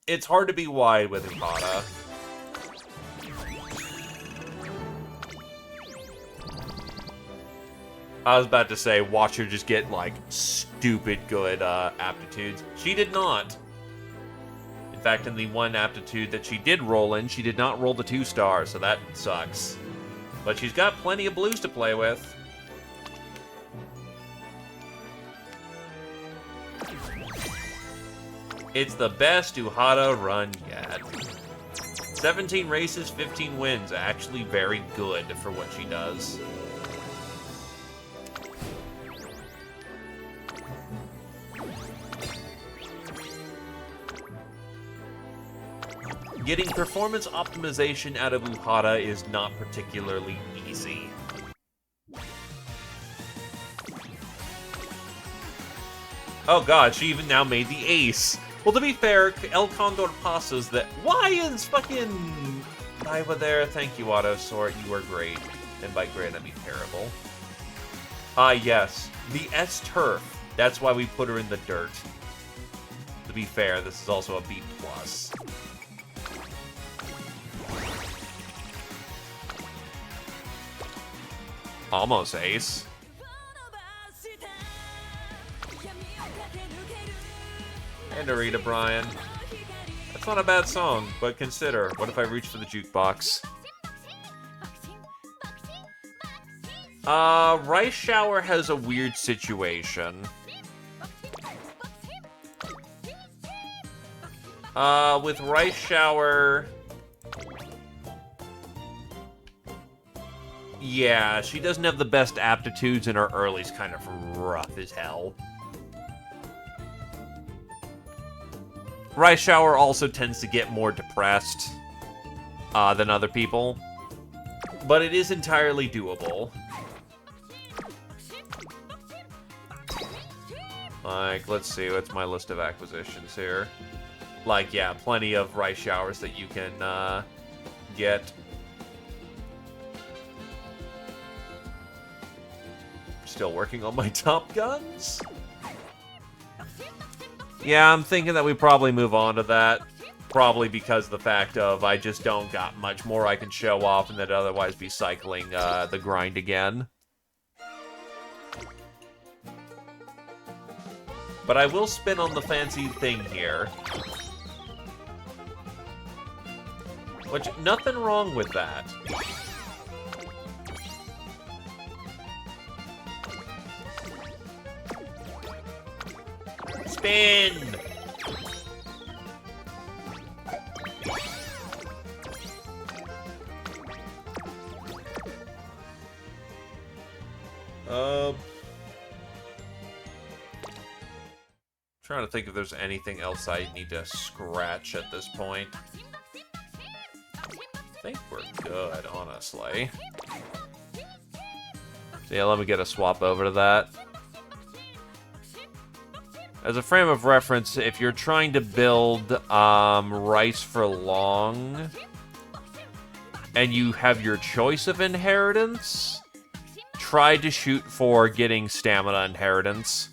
It's hard to be wide with Uhara. I was about to say, watch her just get, like, stupid good aptitudes. She did not. In fact, in the one aptitude that she did roll in, she did not roll the 2-star, so that sucks. But she's got plenty of blues to play with. It's the best Uhara run yet. 17 races, 15 wins. Actually very good for what she does. Getting performance optimization out of Uhara is not particularly easy. Oh god, she even now made the ace. Well, to be fair, El Condor passes that. Why is fucking Iva there? Thank you, Autosort. You are great. And by great, I mean terrible. Ah, yes. The S-Turf. That's why we put her in the dirt. To be fair, this is also a B+. Almost ace. And Arita Brian. That's not a bad song, but consider, what if I reach for the jukebox? Rice Shower has a weird situation. With Rice Shower... Yeah, she doesn't have the best aptitudes, and her early's kind of rough as hell. Rice Shower also tends to get more depressed than other people, but it is entirely doable. Like, let's see, what's my list of acquisitions here? Like, yeah, plenty of Rice Showers that you can get. Still working on my Top Guns? Yeah, I'm thinking that we probably move on to that. Probably because of the fact of I just don't got much more I can show off and that otherwise be cycling the grind again. But I will spin on the fancy thing here. Which, nothing wrong with that. Spin! Trying to think if there's anything else I need to scratch at this point. I think we're good, honestly. So yeah, let me get a swap over to that. As a frame of reference, if you're trying to build rice for long, and you have your choice of inheritance, try to shoot for getting stamina inheritance.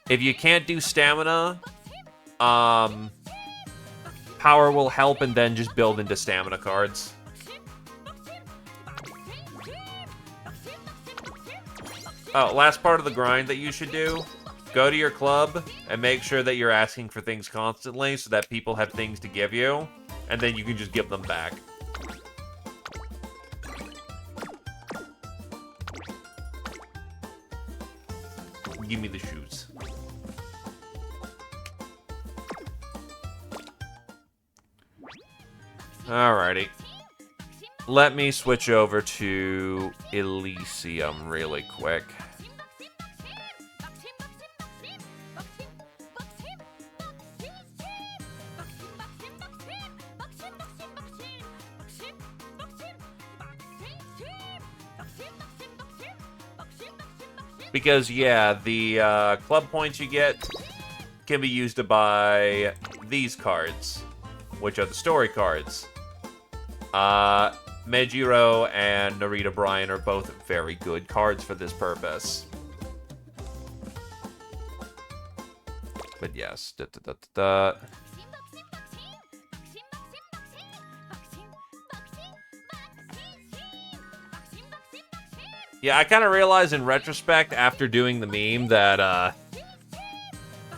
If you can't do stamina, power will help, and then just build into stamina cards. Oh, last part of the grind that you should do, go to your club and make sure that you're asking for things constantly so that people have things to give you, and then you can just give them back. Give me the shoes. Alrighty. Let me switch over to Elysium really quick. Because, yeah, the club points you get can be used to buy these cards, which are the story cards. Meijiro and Narita Bryan are both very good cards for this purpose. But yes, Yeah, I kind of realized in retrospect after doing the meme that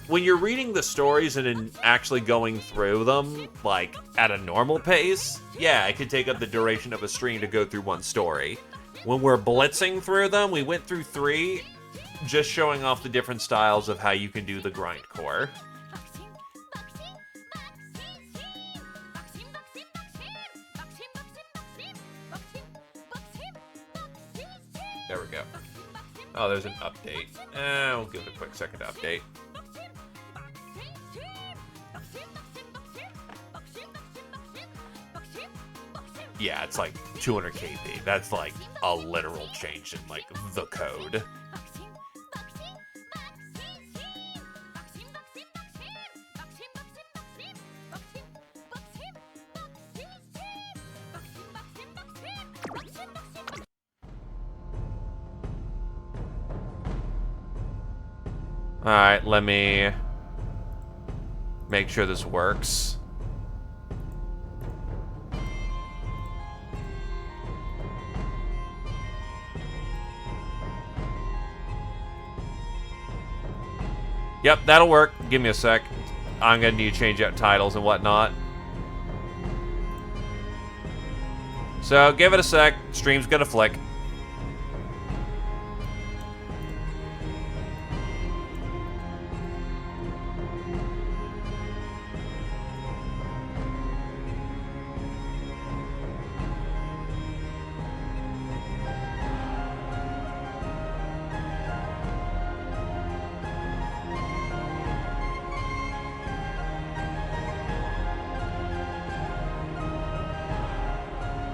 when you're reading the stories and actually going through them, like, at a normal pace, yeah, it could take up the duration of a stream to go through one story. When we're blitzing through them, we went through 3, just showing off the different styles of how you can do the grindcore. There we go. Oh, there's an update. We'll give it a quick second to update. Yeah, it's like 200 KP. That's like a literal change in like the code. Alright, let me make sure this works. Yep, that'll work. Give me a sec. I'm gonna need to change out titles and whatnot. So, give it a sec. Stream's gonna flick.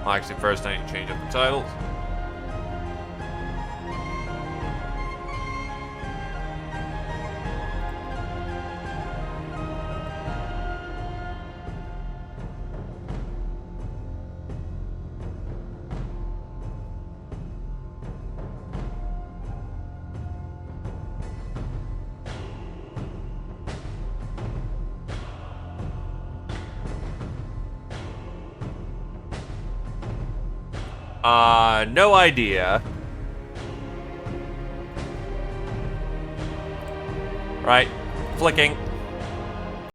Well, actually, first I need to change up the titles. No idea. Right, flicking.